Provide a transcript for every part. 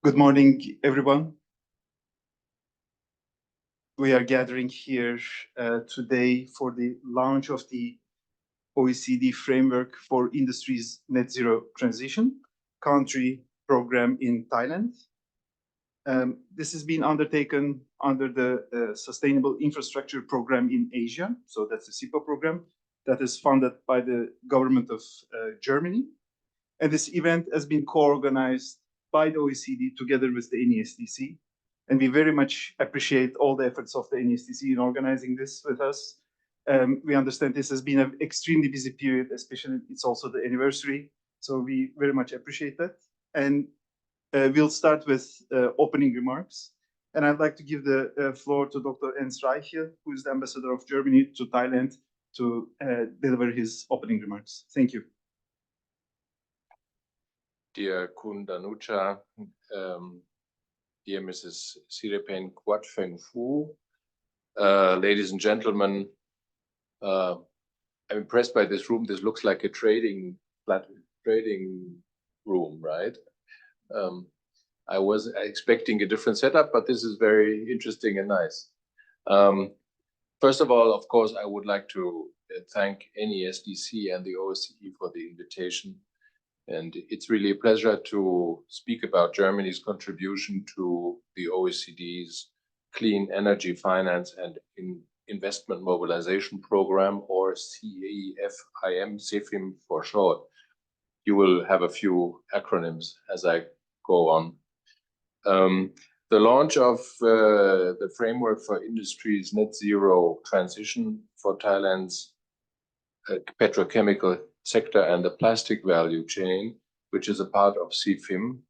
Good morning, everyone. We are gathering here today for the launch of the OECD Framework for Industry's Net Zero Transition country program in Thailand. This has been undertaken under the Sustainable Infrastructure Program in Asia. So that's the SIPA program that is funded by the government of Germany. And this event has been co-organized by the OECD together with the NESDC. And we very much appreciate all the efforts of the NESDC in organizing this with us. We understand this has been an extremely busy period, especially it's also the anniversary. So we very much appreciate that. And we'll start with opening remarks. And I'd like to give the floor to Dr. Ernst Reiche, who is the ambassador of Germany to Thailand, to deliver his opening remarks. Thank you. Dear Kun Danucha, dear Mrs. Siripen Kwatfeng Fu, ladies and gentlemen, I'm impressed by this room. This looks like a trading room, right? I was expecting a different setup, but this is very interesting and nice. First of all, of course, I would like to thank NESDC and the OECD for the invitation. And it's really a pleasure to speak about Germany's contribution to the OECD's Clean Energy Finance and Investment Mobilization Program, or CEFIM for short. You will have a few acronyms as I go on. The launch of the Framework for Industry's Net Zero Transition for Thailand's petrochemical sector and the plastic value chain, which is a part of CFIM,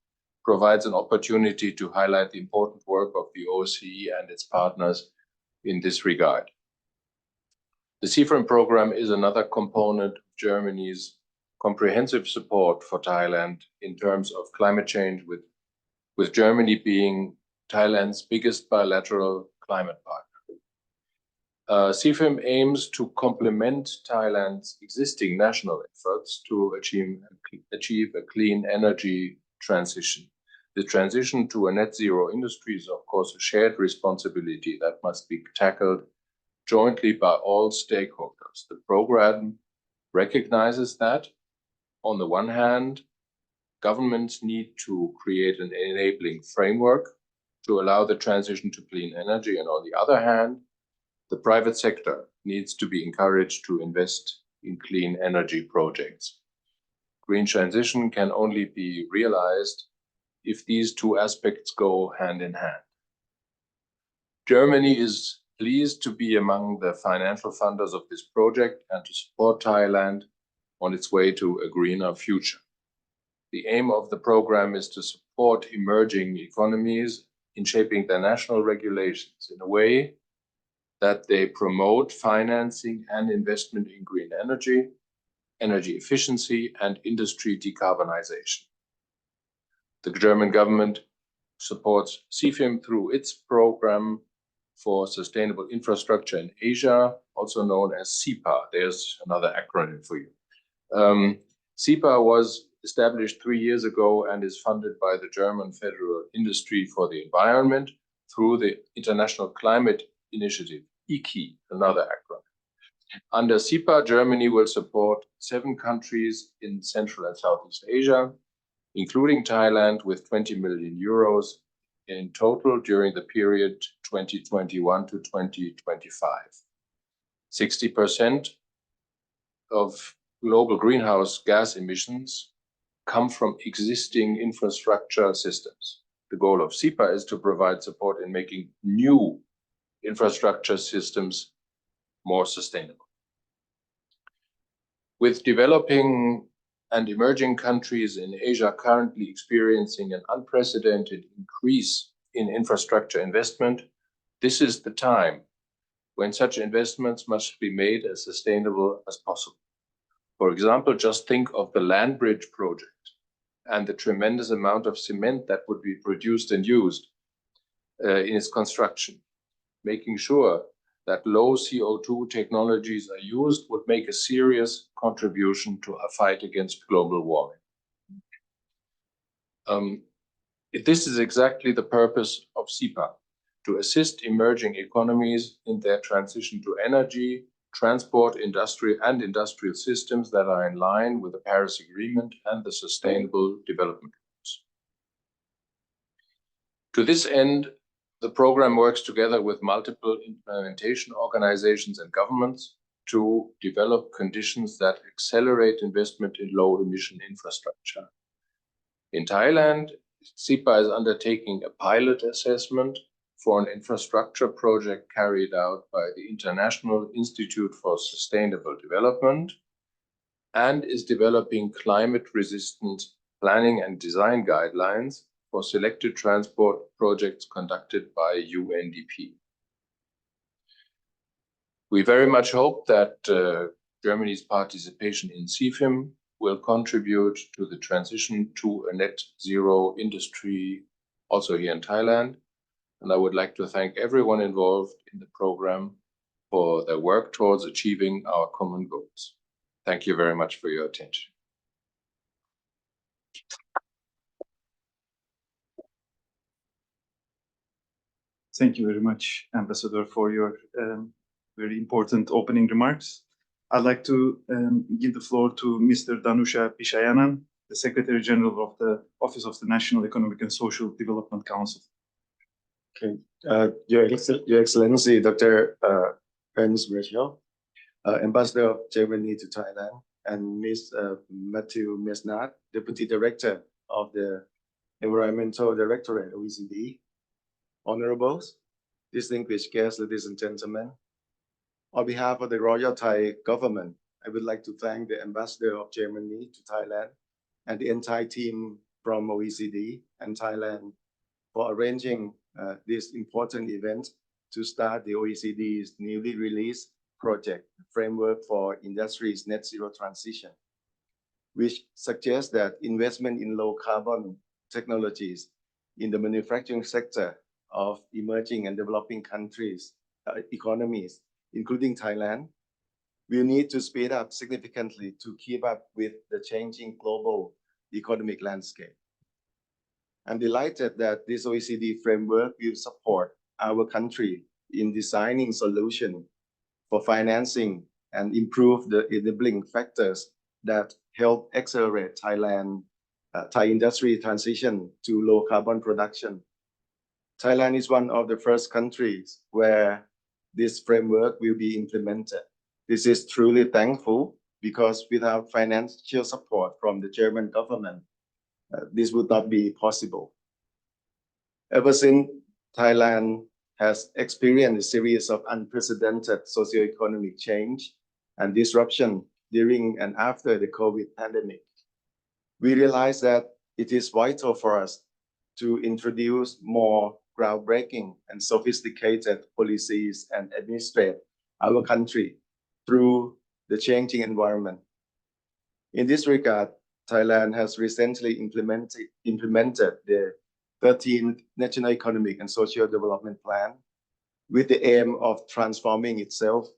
provides an opportunity to highlight the important work of the OECD and its partners in this regard. The CFIM program is another component of Germany's comprehensive support for Thailand in terms of climate change, with Germany being Thailand's biggest bilateral climate partner. CFIM aims to complement Thailand's existing national efforts to achieve a clean energy transition. The transition to a net zero industry is, of course, a shared responsibility that must be tackled jointly by all stakeholders. The program recognizes that, on the one hand, governments need to create an enabling framework to allow the transition to clean energy, and on the other hand, the private sector needs to be encouraged to invest in clean energy projects. Green transition can only be realized if these two aspects go hand in hand. Germany is pleased to be among the financial funders of this project and to support Thailand on its way to a greener future. The aim of the program is to support emerging economies in shaping their national regulations in a way that they promote financing and investment in green energy, energy efficiency, and industry decarbonization. The German government supports CFIM through its program for sustainable infrastructure in Asia, also known as SIPA. There's another acronym for you. SIPA was established 3 years ago and is funded by the German Federal Industry for the Environment through the International Climate Initiative, IKI, another acronym. Under SIPA, Germany will support 7 countries in Central and Southeast Asia, including Thailand, with 20 million euros in total during the period 2021 to 2025. 60% of global greenhouse gas emissions come from existing infrastructure systems. The goal of SIPA is to provide support in making new infrastructure systems more sustainable. With developing and emerging countries in Asia currently experiencing an unprecedented increase in infrastructure investment, this is the time when such investments must be made as sustainable as possible. For example, just think of the land bridge project and the tremendous amount of cement that would be produced and used in its construction. Making sure that low CO2 technologies are used would make a serious contribution to a fight against global warming. This is exactly the purpose of SIPA, to assist emerging economies in their transition to energy, transport, industry, and industrial systems that are in line with the Paris Agreement and the Sustainable Development Goals. To this end, the program works together with multiple implementation organizations and governments to develop conditions that accelerate investment in low-emission infrastructure. In Thailand, SIPA is undertaking a pilot assessment for an infrastructure project carried out by the International Institute for Sustainable Development and is developing climate-resistant planning and design guidelines for selected transport projects conducted by UNDP. We very much hope that Germany's participation in CFIM will contribute to the transition to a net zero industry also here in Thailand. And I would like to thank everyone involved in the program for their work towards achieving our common goals. Thank you very much for your attention. Thank you very much, Ambassador, for your very important opening remarks. I'd like to give the floor to Mr. Danusha Pishayanan, the Secretary General of the Office of the National Economic and Social Development Council. Okay, Your Excellency, Dr. Ernst Rachel, Ambassador of Germany to Thailand, and Ms. Matthew Mesnard, Deputy Director of the Environmental Directorate, OECD, Honorables, distinguished guests, ladies and gentlemen. On behalf of the Royal Thai government, I would like to thank the Ambassador of Germany to Thailand and the entire team from OECD and Thailand for arranging this important event to start the OECD's newly released project, Framework for Industry's Net Zero Transition, which suggests that investment in low carbon technologies in the manufacturing sector of emerging and developing countries, economies, including Thailand, will need to speed up significantly to keep up with the changing global economic landscape. I'm delighted that this OECD framework will support our country in designing solutions for financing and improve the enabling factors that help accelerate Thai industry transition to low carbon production. Thailand is one of the first countries where this framework will be implemented. This is truly thankful because without financial support from the German government, this would not be possible. Ever since Thailand has experienced a series of unprecedented socioeconomic change and disruption during and after the COVID pandemic, we realize that it is vital for us to introduce more groundbreaking and sophisticated policies and administrate our country through the changing environment. In this regard, Thailand has recently implemented the 13th National Economic and Social Development Plan with the aim of transforming itself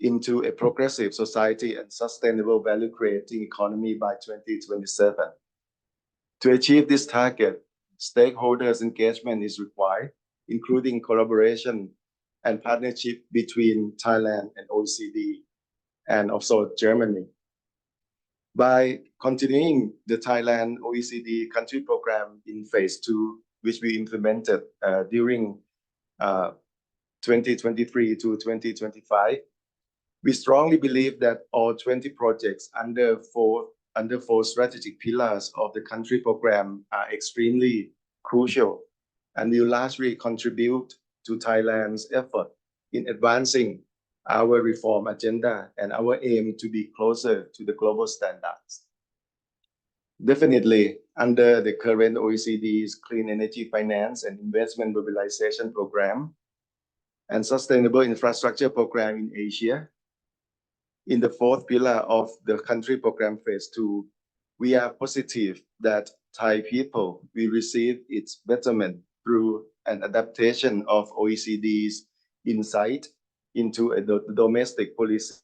into a progressive society and sustainable value-creating economy by 2027. To achieve this target, stakeholders' engagement is required, including collaboration and partnership between Thailand and OECD, and also Germany. By continuing the Thailand OECD country program in phase 2, which we implemented during 2023 to 2025, we strongly believe that all 20 projects under four strategic pillars of the country program are extremely crucial and will largely contribute to Thailand's effort in advancing our reform agenda and our aim to be closer to the global standards. Definitely, under the current OECD's Clean Energy Finance and Investment Mobilization Program and Sustainable Infrastructure Program in Asia, in the 4th pillar of the country program phase 2, we are positive that Thai people will receive its betterment through an adaptation of OECD's insight into a domestic policies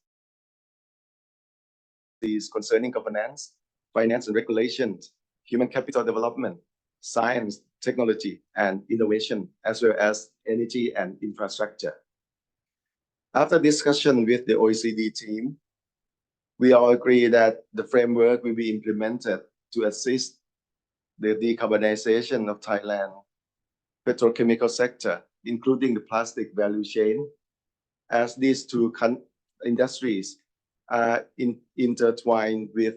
concerning governance, finance and regulations, human capital development, science, technology, and innovation, as well as energy and infrastructure. After discussion with the OECD team, we all agree that the framework will be implemented to assist the decarbonization of Thailand petrochemical sector, including the plastic value chain, as these two industries are intertwined with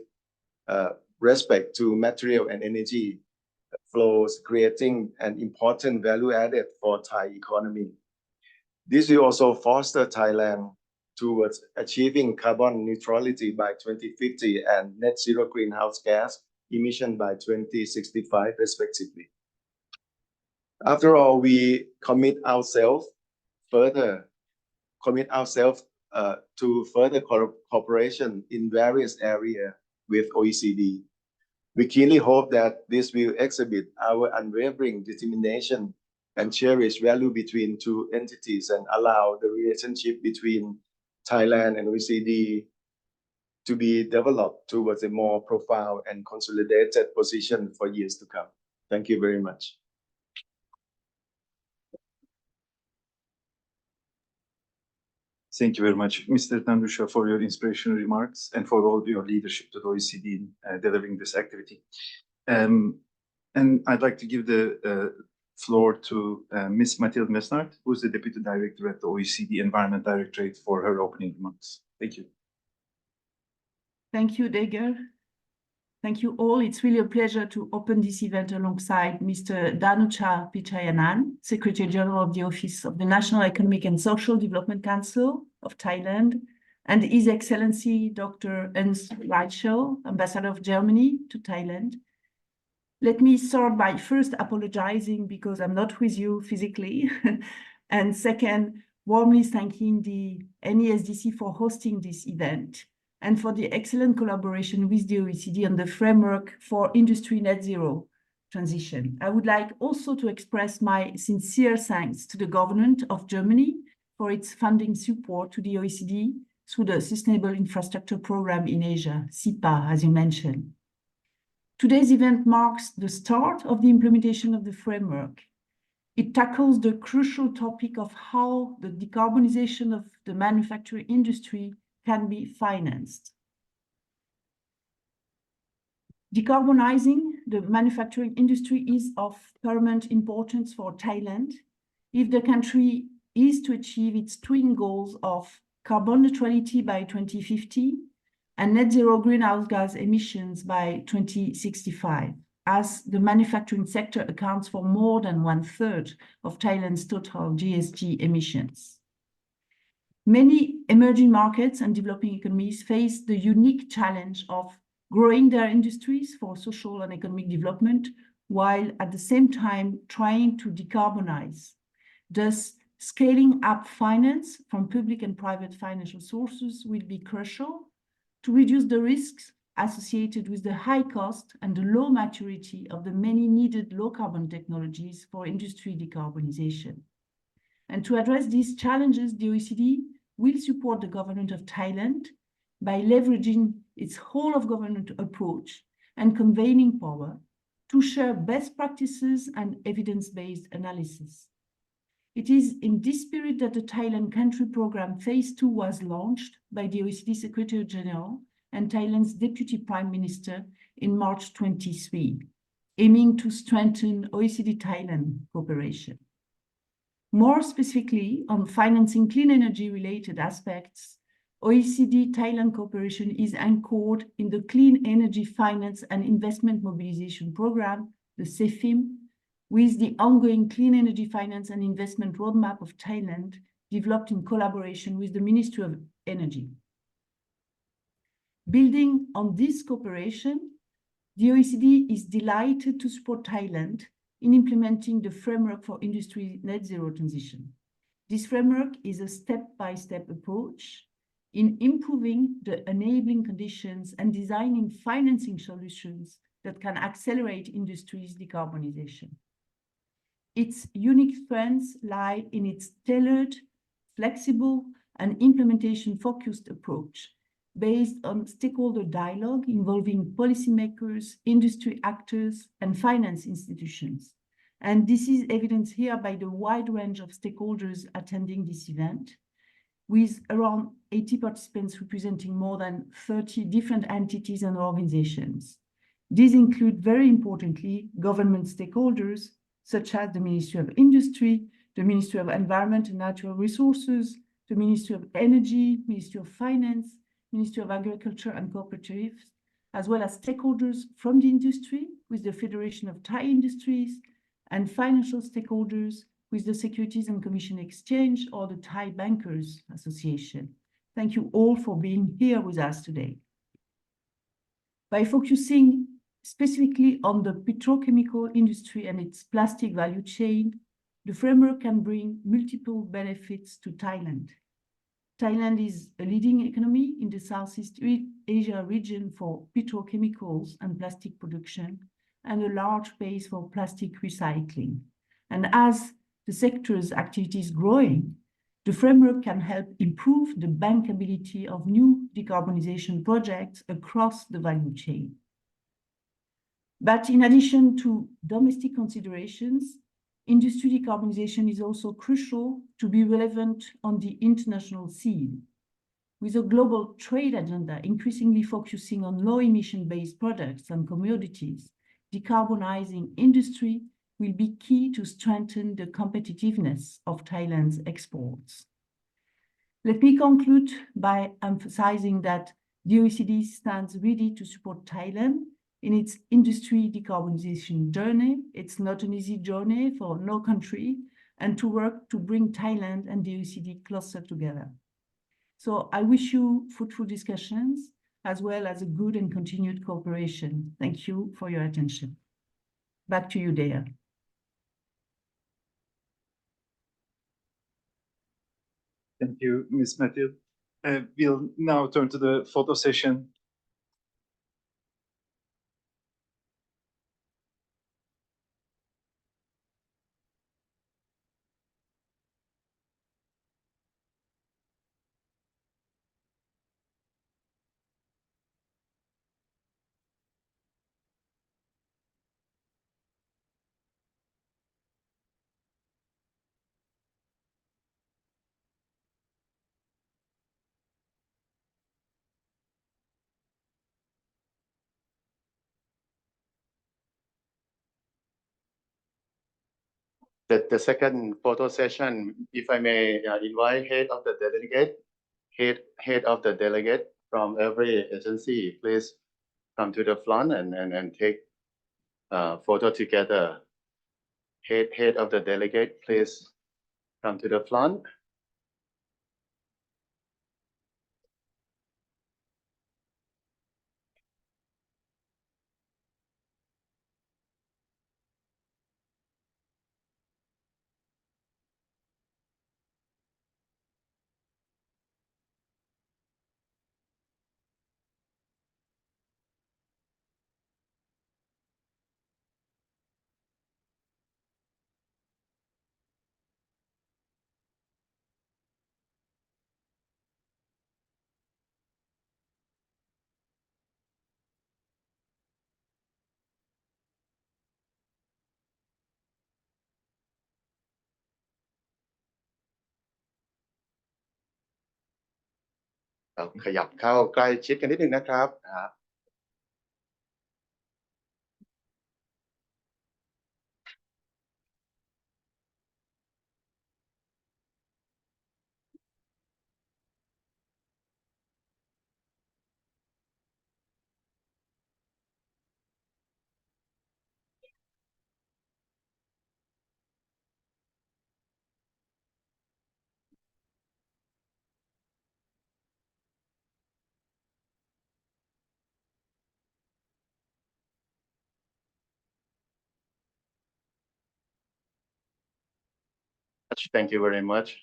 respect to material and energy flows, creating an important value added for Thai economy. This will also foster Thailand towards achieving carbon neutrality by 2050 and net zero greenhouse gas emission by 2065, respectively. After all, we commit ourselves to further cooperation in various areas with OECD. We keenly hope that this will exhibit our unwavering determination and cherish value between two entities and allow the relationship between Thailand and OECD to be developed towards a more profound and consolidated position for years to come. Thank you very much. Thank you very much, Mr. Tandusha, for your inspirational remarks and for all your leadership to the OECD in delivering this activity. And I'd like to give the floor to Ms. Mathilde Mesnard, who is the Deputy Director at the OECD Environment Directorate, for her opening remarks. Thank you. Thank you, Deger. Thank you all. It's really a pleasure to open this event alongside Mr. Dhanucha Pichayanan, Secretary General of the Office of the National Economic and Social Development Council of Thailand, and His Excellency Dr. Ernst Reichel, Ambassador of Germany to Thailand. Let me start by first apologizing because I'm not with you physically, and second, warmly thanking the NESDC for hosting this event and for the excellent collaboration with the OECD on the framework for industry net zero transition. I would like also to express my sincere thanks to the government of Germany for its funding support to the OECD through the Sustainable Infrastructure Program in Asia, SIPA, as you mentioned. Today's event marks the start of the implementation of the framework. It tackles the crucial topic of how the decarbonization of the manufacturing industry can be financed. Decarbonizing the manufacturing industry is of paramount importance for Thailand if the country is to achieve its twin goals of carbon neutrality by 2050 and net zero greenhouse gas emissions by 2065, as the manufacturing sector accounts for more than 1/3 of Thailand's total GHG emissions. Many emerging markets and developing economies face the unique challenge of growing their industries for social and economic development, while at the same time trying to decarbonize. Thus, scaling up finance from public and private financial sources will be crucial to reduce the risks associated with the high cost and the low maturity of the many needed low-carbon technologies for industry decarbonization. And to address these challenges, the OECD will support the government of Thailand by leveraging its whole-of-government approach and convening power to share best practices and evidence-based analysis. It is in this spirit that the Thailand Country Programme Phase 2 was launched by the OECD Secretary General and Thailand's Deputy Prime Minister in March 23, aiming to strengthen OECD-Thailand cooperation. More specifically, on financing clean energy-related aspects, OECD-Thailand cooperation is anchored in the Clean Energy Finance and Investment Mobilization Programme, the CEFIM, with the ongoing Clean Energy Finance and Investment Roadmap of Thailand, developed in collaboration with the Ministry of Energy. Building on this cooperation, the OECD is delighted to support Thailand in implementing the framework for industry net zero transition. This framework is a step-by-step approach in improving the enabling conditions and designing financing solutions that can accelerate industry's decarbonization. Its unique strengths lie in its tailored, flexible, and implementation-focused approach, based on stakeholder dialogue involving policymakers, industry actors, and finance institutions. And this is evidenced here by the wide range of stakeholders attending this event, with around 80 participants representing more than 30 different entities and organizations. These include, very importantly, government stakeholders, such as the Ministry of Industry, the Ministry of Environment and Natural Resources, the Ministry of Energy, Ministry of Finance, Ministry of Agriculture and Cooperatives, as well as stakeholders from the industry with the Federation of Thai Industries, and financial stakeholders with the Securities and Commission Exchange or the Thai Bankers Association. Thank you all for being here with us today. By focusing specifically on the petrochemical industry and its plastic value chain, the framework can bring multiple benefits to Thailand. Thailand is a leading economy in the Southeast Asia region for petrochemicals and plastic production, and a large base for plastic recycling. And as the sector's activity is growing, the framework can help improve the bankability of new decarbonisation projects across the value chain. But in addition to domestic considerations, industry decarbonisation is also crucial to be relevant on the international scene. With a global trade agenda increasingly focusing on low emission-based products and commodities, decarbonising industry will be key to strengthen the competitiveness of Thailand's exports. Let me conclude by emphasizing that the OECD stands ready to support Thailand in its industry decarbonisation journey. It's not an easy journey for no country, and to work to bring Thailand and the OECD closer together. So I wish you fruitful discussions as well as a good and continued cooperation. Thank you for your attention. Back to you, Dea. Thank you, Ms. Mathieu. We'll now turn to the photo session. The second photo session, if I may invite head of the delegate from every agency, please come to the front and take photo together. Head of the delegate, please come to the front. Ờ, ขยับเข้าใกล้ชิดกันนิดนึงนะครับThank you very much.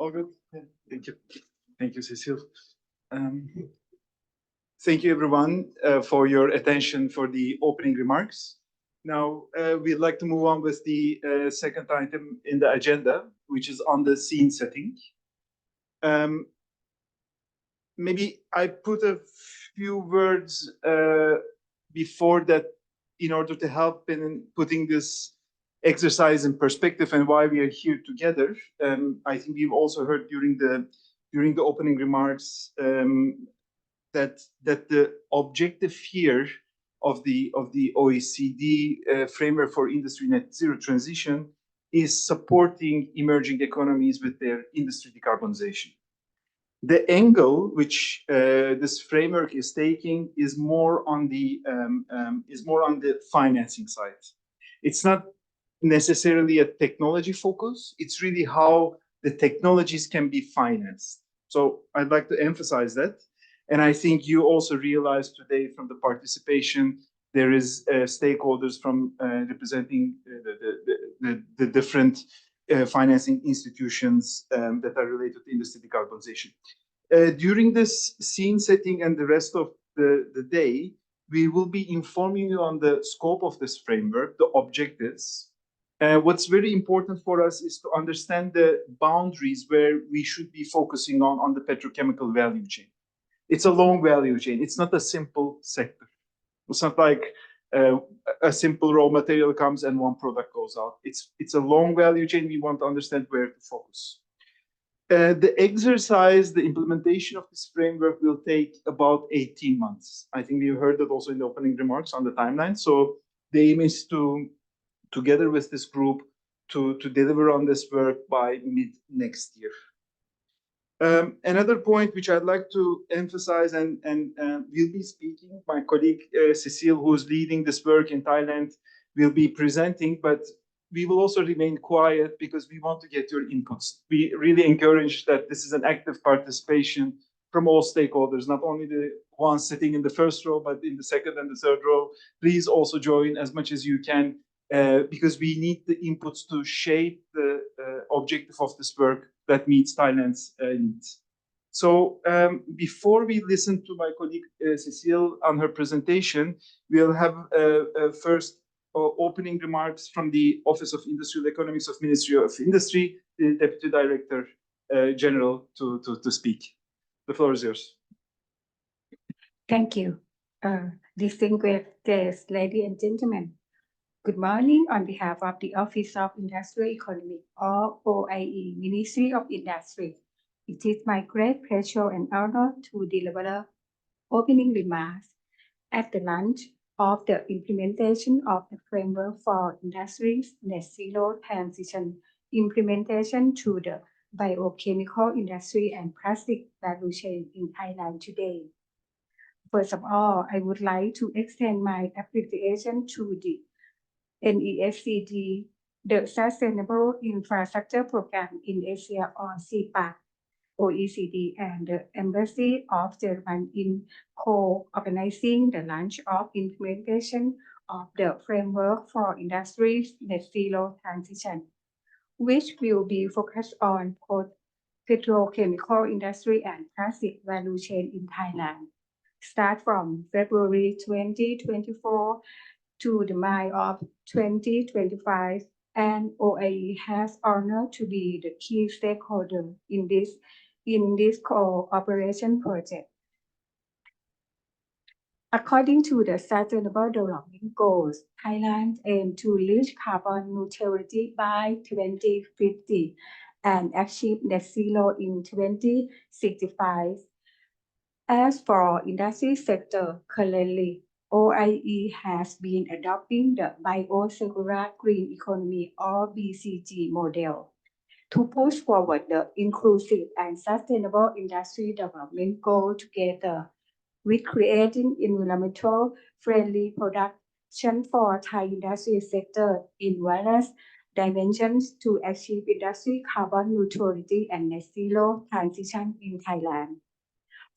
All good? Yeah. Thank you. Thank you, Cecile. Thank you, everyone, for your attention for the opening remarks. Now, we'd like to move on with the second item in the agenda, which is on the scene setting. Maybe I put a few words before that in order to help in putting this exercise in perspective and why we are here together. I think we've also heard during the opening remarks that the objective here of the OECD framework for industry net zero transition is supporting emerging economies with their industry decarbonization. The angle which this framework is taking is more on the financing side. It's not necessarily a technology focus. It's really how the technologies can be financed. So I'd like to emphasize that. And I think you also realized today from the participation, there is stakeholders from representing the different financing institutions that are related to industry decarbonization. During this scene setting and the rest of the day, we will be informing you on the scope of this framework, the objectives. What's very important for us is to understand the boundaries where we should be focusing on the petrochemical value chain. It's a long value chain. It's not a simple sector. It's not like a simple raw material comes and one product goes out. It's a long value chain. We want to understand where to focus. The exercise, the implementation of this framework will take about 18 months. I think you heard that also in the opening remarks on the timeline. So the aim is to, together with this group, to deliver on this work by mid next year. Another point which I'd like to emphasize, and will be speaking, my colleague Cecile, who's leading this work in Thailand, will be presenting, but we will also remain quiet because we want to get your inputs. We really encourage that this is an active participation from all stakeholders, not only the ones sitting in the first row, but in the second and the third row. Please also join as much as you can, because we need the inputs to shape the objective of this work that meets Thailand's needs. So before we listen to my colleague Cecile on her presentation, we'll have first opening remarks from the Office of Industrial Economics of Ministry of Industry, the Deputy Director General to speak. The floor is yours. Thank you. Distinguished guests, ladies and gentlemen. Good morning on behalf of the Office of Industrial Economics or OIE, Ministry of Industry. It is my great pleasure and honor to deliver opening remarks at the launch of the implementation of the framework for industries net zero transition implementation to the biochemical industry and plastic value chain in Thailand today. First of all, I would like to extend my appreciation to the NESDC, the Sustainable Infrastructure Program in Asia or CIPA, OECD and the Embassy of Germany in co-organizing the launch of implementation of the framework for industries net zero transition, which will be focused on both petrochemical industry and plastic value chain in Thailand. Start from February 2024 to the May of 2025, and OIE has honored to be the key stakeholder in this cooperation project. According to the Sustainable Development Goals, Thailand aims to reach carbon neutrality by 2050 and achieve net zero in 2065. As for industry sector, currently, OIE has been adopting the Bio-Circular Green Economy or BCG model to push forward the inclusive and sustainable industry development goal together with creating environmental friendly production for Thai industry sector in various dimensions to achieve industry carbon neutrality and net zero transition in Thailand.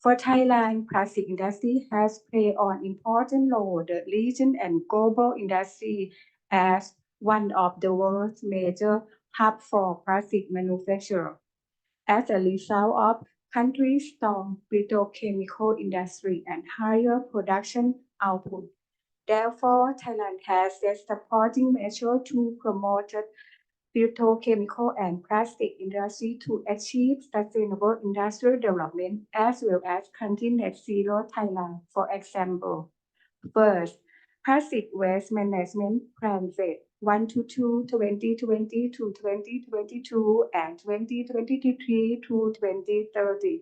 For Thailand, plastic industry has played an important role in the region and global industry as one of the world's major hubs for plastic manufacture. as a result of country's strong petrochemical industry and higher production output. Therefore, Thailand has set supporting measures to promote petrochemical and plastic industry to achieve sustainable industrial development as well as country net zero Thailand. For example, first, plastic waste management plan phase 1 to 2, 2020 to 2022 and 2023 to 2030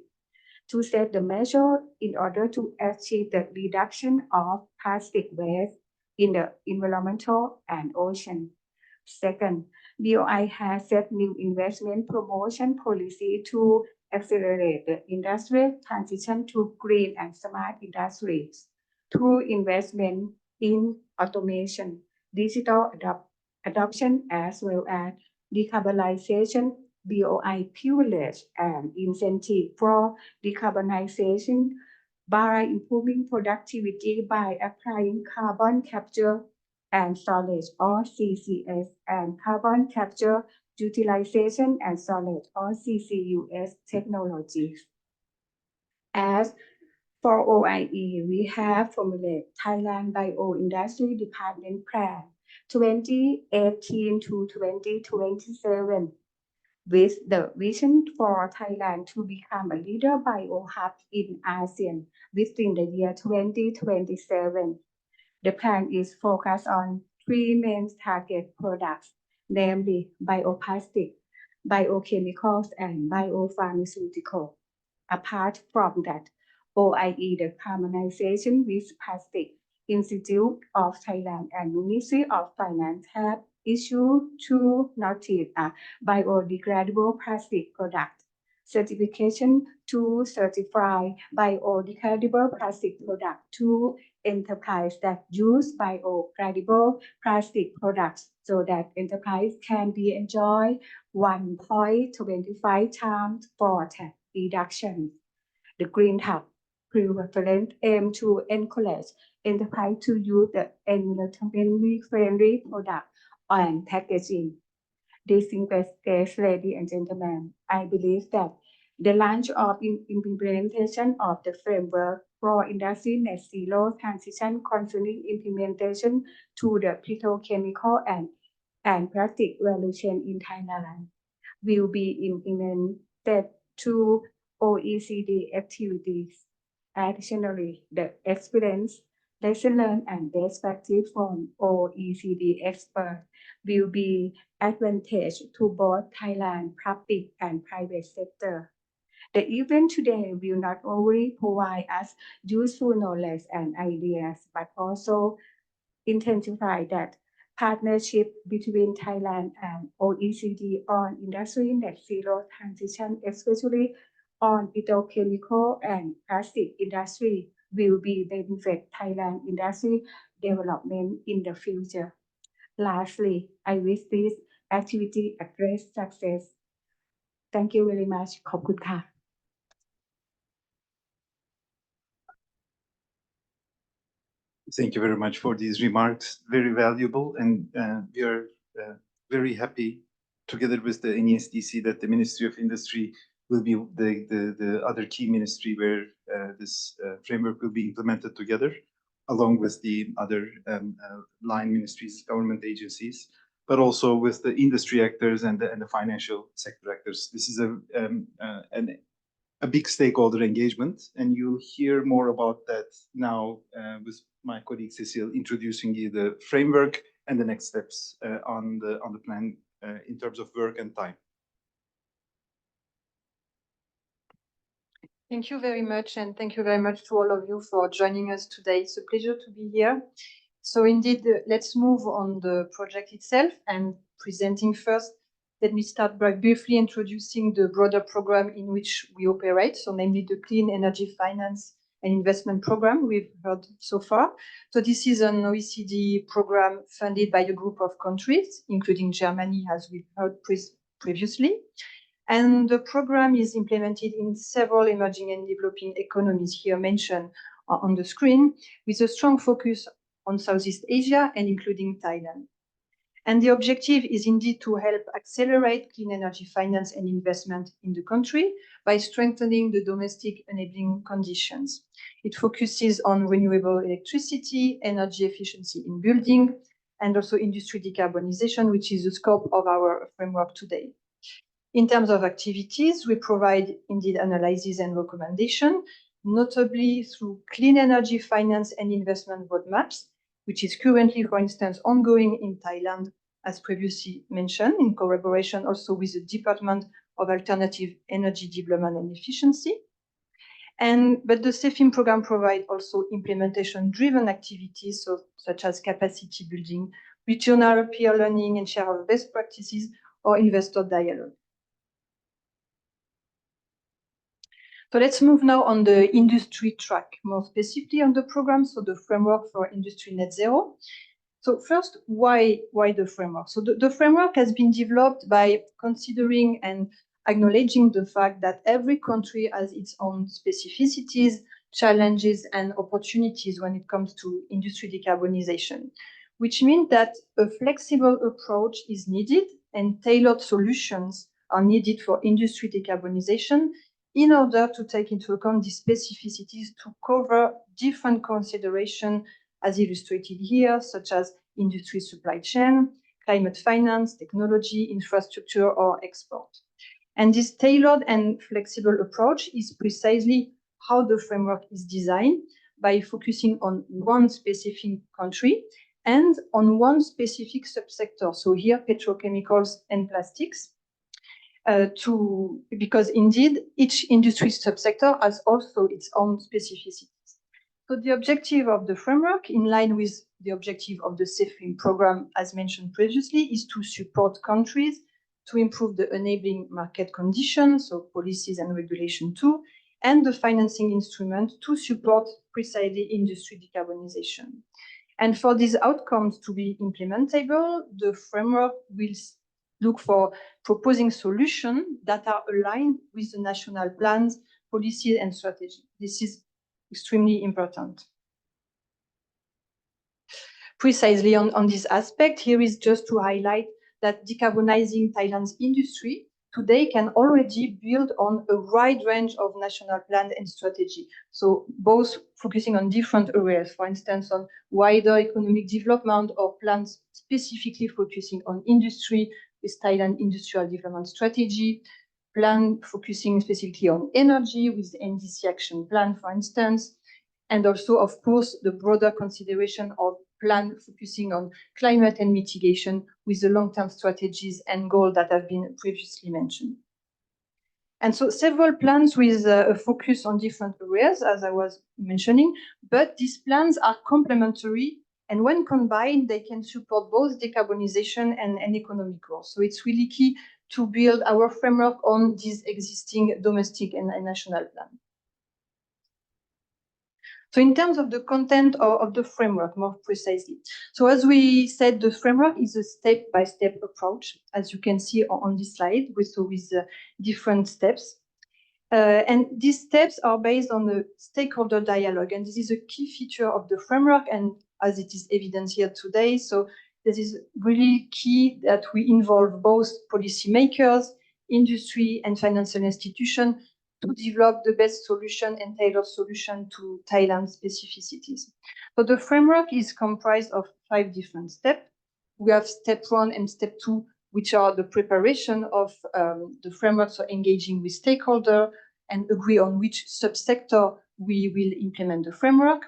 to set the measure in order to achieve the reduction of plastic waste in the environmental and ocean. Second, BOI has set new investment promotion policy to accelerate the industrial transition to green and smart industries through investment in automation, digital adoption, as well as decarbonisation. BOI privilege and incentive for decarbonisation by improving productivity by applying carbon capture and storage or CCS and carbon capture utilization and storage or CCUS technologies. As for OIE, we have formulated Thailand Bioindustry Department Plan 2018 to 2027 with the vision for Thailand to become a leader biohub in ASEAN within the year 2027. The plan is focused on three main target products, namely bioplastic, biochemicals, and biopharmaceutical. Apart from that, OIE, the Harmonization with Plastic Institute of Thailand and Ministry of Finance have issued two notice biodegradable plastic product certification to certify biodegradable plastic product to enterprise that use biodegradable plastic products so that enterprise can be enjoy 1.25 times for tax reduction. The Green Hub preference aim to encourage enterprise to use the environmentally friendly product and packaging. Distinguished guests, ladies and gentlemen, I believe that the launch of implementation of the framework for industry net zero transition concerning implementation to the petrochemical and plastic value chain in Thailand will be implemented to OECD activities. Additionally, the experience, lesson learned, and best practice from OECD experts will be advantage to both Thailand public and private sector. The event today will not only provide us useful knowledge and ideas, but also intensify that partnership between Thailand and OECD on industry net zero transition, especially on petrochemical and plastic industry, will be benefit Thailand industry development in the future. Lastly, I wish this activity a great success. Thank you very much. ขอบคุณค่ะ Thank you very much for these remarks. Very valuable, and we are very happy, together with the NESDC, that the Ministry of Industry will be the other key ministry where this framework will be implemented together, along with the other line ministries, government agencies, but also with the industry actors and the financial sector actors. This is a big stakeholder engagement, and you'll hear more about that now with my colleague Cecile introducing you the framework and the next steps on the plan in terms of work and time. Thank you very much, and thank you very much to all of you for joining us today. It's a pleasure to be here. So indeed, let's move on the project itself and presenting first. Let me start by briefly introducing the broader program in which we operate, so namely the Clean Energy Finance and Investment Program we've heard so far. So this is an OECD program funded by a group of countries, including Germany, as we've heard previously. And the program is implemented in several emerging and developing economies here mentioned on the screen, with a strong focus on Southeast Asia and including Thailand. And the objective is indeed to help accelerate clean energy finance and investment in the country by strengthening the domestic enabling conditions. It focuses on renewable electricity, energy efficiency in building, and also industry decarbonisation, which is the scope of our framework today. In terms of activities, we provide indeed analysis and recommendation, notably through clean energy finance and investment roadmaps, which is currently, for instance, ongoing in Thailand, as previously mentioned, in collaboration also with the Department of Alternative Energy Development and Efficiency. But the CEFIM program provides also implementation-driven activities, such as capacity building, regional peer learning and share of best practices, or investor dialogue. So let's move now on the industry track, more specifically on the program, so the framework for industry net zero. So first, why the framework? So the framework has been developed by considering and acknowledging the fact that every country has its own specificities, challenges, and opportunities when it comes to industry decarbonization, which means that a flexible approach is needed and tailored solutions are needed for industry decarbonization in order to take into account the specificities to cover different considerations as illustrated here, such as industry supply chain, climate finance, technology, infrastructure, or export. And this tailored and flexible approach is precisely how the framework is designed, by focusing on one specific country and on one specific subsector. So here, petrochemicals and plastics. Because indeed each industry subsector has also its own specificities. So the objective of the framework, in line with the objective of the CEFIM program, as mentioned previously, is to support countries to improve the enabling market conditions, so policies and regulation too, and the financing instrument to support precisely industry decarbonization. And for these outcomes to be implementable, the framework will look for proposing solutions that are aligned with the national plans, policies, and strategy. This is extremely important. Precisely on this aspect, here is just to highlight that decarbonizing Thailand's industry today can already build on a wide range of national plans and strategy. So both focusing on different areas, for instance, on wider economic development, or plans specifically focusing on industry with Thailand Industrial Development Strategy, plan focusing specifically on energy with the NDC Action Plan, for instance, and also, of course, the broader consideration of plan focusing on climate and mitigation with the long-term strategies and goals that have been previously mentioned. And so several plans with a focus on different areas, as I was mentioning, but these plans are complementary, and when combined, they can support both decarbonization and economic growth. So it's really key to build our framework on this existing domestic and national plan. So in terms of the content of the framework, more precisely. So as we said, the framework is a step-by-step approach, as you can see on this slide, with different steps. And these steps are based on the stakeholder dialogue. And this is a key feature of the framework, and as it is evident here today. So this is really key that we involve both policymakers, industry, and financial institutions to develop the best solution and tailored solution to Thailand's specificities. So the framework is comprised of 5 different steps. We have step 1 and step 2, which are the preparation of the framework, so engaging with stakeholders and agree on which subsector we will implement the framework.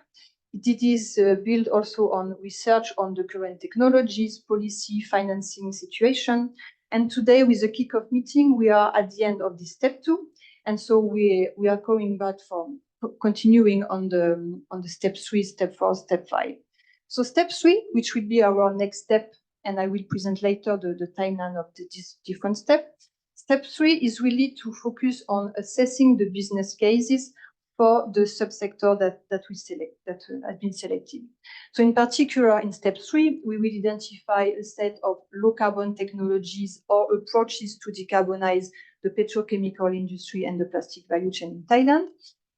It is built also on research on the current technologies, policy, financing situation. And today, with the kickoff meeting, we are at the end of this step 2. And so we are going back from continuing on the step 3, step 4, step 5. So step 3, which will be our next step, and I will present later the timeline of these different steps. Step 3 is really to focus on assessing the business cases for the subsector that has been selected. So in particular, in step 3, we will identify a set of low carbon technologies or approaches to decarbonize the petrochemical industry and the plastic value chain in Thailand.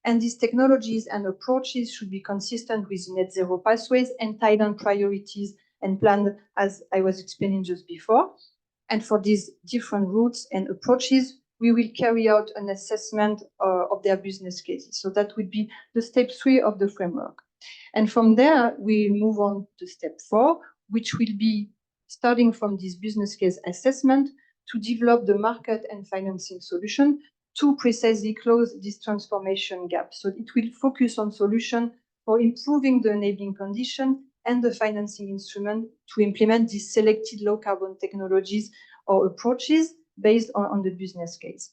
And these technologies and approaches should be consistent with net zero pathways and Thailand priorities and planned, as I was explaining just before. And for these different routes and approaches, we will carry out an assessment of their business cases. So that would be the step 3 of the framework. And from there, we move on to step 4, which will be starting from this business case assessment to develop the market and financing solution to precisely close this transformation gap. So it will focus on solution for improving the enabling condition and the financing instrument to implement these selected low carbon technologies or approaches based on the business case.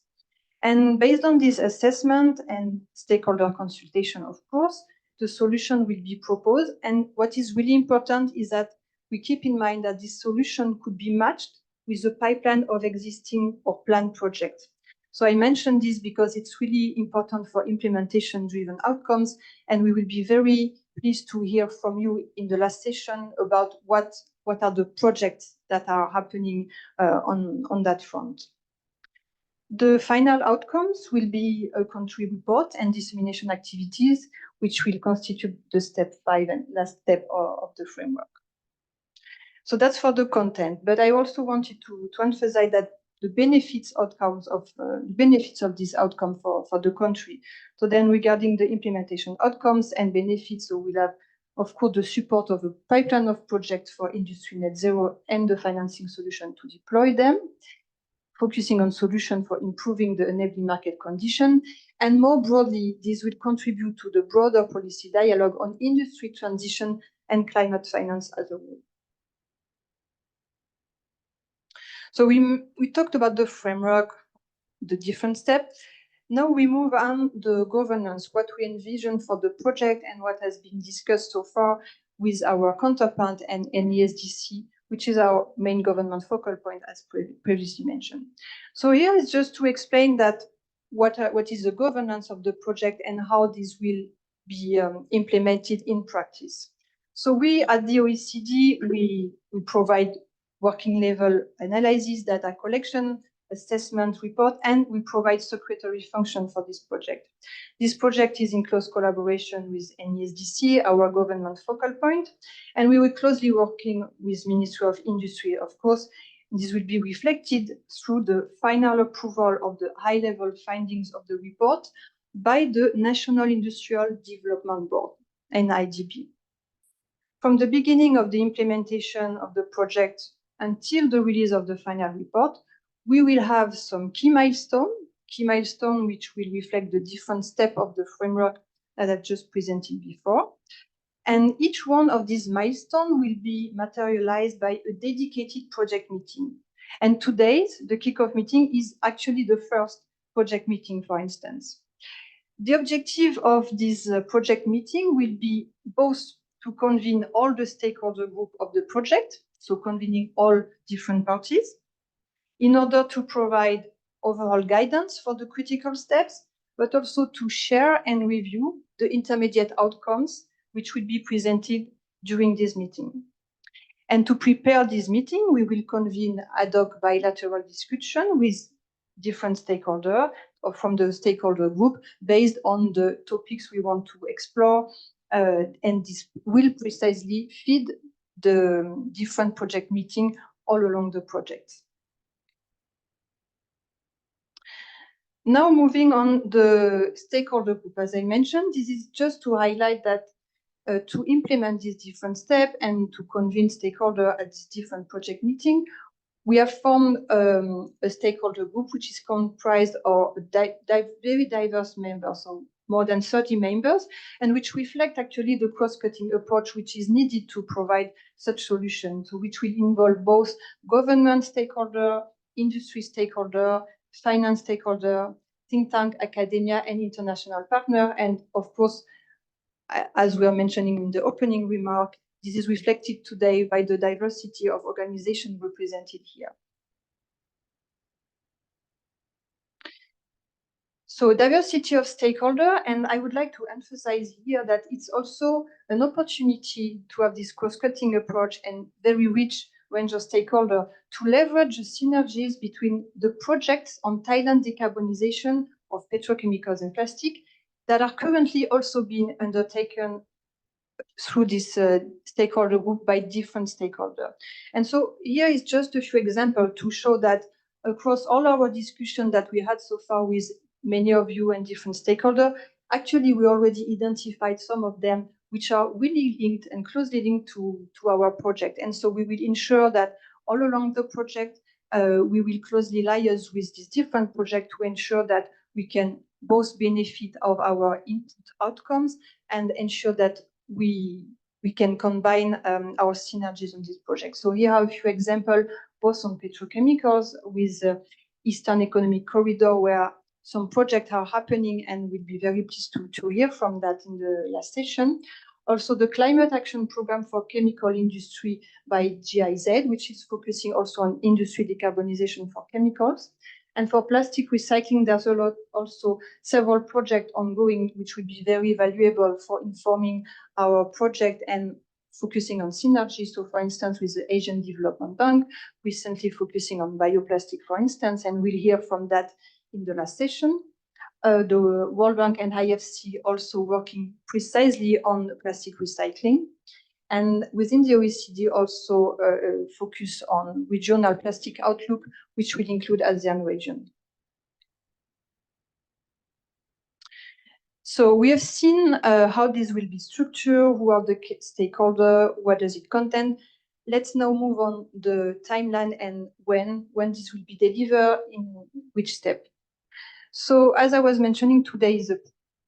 And based on this assessment and stakeholder consultation, of course, the solution will be proposed. And what is really important is that we keep in mind that this solution could be matched with a pipeline of existing or planned projects. So I mentioned this because it's really important for implementation-driven outcomes, and we will be very pleased to hear from you in the last session about what are the projects that are happening on that front. The final outcomes will be a country report and dissemination activities, which will constitute the step 5 and last step of the framework. So that's for the content, but I also wanted to emphasize that the benefits of this outcome for the country. So then regarding the implementation outcomes and benefits, so we'll have, of course, the support of a pipeline of projects for industry net zero and the financing solution to deploy them, focusing on solutions for improving the enabling market condition. And more broadly, this will contribute to the broader policy dialogue on industry transition and climate finance as a whole. So we talked about the framework, the different steps. Now we move on the governance, what we envision for the project and what has been discussed so far with our counterpart and NESDC, which is our main government focal point, as previously mentioned. So here is just to explain that what is the governance of the project and how this will be implemented in practice. So we at the OECD, we provide working level analysis, data collection, assessment report, and we provide secretary function for this project. This project is in close collaboration with NESDC, our government focal point, and we will closely working with Ministry of Industry, of course. This will be reflected through the final approval of the high-level findings of the report by the National Industrial Development Board, NIDB. From the beginning of the implementation of the project until the release of the final report, we will have some key milestone which will reflect the different steps of the framework that I've just presented before. And each one of these milestones will be materialized by a dedicated project meeting. And today's, the kickoff meeting, is actually the first project meeting, for instance. The objective of this project meeting will be both to convene all the stakeholder group of the project, so convening all different parties, in order to provide overall guidance for the critical steps, but also to share and review the intermediate outcomes which will be presented during this meeting. And to prepare this meeting, we will convene ad hoc bilateral discussion with different stakeholders or from the stakeholder group based on the topics we want to explore, and this will precisely feed the different project meetings all along the project. Now moving on the stakeholder group, as I mentioned, this is just to highlight that to implement these different steps and to convince stakeholders at this different project meeting, we have formed a stakeholder group which is comprised of very diverse members, so more than 30 members, and which reflect actually the cross-cutting approach which is needed to provide such solutions, so which will involve both government stakeholder, industry stakeholder, finance stakeholder, think tank, academia, and international partner. And of course, as we are mentioning in the opening remark, this is reflected today by the diversity of organizations represented here. So diversity of stakeholder, and I would like to emphasize here that it's also an opportunity to have this cross-cutting approach and very rich range of stakeholders to leverage the synergies between the projects on Thailand decarbonisation of petrochemicals and plastic that are currently also being undertaken through this stakeholder group by different stakeholders. And so here is just a few examples to show that across all our discussion that we had so far with many of you and different stakeholders, actually we already identified some of them which are really linked and closely linked to our project. And so we will ensure that all along the project, we will closely liaise with these different projects to ensure that we can both benefit of our input outcomes and ensure that we can combine our synergies on this project. So here are a few examples, both on petrochemicals with the Eastern Economic Corridor, where some projects are happening, and we'll be very pleased to hear from that in the last session. Also, the Climate Action Program for Chemical Industry by GIZ, which is focusing also on industry decarbonization for chemicals. And for plastic recycling, there's a lot, also several projects ongoing, which will be very valuable for informing our project and focusing on synergy. So for instance, with the Asian Development Bank, recently focusing on bioplastic, for instance, and we'll hear from that in the last session. The World Bank and IFC also working precisely on plastic recycling. And within the OECD also focus on regional plastic outlook, which will include ASEAN region. So we have seen how this will be structured, who are the stakeholders, what does it contain. Let's now move on the timeline and when this will be delivered, in which step. So as I was mentioning, today is a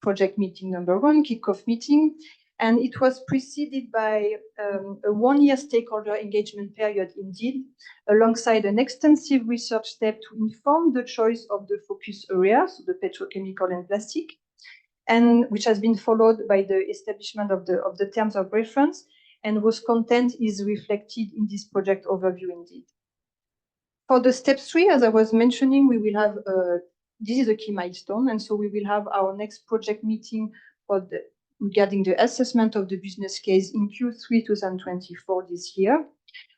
project meeting number 1, kickoff meeting, and it was preceded by a 1-year stakeholder engagement period indeed, alongside an extensive research step to inform the choice of the focus areas, so the petrochemical and plastic, and which has been followed by the establishment of the terms of reference, and whose content is reflected in this project overview indeed. For the step 3, as I was mentioning, we will have this is a key milestone, and so we will have our next project meeting for regarding the assessment of the business case in Q3 2024 this year,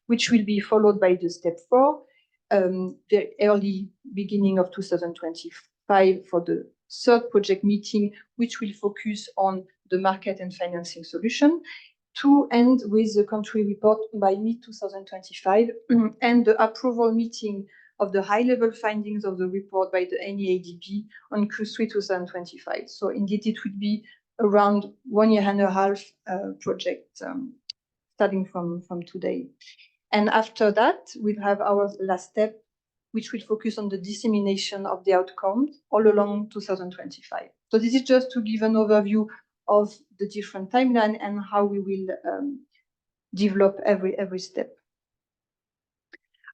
which will be followed by the step 4, the early beginning of 2025 for the 3rd project meeting, which will focus on the market and financing solution, to end with the country report by mid-2025 and the approval meeting of the high-level findings of the report by the NESDC on Q3 2025. So indeed, it will be around 1.5 years project starting from today. And after that, we'll have our last step, which will focus on the dissemination of the outcomes all along 2025. So this is just to give an overview of the different timeline and how we will develop every step.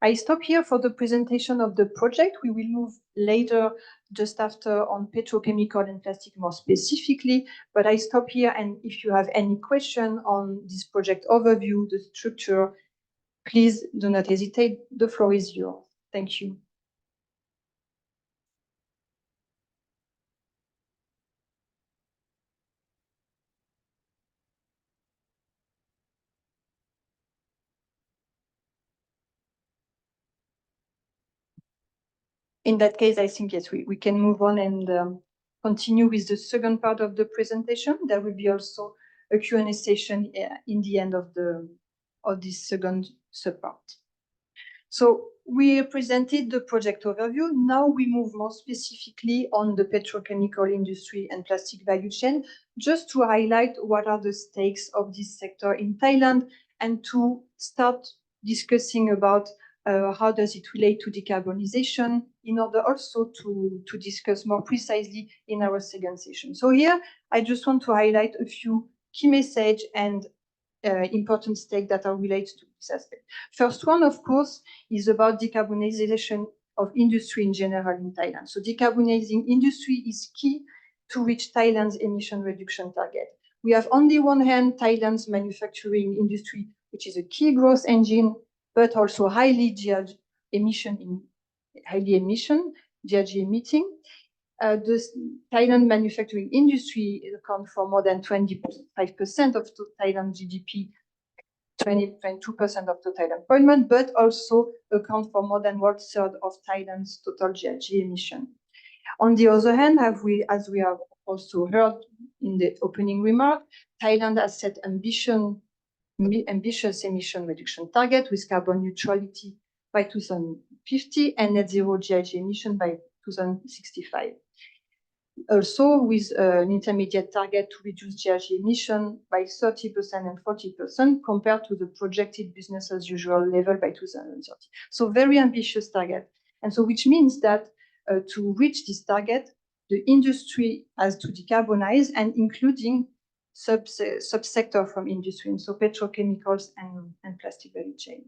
I stop here for the presentation of the project. We will move later, just after, on petrochemical and plastic more specifically, but I stop here, and if you have any question on this project overview, the structure, please do not hesitate. The floor is yours. Thank you. In that case, I think, yes, we can move on and continue with the second part of the presentation. There will be also a Q&A session in the end of this second subpart. So we presented the project overview. Now we move more specifically on the petrochemical industry and plastic value chain, just to highlight what are the stakes of this sector in Thailand and to start discussing about how does it relate to decarbonization, in order also to discuss more precisely in our second session. So here, I just want to highlight a few key messages and important stakes that are related to this aspect. First one, of course, is about decarbonization of industry in general in Thailand. So decarbonizing industry is key to reach Thailand's emission reduction target. We have on the one hand Thailand's manufacturing industry, which is a key growth engine, but also highly GHG emitting. The Thailand manufacturing industry accounts for more than 25% of Thailand GDP, 22% of total employment, but also account for more than 1/3 of Thailand's total GHG emission. On the other hand, as we have also heard in the opening remark, Thailand has set ambitious emission reduction target with carbon neutrality by 2050 and net zero GHG emission by 2065. Also with an intermediate target to reduce GHG emission by 30% and 40% compared to the projected business as usual level by 2030. So very ambitious target. And so which means that to reach this target, the industry has to decarbonize, and including subsector from industry, and so petrochemicals and plastic value chain.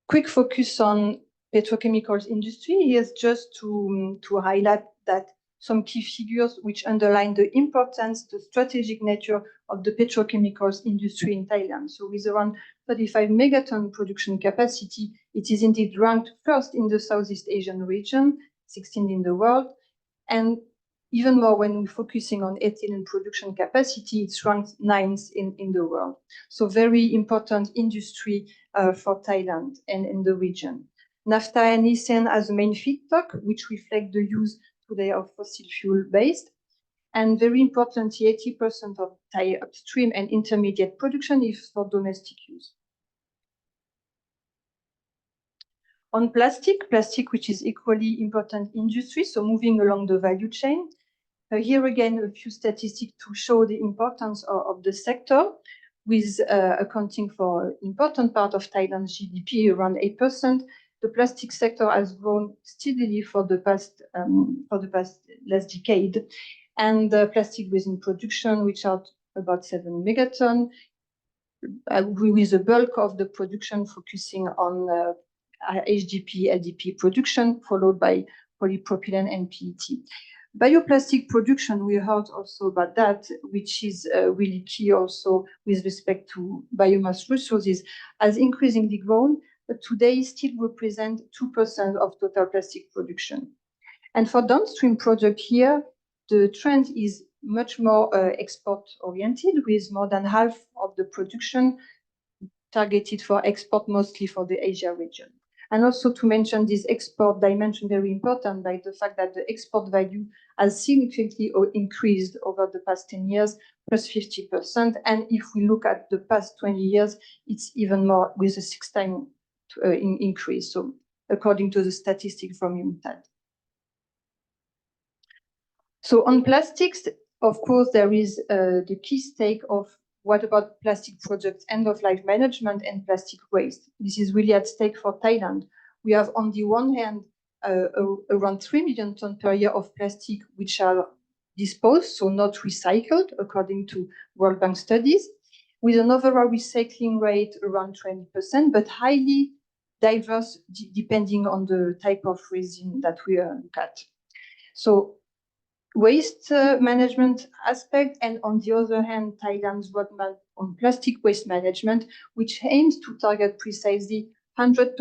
Quick focus on petrochemicals industry. Here's just to highlight that some key figures which underline the importance, the strategic nature of the petrochemicals industry in Thailand. So with around 35 megaton production capacity, it is indeed ranked first in the Southeast Asian region, 16th in the world. And even more when we're focusing on ethylene production capacity, it's ranked 9th in the world. So very important industry for Thailand and in the region. Naphtha and ethane as the main feedstock, which reflect the use today of fossil fuel based. And very importantly, 80% of Thai upstream and intermediate production is for domestic use. On plastic, which is equally important industry, so moving along the value chain. Here again, a few statistics to show the importance of the sector, with accounting for important part of Thailand's GDP, around 8%. The plastic sector has grown steadily for the past last decade, and the plastic within production, which are about 7 megaton, with the bulk of the production focusing on HDP, LDP production, followed by polypropylene and PET. Bioplastic production, we heard also about that, which is really key also with respect to biomass resources, has increasingly grown, but today still represent 2% of total plastic production. And for downstream product here, the trend is much more export-oriented, with more than half of the production targeted for export, mostly for the Asia region. And also to mention this export dimension, very important by the fact that the export value has significantly increased over the past 10 years, plus 50%. And if we look at the past 20 years, it's even more, with a 6-time increase. So according to the statistics from UNCTAD. So on plastics, of course, there is the key stake of what about plastic products, end-of-life management, and plastic waste. This is really at stake for Thailand. We have, on the one hand, around 3 million tons per year of plastic which are disposed, so not recycled, according to World Bank studies, with an overall recycling rate around 20%, but highly diverse depending on the type of resin that we look at. So waste management aspect, and on the other hand, Thailand's roadmap on plastic waste management, which aims to target precisely 100%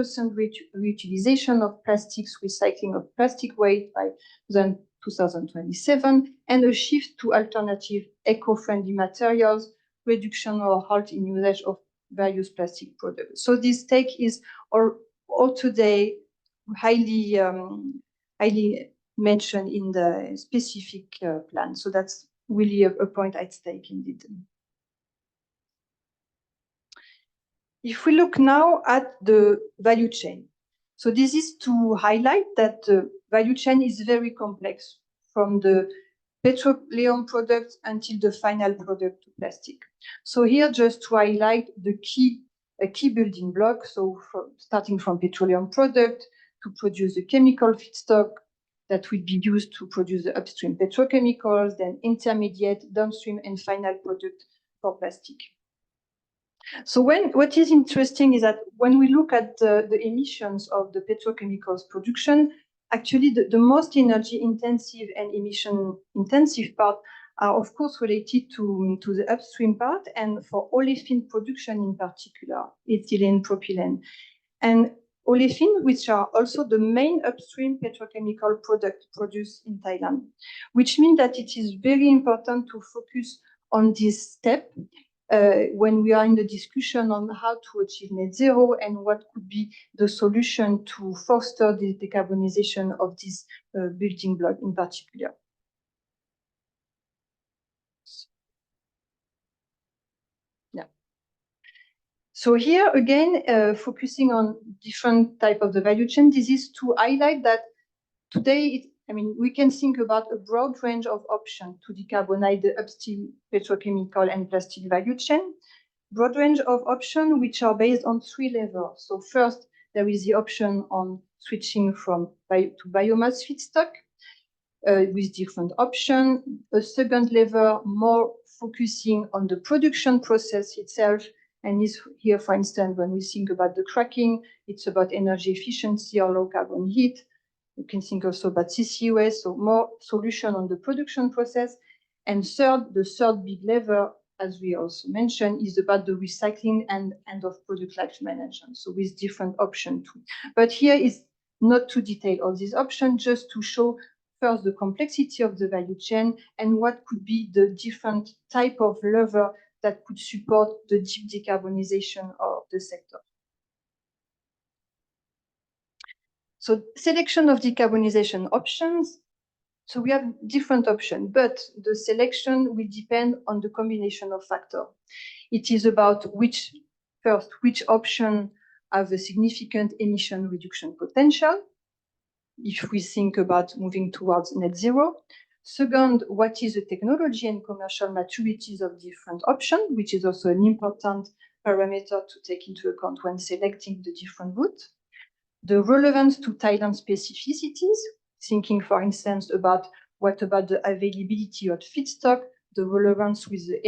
reutilization of plastics, recycling of plastic waste by 2027, and a shift to alternative eco-friendly materials, reduction or halt in usage of various plastic products. So this take is all today highly mentioned in the specific plan. So that's really a point at stake indeed. If we look now at the value chain, so this is to highlight that the value chain is very complex, from the petroleum products until the final product to plastic. So here, just to highlight the key building block. So starting from petroleum product to produce the chemical feedstock that will be used to produce the upstream petrochemicals, then intermediate, downstream, and final product for plastic. So what is interesting is that when we look at the emissions of the petrochemicals production, actually the most energy intensive and emission intensive part are of course related to the upstream part, and for olefin production in particular, ethylene, propylene. And olefin, which are also the main upstream petrochemical product produced in Thailand, which means that it is very important to focus on this step when we are in the discussion on how to achieve net zero and what could be the solution to foster the decarbonization of this building block in particular. Yeah. So here again, focusing on different type of the value chain, this is to highlight that today, we can think about a broad range of options to decarbonize the upstream petrochemical and plastic value chain. Broad range of options which are based on 3 levels. So first, there is the option on switching to biomass feedstock with different options. A second level, more focusing on the production process itself. And is here, for instance, when we think about the cracking, it's about energy efficiency or low carbon heat. You can think also about CCUS, so more solution on the production process. And third, the third big lever, as we also mentioned, is about the recycling and end of product life management. So with different options too. But here is not to detail all these options, just to show first the complexity of the value chain and what could be the different type of lever that could support the deep decarbonization of the sector. So selection of decarbonization options. So we have different options, but the selection will depend on the combination of factors. It is about which option have a significant emission reduction potential, if we think about moving towards net zero. Second, what is the technology and commercial maturities of different options, which is also an important parameter to take into account when selecting the different routes. The relevance to Thailand specificities, thinking, for instance, about what about the availability of feedstock, the relevance with the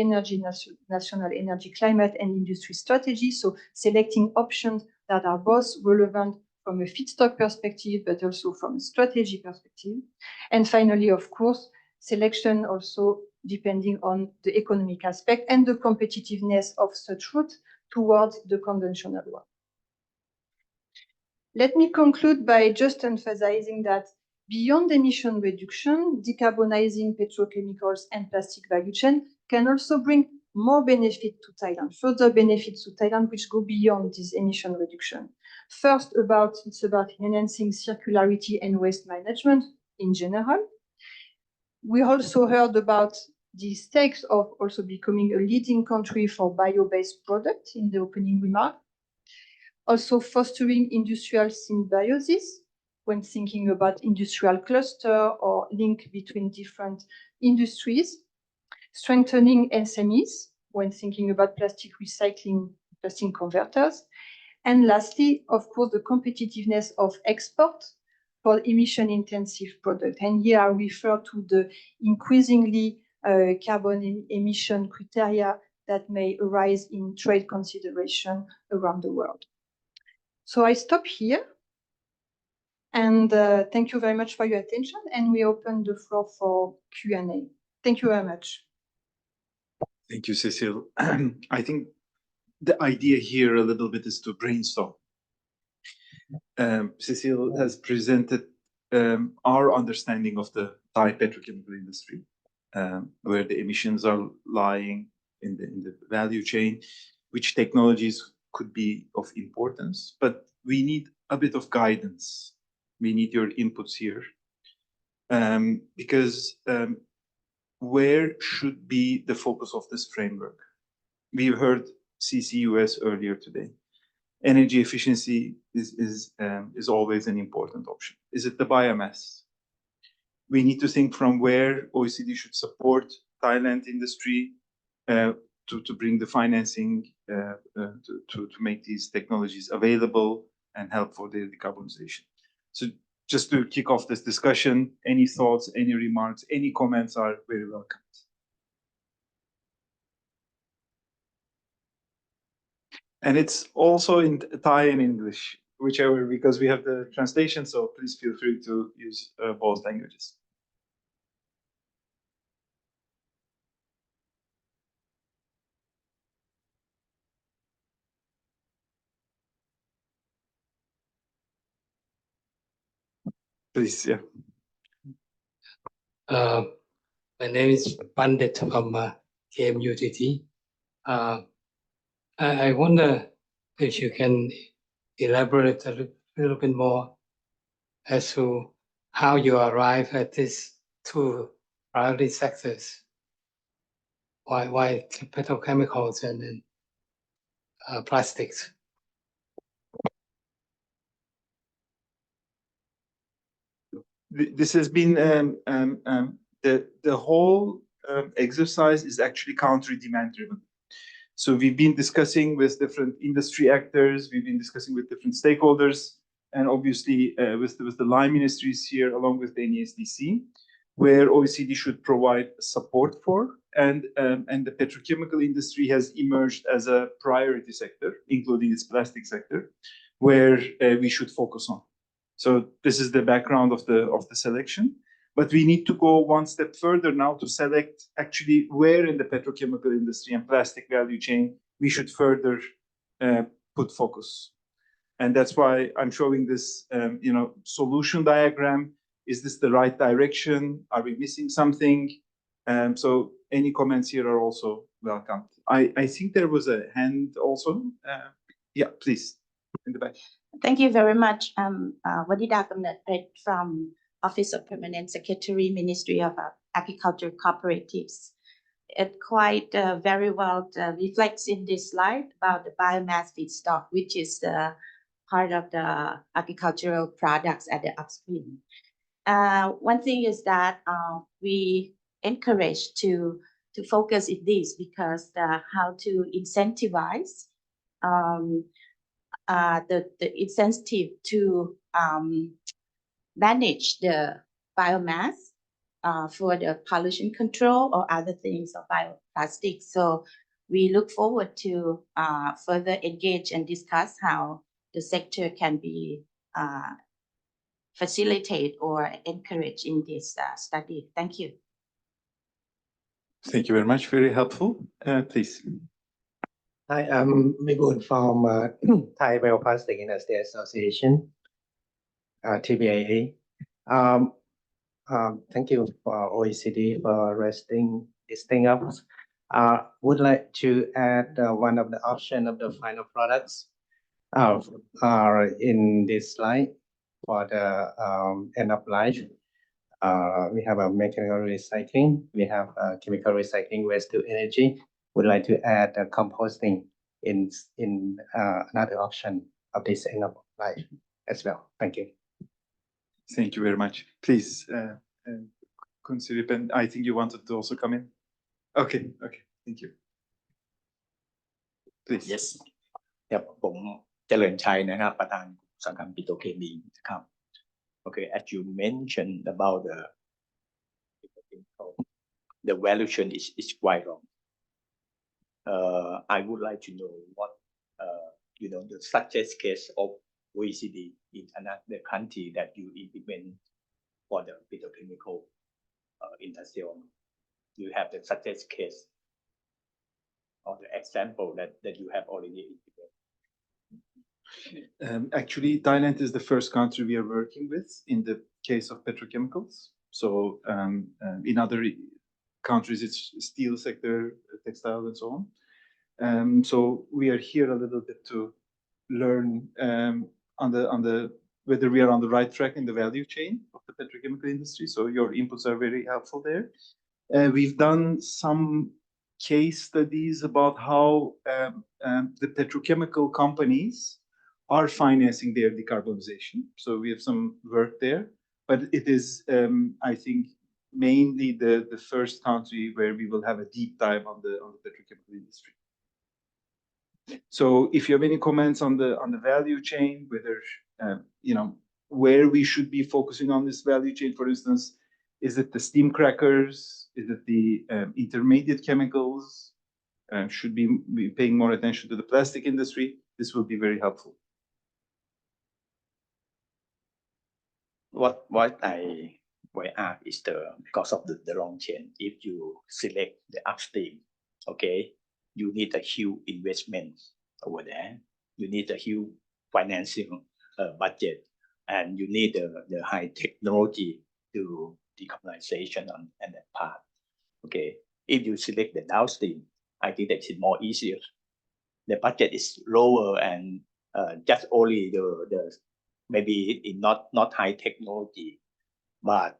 national energy, climate, and industry strategy. So selecting options that are both relevant from a feedstock perspective, but also from a strategy perspective. And finally, of course, selection also depending on the economic aspect and the competitiveness of such route towards the conventional one. Let me conclude by just emphasizing that beyond emission reduction, decarbonizing petrochemicals and plastic value chain can also bring more benefit to Thailand, further benefits to Thailand, which go beyond this emission reduction. First, it's about enhancing circularity and waste management in general. We also heard about the stakes of also becoming a leading country for bio-based products in the opening remark. Also fostering industrial symbiosis when thinking about industrial cluster or link between different industries. Strengthening SMEs when thinking about plastic recycling, plastic converters. And lastly, of course, the competitiveness of export for emission-intensive products. And here I refer to the increasingly carbon emission criteria that may arise in trade consideration around the world. So I stop here, and thank you very much for your attention, and we open the floor for Q&A. Thank you very much. Thank you, Cécile. I think the idea here a little bit is to brainstorm. Cécile has presented our understanding of the Thai petrochemical industry, where the emissions are lying in the value chain, which technologies could be of importance, but we need a bit of guidance. We need your inputs here, because where should be the focus of this framework? We heard CCUS earlier today. Energy efficiency is always an important option. Is it the biomass? We need to think from where OECD should support Thailand industry to bring the financing to make these technologies available and help for the decarbonization. So just to kick off this discussion, any thoughts, any remarks, any comments are very welcome. And it's also in Thai and English, whichever, because we have the translation, so please feel free to use both languages. Please, yeah. My name is Pandit from KMUTT. I wonder if you can elaborate a little bit more as to how you arrive at these two priority sectors. Why petrochemicals and then plastics? This has been the whole exercise is actually country demand driven. So we've been discussing with different industry actors, we've been discussing with different stakeholders, and obviously with the line ministries here, along with the NESDC, where OECD should provide support for, and the petrochemical industry has emerged as a priority sector, including its plastic sector, where we should focus on. So this is the background of the selection. But we need to go one step further now to select actually where in the petrochemical industry and plastic value chain we should further put focus. And that's why I'm showing this, solution diagram. Is this the right direction? Are we missing something? So any comments here are also welcome. I think there was a hand also. Yeah, please, in the back. Thank you very much. Wadida Kamnatpet from Office of Permanent Secretary, Ministry of Agriculture Cooperatives. It quite very well reflects in this slide about the biomass feedstock, which is the part of the agricultural products at the upstream. One thing is that we encourage to focus in this because how to incentivize the incentive to manage the biomass for the pollution control or other things of bioplastics. So we look forward to further engage and discuss how the sector can be facilitate or encourage in this study. Thank you. Thank you very much. Very helpful. Please. Hi, I'm Miguel from Thai Bioplastic Industry Association, TBIA. Thank you for OECD for raising this thing up. Would like to add one of the options of the final products in this slide for the end of life. We have a mechanical recycling. We have chemical recycling, waste to energy. Would like to add composting in another option of this end of life as well. Thank you. Thank you very much. Please, consider, and I think you wanted to also come in. Okay. Thank you. Please. Yes. ครับผมเจริญชัยนะครับประธานอุตสาหกรรมปิโตรเคมีนะครับ Okay, as you mentioned about the value chain is quite wrong. I would like to know what the success case of OECD in another country that you implement for the petrochemical industry. Do you have the success case or the example that you have already implemented? Actually, Thailand is the first country we are working with in the case of petrochemicals. So in other countries, it's steel sector, textile, and so on. So we are here a little bit to learn on the whether we are on the right track in the value chain of the petrochemical industry. So your inputs are very helpful there. We've done some case studies about how the petrochemical companies are financing their decarbonization. So we have some work there, but it is, I think, mainly the first country where we will have a deep dive on the petrochemical industry. So if you have any comments on the value chain, whether where we should be focusing on this value chain, for instance, is it the steam crackers? Is it the intermediate chemicals? Should be paying more attention to the plastic industry? This will be very helpful. What I ask is because of the long chain. If you select the upstream, okay, you need a huge investment over there. You need a huge financing budget, and you need the high technology to decarbonization on that part. Okay, if you select the downstream, I think that is more easier. The budget is lower and just only the maybe in not high technology, but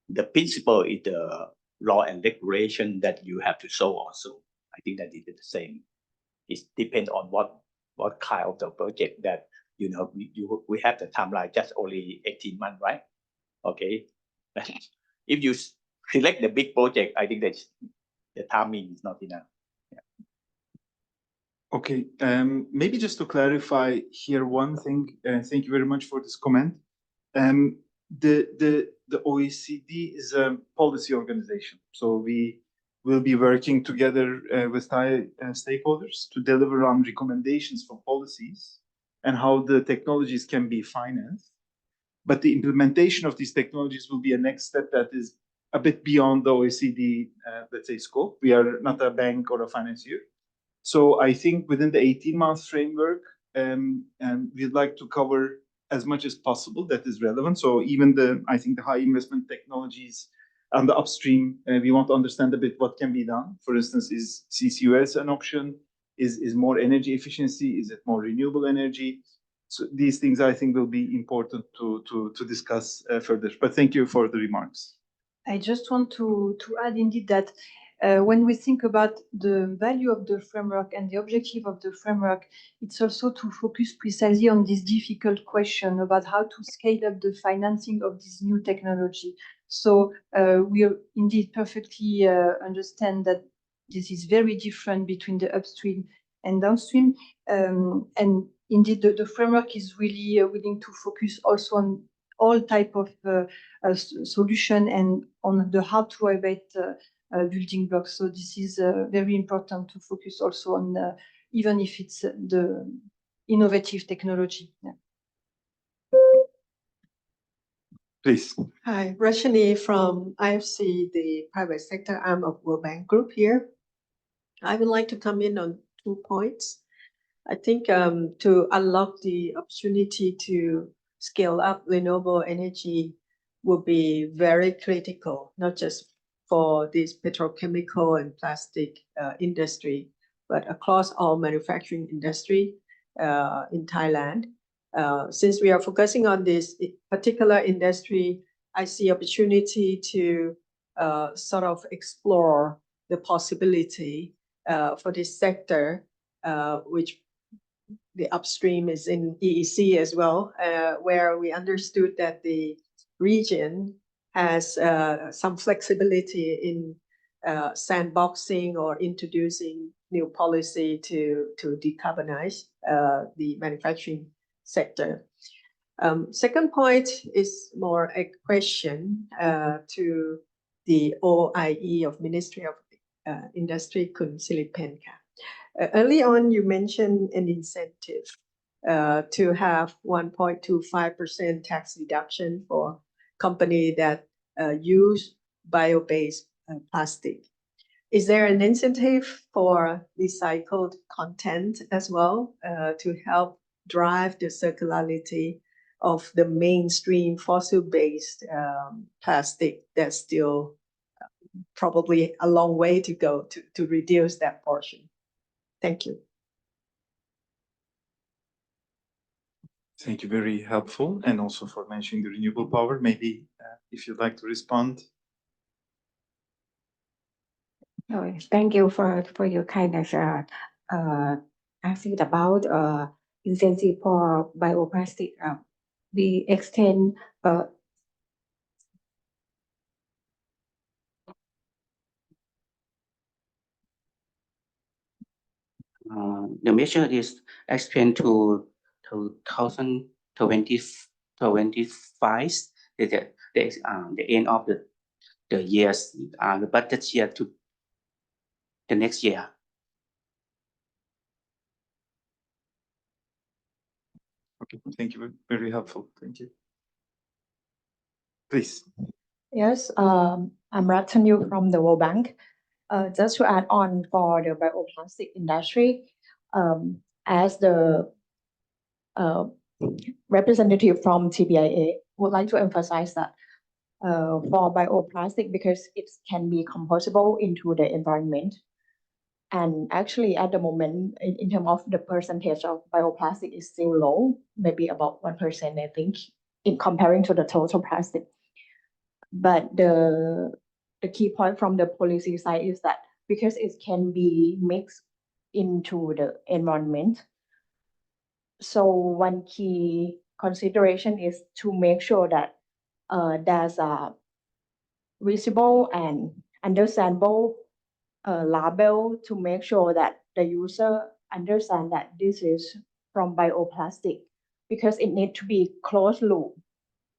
the principle is the law and regulation that you have to show also. I think that is the same. It depends on what kind of the project that we have the timeline just only 18 months, right? Okay. If you select the big project, I think that the timing is not enough. Okay, maybe just to clarify here one thing, thank you very much for this comment. The OECD is a policy organization, so we will be working together with Thai stakeholders to deliver on recommendations for policies and how the technologies can be financed. But the implementation of these technologies will be a next step that is a bit beyond the OECD, let's say, scope. We are not a bank or a financier. So I think within the 18-month framework, we'd like to cover as much as possible that is relevant. So even I think the high investment technologies on the upstream, we want to understand a bit what can be done. For instance, is CCUS an option? Is more energy efficiency? Is it more renewable energy? So these things I think will be important to discuss further. But thank you for the remarks. I just want to add indeed that when we think about the value of the framework and the objective of the framework, it's also to focus precisely on this difficult question about how to scale up the financing of this new technology. So we indeed perfectly understand that this is very different between the upstream and downstream. And indeed, the framework is really willing to focus also on all type of solution and on the how to evaluate building blocks. So this is very important to focus also on, even if it's the innovative technology. Yeah. Please. Hi, Rashini from IFC, the private sector arm of World Bank Group here. I would like to come in on 2 points. I think to unlock the opportunity to scale up renewable energy will be very critical, not just for this petrochemical and plastic industry, but across all manufacturing industry in Thailand. Since we are focusing on this particular industry, I see opportunity to sort of explore the possibility for this sector, which the upstream is in EEC as well, where we understood that the region has some flexibility in sandboxing or introducing new policy to decarbonize the manufacturing sector. Second point is more a question to the OIE of Ministry of Industry, Kun Siripenka. Early on, you mentioned an incentive to have 1.25% tax reduction for company that use bio-based plastic. Is there an incentive for recycled content as well to help drive the circularity of the mainstream fossil-based plastic that's still probably a long way to go to reduce that portion? Thank you. Thank you, very helpful, and also for mentioning the renewable power. Maybe if you'd like to respond. Oh, thank you for your kindness. Asking about incentive for bioplastic. We extend the measure is extended to 2025, the end of the years, the budget year to the next year. Okay, thank you, very helpful. Thank you. Please. Yes, I'm Ratanu from the World Bank. Just to add on for the bioplastic industry, as the representative from TBIA, would like to emphasize that for bioplastic, because it can be compostable into the environment, And actually, at the moment, in terms of the percentage of bioplastic is still low, maybe about 1%, I think, in comparing to the total plastic. But the key point from the policy side is that because it can be mixed into the environment, so one key consideration is to make sure that there's a visible and understandable label to make sure that the user understand that this is from bioplastic, because it need to be closed loop.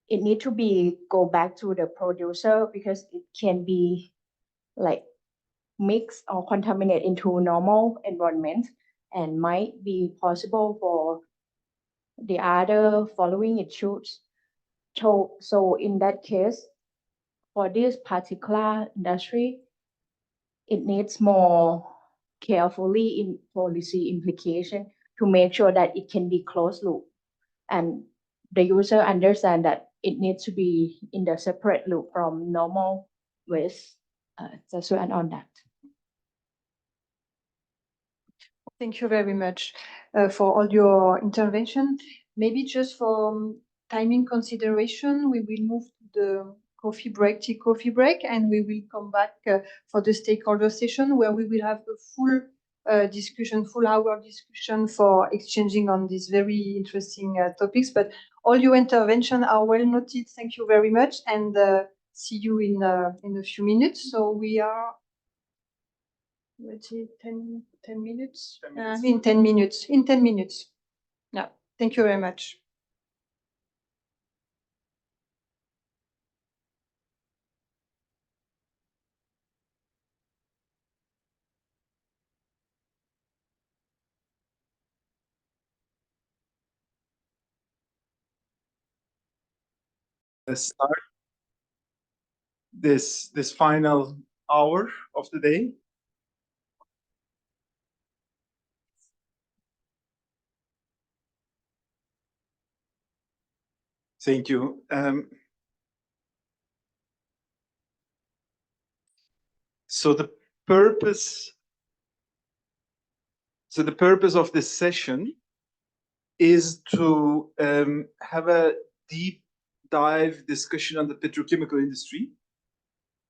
It need to be go back to the producer, because it can be like mixed or contaminate into normal environment and might be possible for the other following issues. So in that case, for this particular industry, it needs more carefully in policy implication to make sure that it can be closed loop and the user understand that it needs to be in the separate loop from normal waste. Just to add on that. Thank you very much for all your intervention. Maybe just for timing consideration, we will move to the tea coffee break, and we will come back for the stakeholder session, where we will have a full discussion, full hour discussion for exchanging on these very interesting topics. But all your intervention are well noted. Thank you very much, and see you in a few minutes. So we are, let's see, 10 minutes? 10 minutes. In 10 minutes. In 10 minutes. Yeah, thank you very much. Let's start this final hour of the day. Thank you. So the purpose of this session is to have a deep dive discussion on the petrochemical industry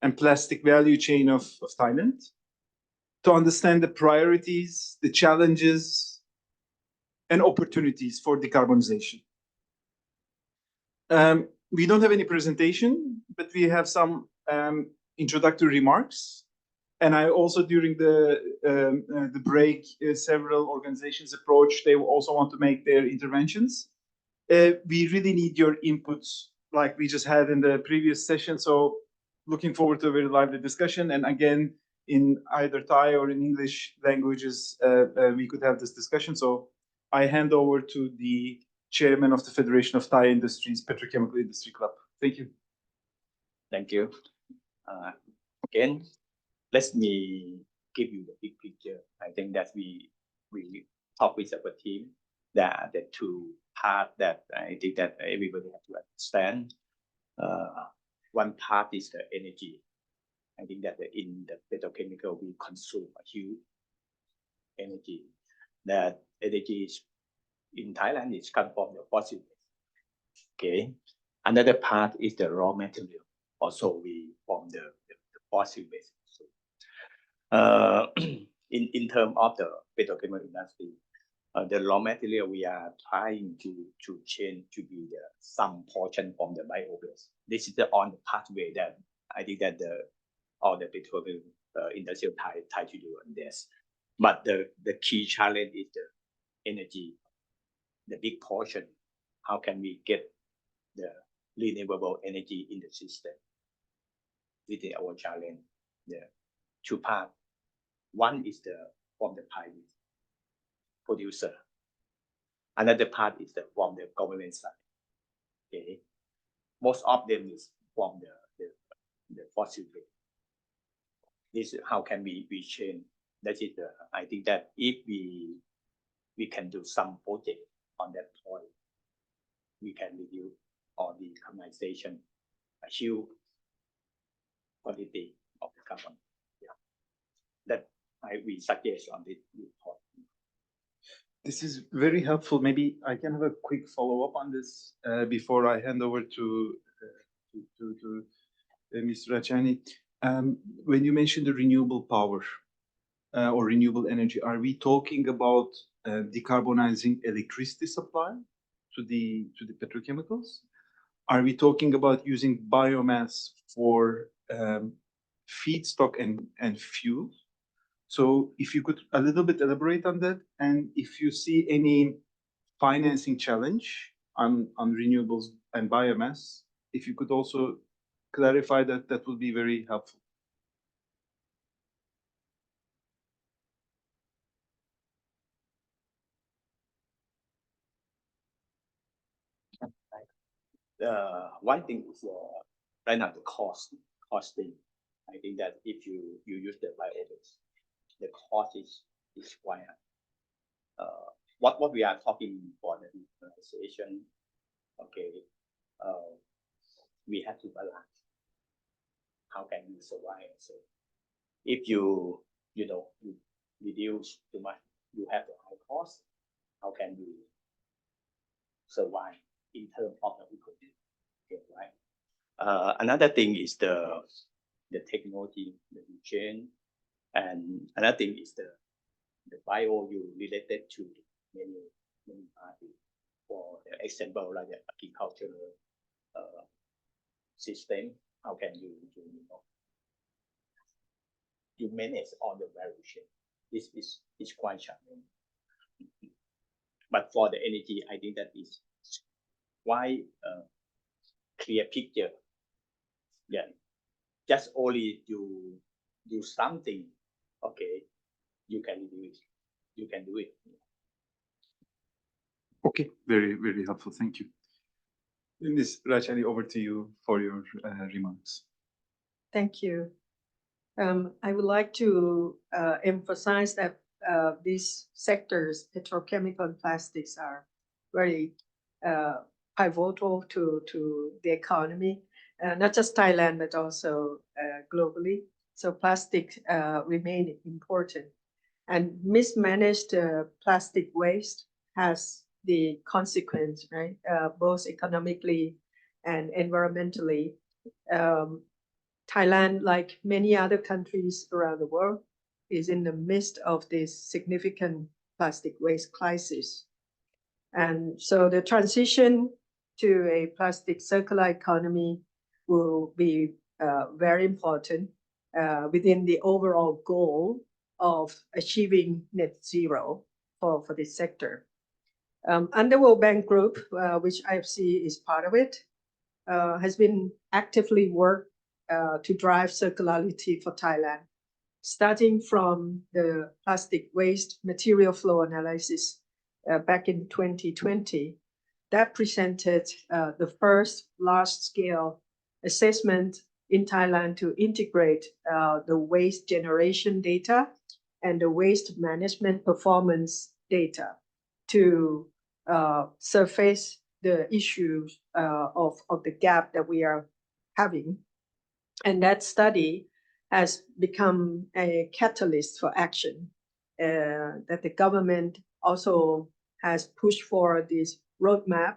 and plastic value chain of Thailand, to understand the priorities, the challenges, and opportunities for decarbonization. We don't have any presentation, but we have some introductory remarks. And I also, during the break, several organizations approached. They also want to make their interventions. We really need your inputs, like we just had in the previous session. So looking forward to a very lively discussion. And again, in either Thai or in English languages, we could have this discussion. So I hand over to the chairman of the Federation of Thai Industries, Petrochemical Industry Club. Thank you. Thank you. Again, let me give you the big picture. I think that we talk with our team that the two parts that I think that everybody has to understand. One part is the energy. I think that in the petrochemical, we consume a huge energy. That energy is in Thailand is come from the fossil. Okay. Another part is the raw material. Also, we from the fossil base. So, in terms of the petrochemical industry, the raw material we are trying to change to be some portion from the bio-based. This is on the pathway that I think that all the petrochemical industry try to do on this. But the key challenge is the energy, the big portion. How can we get the renewable energy in the system? This is our challenge. The two parts. One is from the private producer. Another part is from the government side. Okay, most of them is from the fossil fuel. This is how can we change. That is I think that if we can do some project on that point, we can reduce all the decarbonization, achieve quality of the carbon. Yeah, that we suggest on this report. This is very helpful. Maybe I can have a quick follow-up on this before I hand over to Mr. Rachani. When you mentioned the renewable power or renewable energy, are we talking about decarbonizing electricity supply to the petrochemicals? Are we talking about using biomass for feedstock and fuel? So if you could a little bit elaborate on that, and if you see any financing challenge on renewables and biomass, if you could also clarify that, that would be very helpful. One thing is right now the costing. I think that if you use the biogas, the cost is quite high. What we are talking for the decarbonization, okay, we have to balance. How can you survive? So if you reduce too much, you have the high cost. How can you survive in terms of the economy? Okay, right. Another thing is the technology, the chain, and another thing is the bio you related to many parties. For example, like the agricultural system, how can you manage all the value chain? This is quite challenging. But for the energy, I think that is quite clear picture. Yeah, just only you do something, okay, you can do it. You can do it. Okay, very, very helpful. Thank you. Ms. Rachani, over to you for your remarks. Thank you. I would like to emphasize that these sectors, petrochemical and plastics, are very pivotal to the economy, not just Thailand, but also globally. So plastic remain important. And mismanaged plastic waste has the consequence, right? Both economically and environmentally. Thailand, like many other countries around the world, is in the midst of this significant plastic waste crisis. And so the transition to a plastic circular economy will be very important within the overall goal of achieving net zero for this sector. Under World Bank Group, which IFC is part of it, has been actively worked to drive circularity for Thailand, starting from the plastic waste material flow analysis back in 2020. That presented the first large-scale assessment in Thailand to integrate the waste generation data and the waste management performance data to surface the issues of the gap that we are having. And that study has become a catalyst for action that the government also has pushed for this roadmap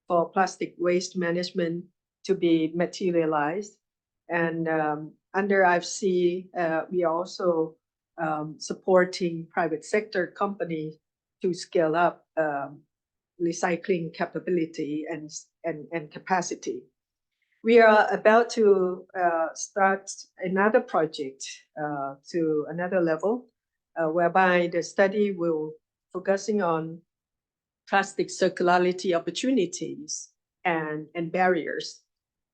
for plastic waste management to be materialized. And under IFC, we are also supporting private sector companies to scale up recycling capability and capacity. We are about to start another project to another level, whereby the study will focusing on plastic circularity opportunities and barriers,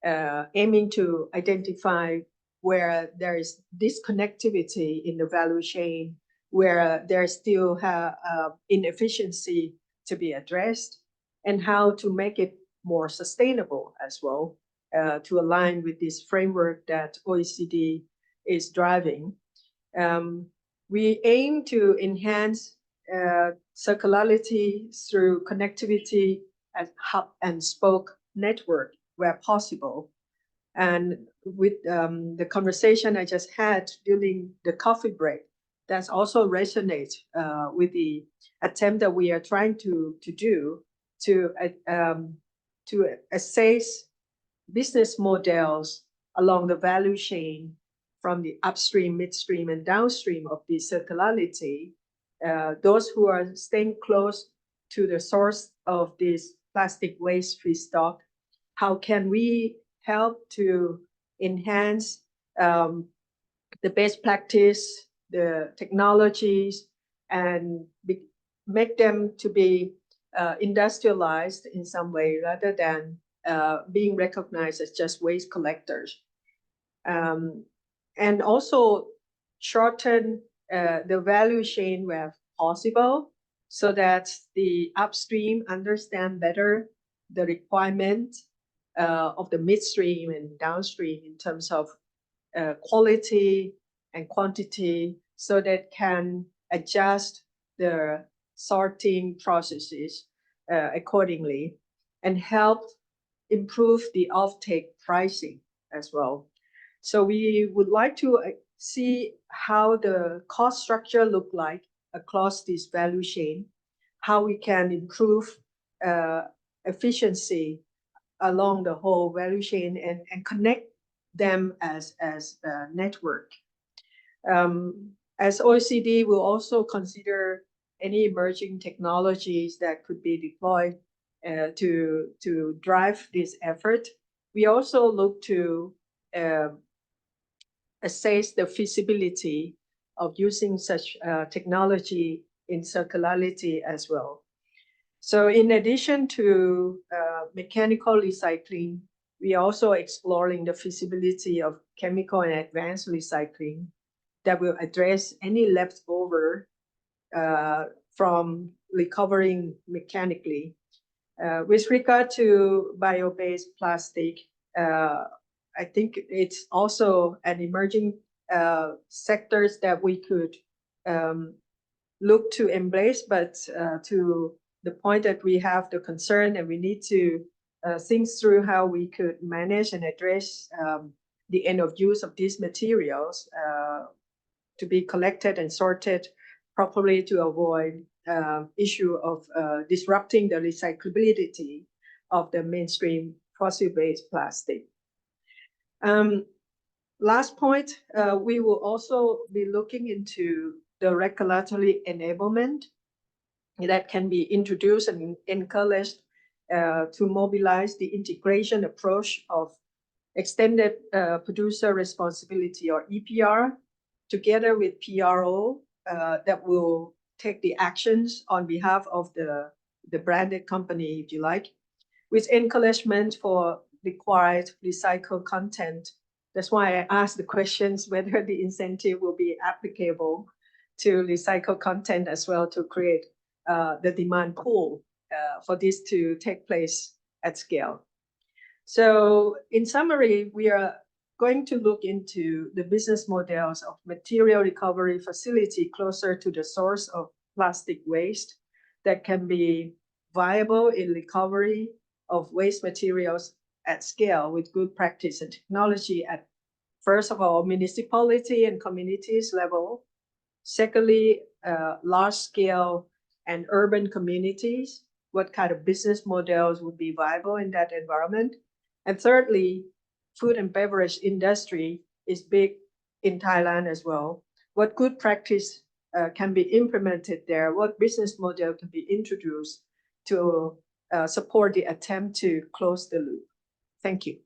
aiming to identify where there is disconnectivity in the value chain, where there still have inefficiency to be addressed, and how to make it more sustainable as well, to align with this framework that OECD is driving. We aim to enhance circularity through connectivity and hub and spoke network where possible. And with the conversation I just had during the coffee break, that also resonates with the attempt that we are trying to do to assess business models along the value chain from the upstream, midstream, and downstream of the circularity. Those who are staying close to the source of this plastic waste feedstock, how can we help to enhance the best practice, the technologies, and make them to be industrialized in some way rather than being recognized as just waste collectors. And also shorten the value chain where possible so that the upstream understand better the requirement of the midstream and downstream in terms of quality and quantity, so that can adjust the sorting processes accordingly and help improve the offtake pricing as well. So we would like to see how the cost structure look like across this value chain, how we can improve efficiency along the whole value chain and connect them as a network. As OECD will also consider any emerging technologies that could be deployed to drive this effort. We also look to assess the feasibility of using such technology in circularity as well. So in addition to mechanical recycling, we are also exploring the feasibility of chemical and advanced recycling that will address any leftover from recovering mechanically. With regard to bio-based plastic, I think it's also an emerging sectors that we could look to embrace, but to the point that we have the concern and we need to think through how we could manage and address the end of use of these materials to be collected and sorted properly to avoid issue of disrupting the recyclability of the mainstream fossil-based plastic. Last point, we will also be looking into the regulatory enablement that can be introduced and encouraged to mobilize the integration approach of extended producer responsibility, or EPR, together with PRO that will take the actions on behalf of the branded company, if you like, with encouragement for required recycled content. That's why I asked the questions whether the incentive will be applicable to recycled content as well to create the demand pool for this to take place at scale. So in summary, we are going to look into the business models of material recovery facility closer to the source of plastic waste that can be viable in recovery of waste materials at scale with good practice and technology at, first of all, municipality and communities level. Secondly, large scale and urban communities, what kind of business models would be viable in that environment? And thirdly, food and beverage industry is big in Thailand as well. What good practice can be implemented there? What business model can be introduced to support the attempt to close the loop? Thank you.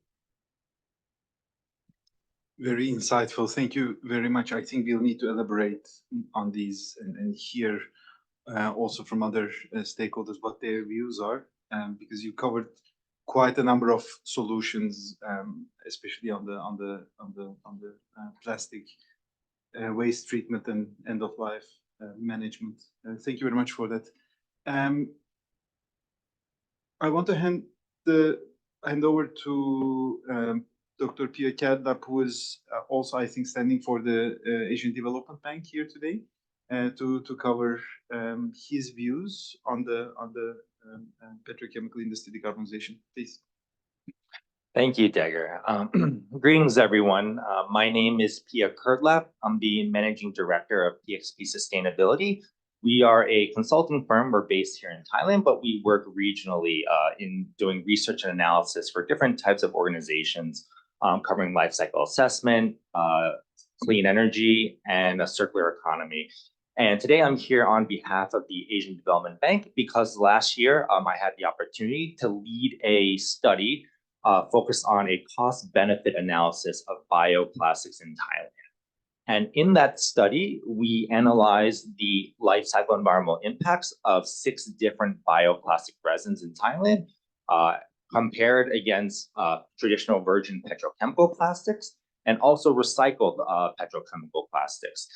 Very insightful. Thank you very much. I think we'll need to elaborate on these and hear also from other stakeholders what their views are, because you covered quite a number of solutions, especially on the plastic waste treatment and end of life management. Thank you very much for that. I want to hand over to Dr. Pia Kerdap, who is also, I think, standing for the Asian Development Bank here today, to cover his views on the petrochemical industry decarbonization. Please. Thank you, Dagger. Greetings, everyone. My name is Pia Kurtlap. I'm the Managing Director of PXP Sustainability. We are a consulting firm. We're based here in Thailand, but we work regionally in doing research and analysis for different types of organizations, covering life cycle assessment, clean energy, and a circular economy. And today I'm here on behalf of the Asian Development Bank because last year I had the opportunity to lead a study focused on a cost-benefit analysis of bioplastics in Thailand. And in that study, we analyzed the life cycle environmental impacts of 6 different bioplastic resins in Thailand, compared against traditional virgin petrochemical plastics and also recycled petrochemical plastics.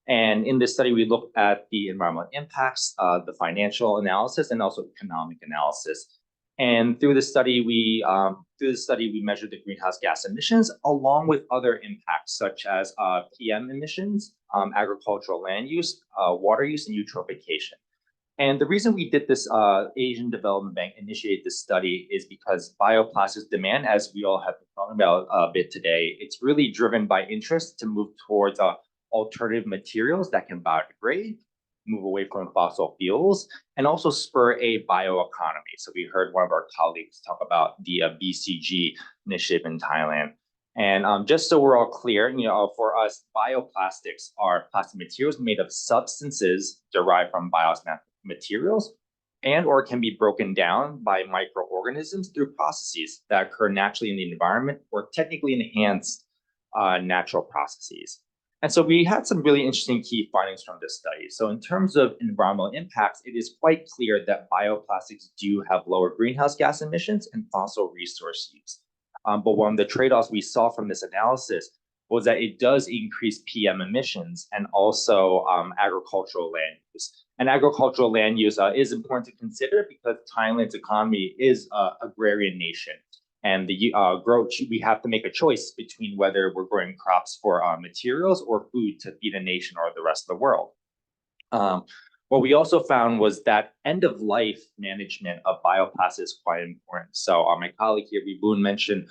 And in this study, we looked at the environmental impacts, the financial analysis, and also economic analysis. And through the study, we measured the greenhouse gas emissions along with other impacts such as PM emissions, agricultural land use, water use, and eutrophication. And the reason we did this, Asian Development Bank initiated this study, is because bioplastics demand, as we all have been talking about a bit today, it's really driven by interest to move towards alternative materials that can biodegrade, move away from fossil fuels, and also spur a bioeconomy. So we heard one of our colleagues talk about the BCG initiative in Thailand. And just so we're all clear, for us, bioplastics are plastic materials made of substances derived from biomaterials and or can be broken down by microorganisms through processes that occur naturally in the environment or technically enhanced natural processes. And so we had some really interesting key findings from this study. So in terms of environmental impacts, it is quite clear that bioplastics do have lower greenhouse gas emissions and fossil resource use. But one of the trade-offs we saw from this analysis was that it does increase PM emissions and also agricultural land use. And agricultural land use is important to consider because Thailand's economy is an agrarian nation. And the growth, we have to make a choice between whether we're growing crops for materials or food to feed a nation or the rest of the world. What we also found was that end-of-life management of bioplastics is quite important. So my colleague here, Vibun, mentioned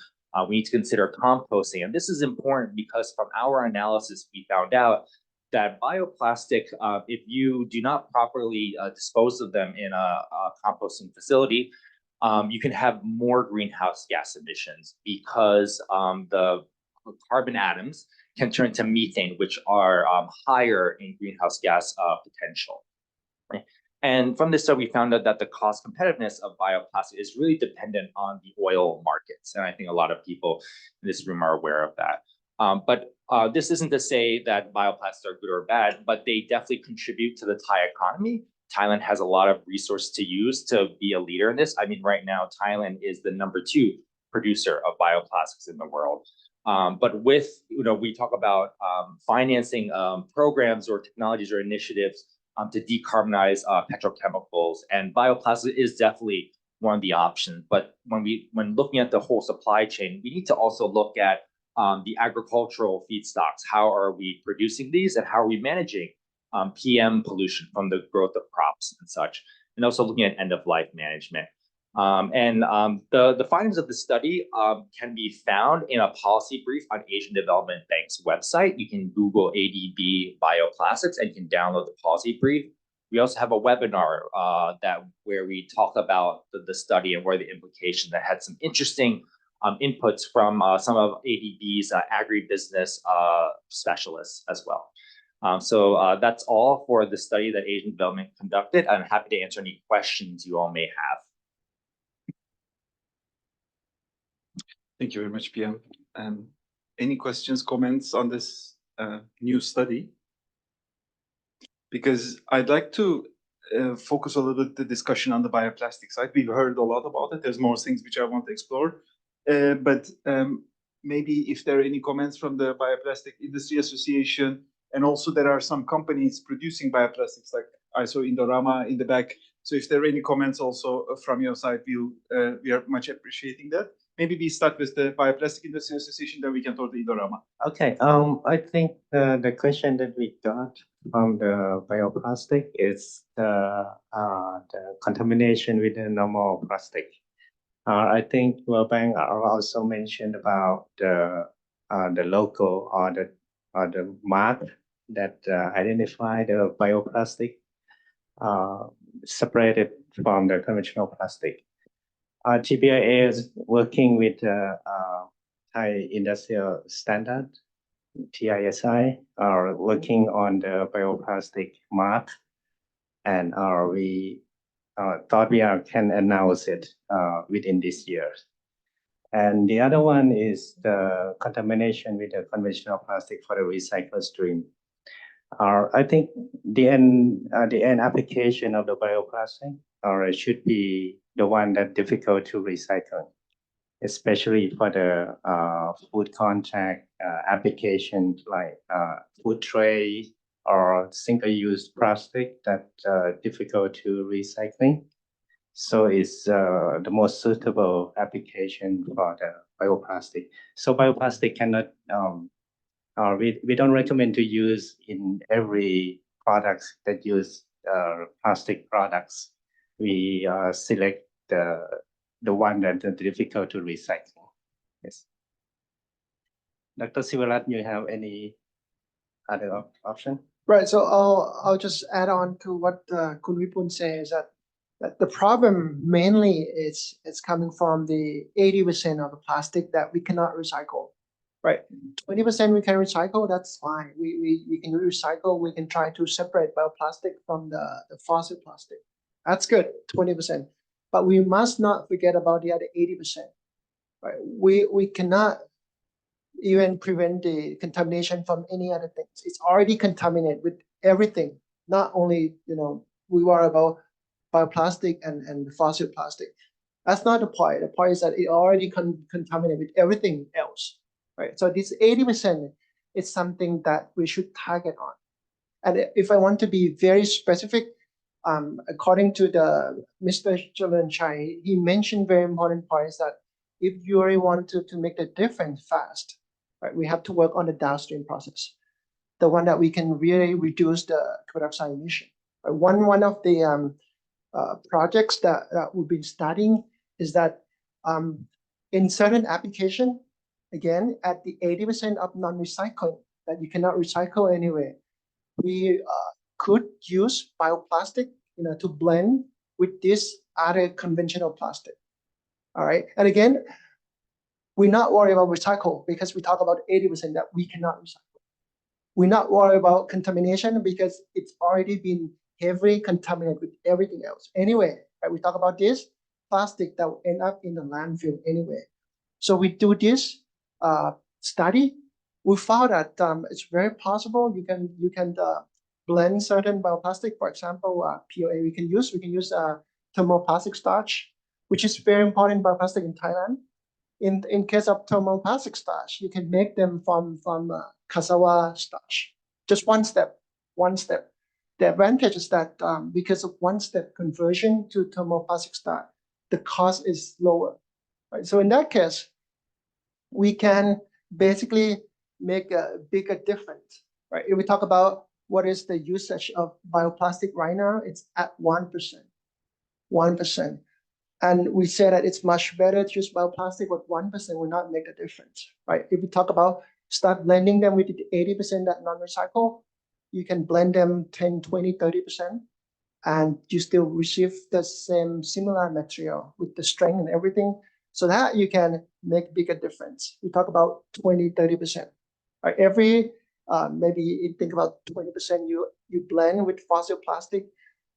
we need to consider composting. And this is important because from our analysis, we found out that bioplastic, if you do not properly dispose of them in a composting facility, you can have more greenhouse gas emissions because the carbon atoms can turn to methane, which are higher in greenhouse gas potential. Right? And from this study, we found out that the cost competitiveness of bioplastic is really dependent on the oil markets. And I think a lot of people in this room are aware of that. But this isn't to say that bioplastics are good or bad, but they definitely contribute to the Thai economy. Thailand has a lot of resources to use to be a leader in this. I mean, right now, Thailand is the #2 producer of bioplastics in the world. But with, we talk about financing programs or technologies or initiatives to decarbonize petrochemicals, and bioplastic is definitely one of the options. But when looking at the whole supply chain, we need to also look at the agricultural feedstocks. How are we producing these and how are we managing PM pollution from the growth of crops and such, and also looking at end-of-life management. The findings of the study can be found in a policy brief on Asian Development Bank's website. You can Google ADB bioplastics and you can download the policy brief. We also have a webinar where we talk about the study and where the implications that had some interesting inputs from some of ADB's agribusiness specialists as well. So that's all for the study that Asian Development conducted. I'm happy to answer any questions you all may have. Thank you very much, Pia. Any questions, comments on this new study? Because I'd like to focus a little bit the discussion on the bioplastic side. We've heard a lot about it. There's more things which I want to explore. But maybe if there are any comments from the Bioplastic Industry Association, and also there are some companies producing bioplastics, like I saw Indorama in the back. So if there are any comments also from your side, we are much appreciating that. Maybe we start with the Bioplastic Industry Association, then we can talk to Indorama. Okay. I think the question that we got from the bioplastic is the contamination with the normal plastic. I think World Bank also mentioned about the logo or the mark that identify the bioplastic separated from the conventional plastic. TBIA is working with Thai Industrial Standard, TISI, are working on the bioplastic mark, and we thought we can announce it within this year. And the other one is the contamination with the conventional plastic for the recycle stream. I think the end application of the bioplastic should be the one that difficult to recycle, especially for the food contact applications like food tray or single-use plastic that difficult to recycling. So it's the most suitable application for the bioplastic. So bioplastic cannot, we don't recommend to use in every products that use plastic products. We select the one that are difficult to recycle. Yes. Dr. Sivarat, you have any other option? Right. So I'll just add on to what Kun Vipun says, that the problem mainly is coming from the 80% of the plastic that we cannot recycle. Right. 20% we can recycle, that's fine. We can recycle, we can try to separate bioplastic from the fossil plastic. That's good, 20%. But we must not forget about the other 80%. Right? We cannot even prevent the contamination from any other things. It's already contaminated with everything. Not only, we worry about bioplastic and fossil plastic. That's not the point. The point is that it already contaminated with everything else. Right? So this 80% is something that we should target on. And if I want to be very specific, according to the Mr. Chalan Chai, he mentioned very important points that if you really want to make the difference fast, right, we have to work on the downstream process, the one that we can really reduce the carbon dioxide emission. Right? One of the projects that we've been studying is that in certain application, again, at the 80% of non-recycling that you cannot recycle anyway, we could use bioplastic, to blend with this other conventional plastic. All right. And again, we're not worried about recycle because we talk about 80% that we cannot recycle. We're not worried about contamination because it's already been heavily contaminated with everything else. Anyway, right, we talk about this plastic that will end up in the landfill anyway. So we do this study. We found that it's very possible you can blend certain bioplastic. For example, POA we can use thermoplastic starch, which is very important bioplastic in Thailand. In case of thermoplastic starch, you can make them from cassava starch. Just one step. The advantage is that because of one-step conversion to thermoplastic starch, the cost is lower. Right? So in that case, we can basically make a bigger difference. Right? If we talk about what is the usage of bioplastic right now, it's at 1%. 1%. And we say that it's much better to use bioplastic, but 1% will not make a difference. Right? If we talk about start blending them with the 80% that non-recycle, you can blend them 10, 20, 30%, and you still receive the similar material with the strength and everything, so that you can make bigger difference. We talk about 20, 30%. Right? Every, maybe you think about 20% you blend with fossil plastic,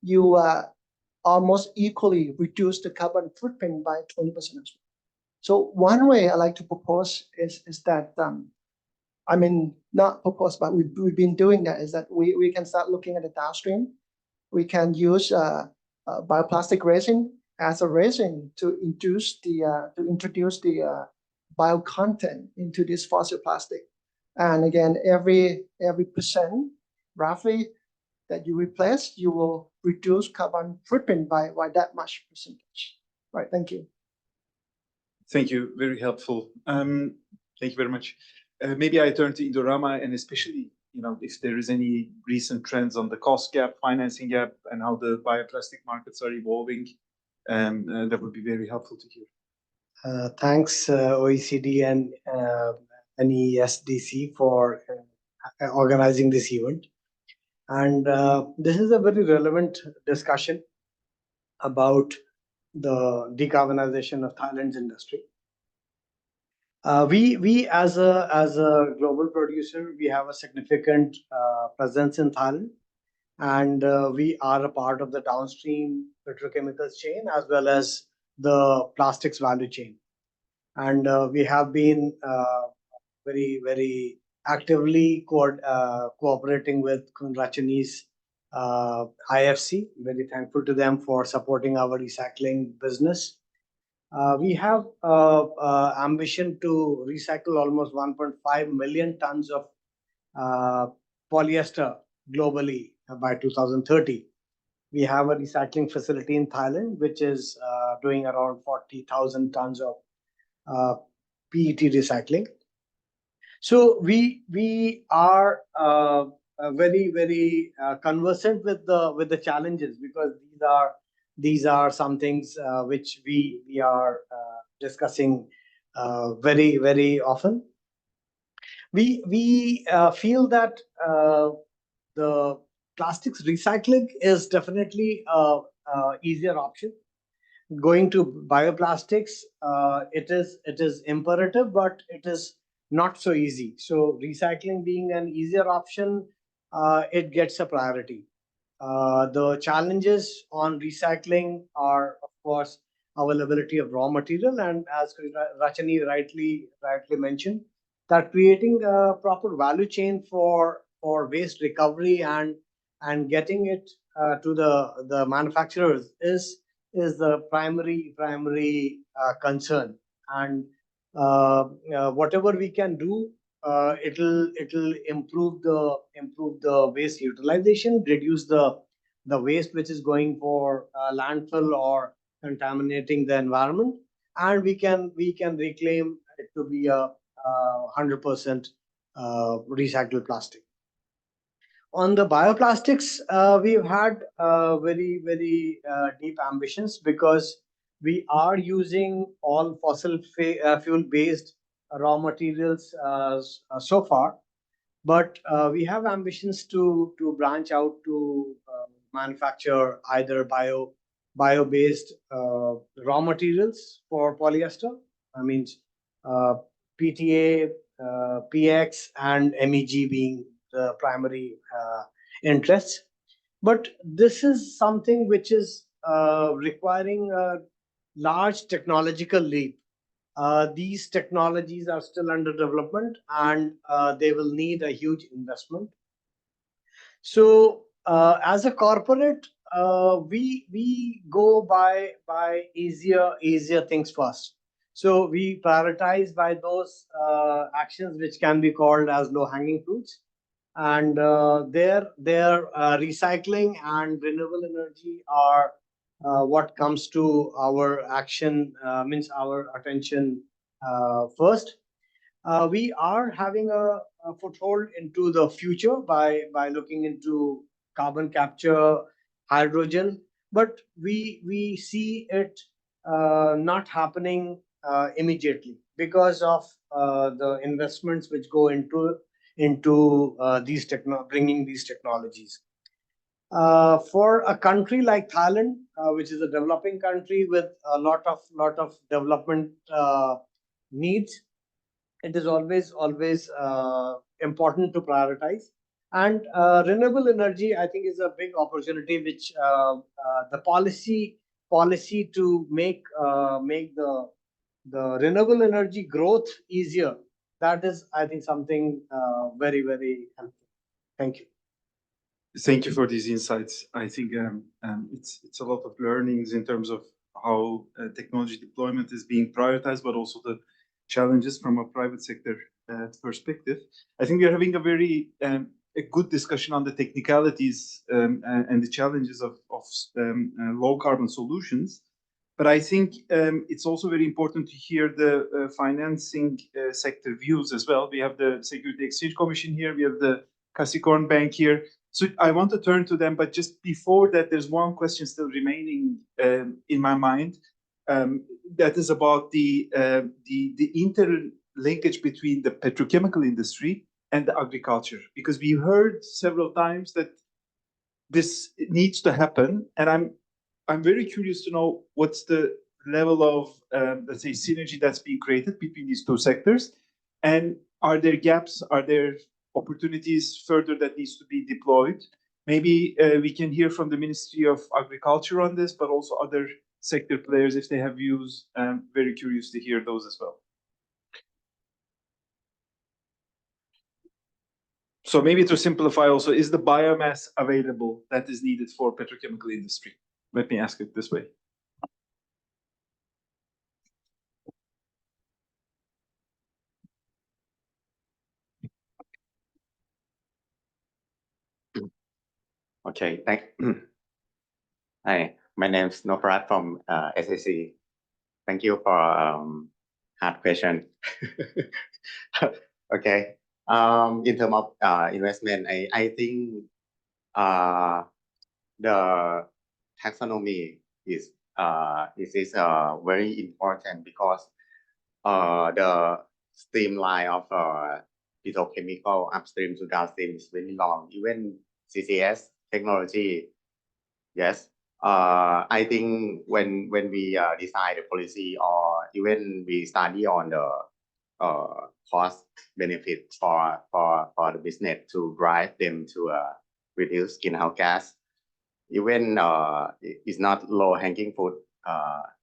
you almost equally reduce the carbon footprint by 20% as well. So one way I like to propose is that, I mean, not propose, but we've been doing that, is that we can start looking at the downstream. We can use bioplastic resin as a resin to introduce the bio content into this fossil plastic. And again, every percent roughly that you replace, you will reduce carbon footprint by that much percentage. Right. Thank you. Thank you. Very helpful. Thank you very much. Maybe I turn to Indorama, and especially, if there is any recent trends on the cost gap, financing gap, and how the bioplastic markets are evolving, that would be very helpful to hear. Thanks, OECD and NESDC for organizing this event. And this is a very relevant discussion about the decarbonization of Thailand's industry. We as a global producer, we have a significant presence in Thailand, and we are a part of the downstream petrochemicals chain as well as the plastics value chain. And we have been very actively cooperating with Rachani's IFC. Very thankful to them for supporting our recycling business. We have ambition to recycle almost 1.5 million tons of polyester globally by 2030. We have a recycling facility in Thailand, which is doing around 40,000 tons of PET recycling. So we are very conversant with the challenges, because these are some things which we are discussing very often. We feel that the plastics recycling is definitely a easier option. Going to bioplastics, it is imperative, but it is not so easy. So recycling being an easier option, it gets a priority. The challenges on recycling are, of course, availability of raw material, and as Rachani rightly mentioned, that creating a proper value chain for waste recovery and getting it to the manufacturers is the primary concern. And whatever we can do, it'll improve the waste utilization, reduce the waste which is going for landfill or contaminating the environment, and we can reclaim it to be a 100% recycled plastic. On the bioplastics, we've had very deep ambitions, because we are using all fossil fuel based raw materials so far, but we have ambitions to branch out to manufacture either bio based raw materials for polyester. I mean PTA, PX, and MEG being the primary interests. But this is something which is requiring a large technological leap. These technologies are still under development, and they will need a huge investment. So as a corporate, we go by easier things first. So we prioritize by those actions which can be called as low-hanging fruits, and their recycling and renewable energy are what comes to our action, means our attention first. We are having a foothold into the future by looking into carbon capture, hydrogen, but we see it not happening immediately because of the investments which go into bringing these technologies. For a country like Thailand, which is a developing country with a lot of development needs, it is always important to prioritize. And renewable energy, I think, is a big opportunity, which the policy to make the renewable energy growth easier. That is, I think, something very helpful. Thank you. Thank you for these insights. I think it's a lot of learnings in terms of how technology deployment is being prioritized, but also the challenges from a private sector perspective. I think we are having a very a good discussion on the technicalities and the challenges of low carbon solutions. But I think it's also very important to hear the financing sector views as well. We have the Security Exchange Commission here. We have the Kasikorn Bank here. So I want to turn to them, but just before that, there's one question still remaining in my mind. that is about the interlinkage between the petrochemical industry and the agriculture, because we heard several times that this needs to happen, and I'm very curious to know what's the level of let's say synergy that's being created between these two sectors, and are there gaps, are there opportunities further that needs to be deployed? Maybe we can hear from the Ministry of Agriculture on this, but also other sector players if they have views. Very curious to hear those as well. So maybe to simplify also, is the biomass available that is needed for petrochemical industry? Let me ask it this way. Okay, hi, my name is Noprat from SAC. Thank you for hard question. Okay, in terms of investment, I think the taxonomy is very important because the streamline of petrochemical upstream to downstream is very long. Even CCS technology, yes. I think when we decide the policy or even we study on the cost benefit for the business to drive them to reduce greenhouse gas, even it's not low hanging fruit.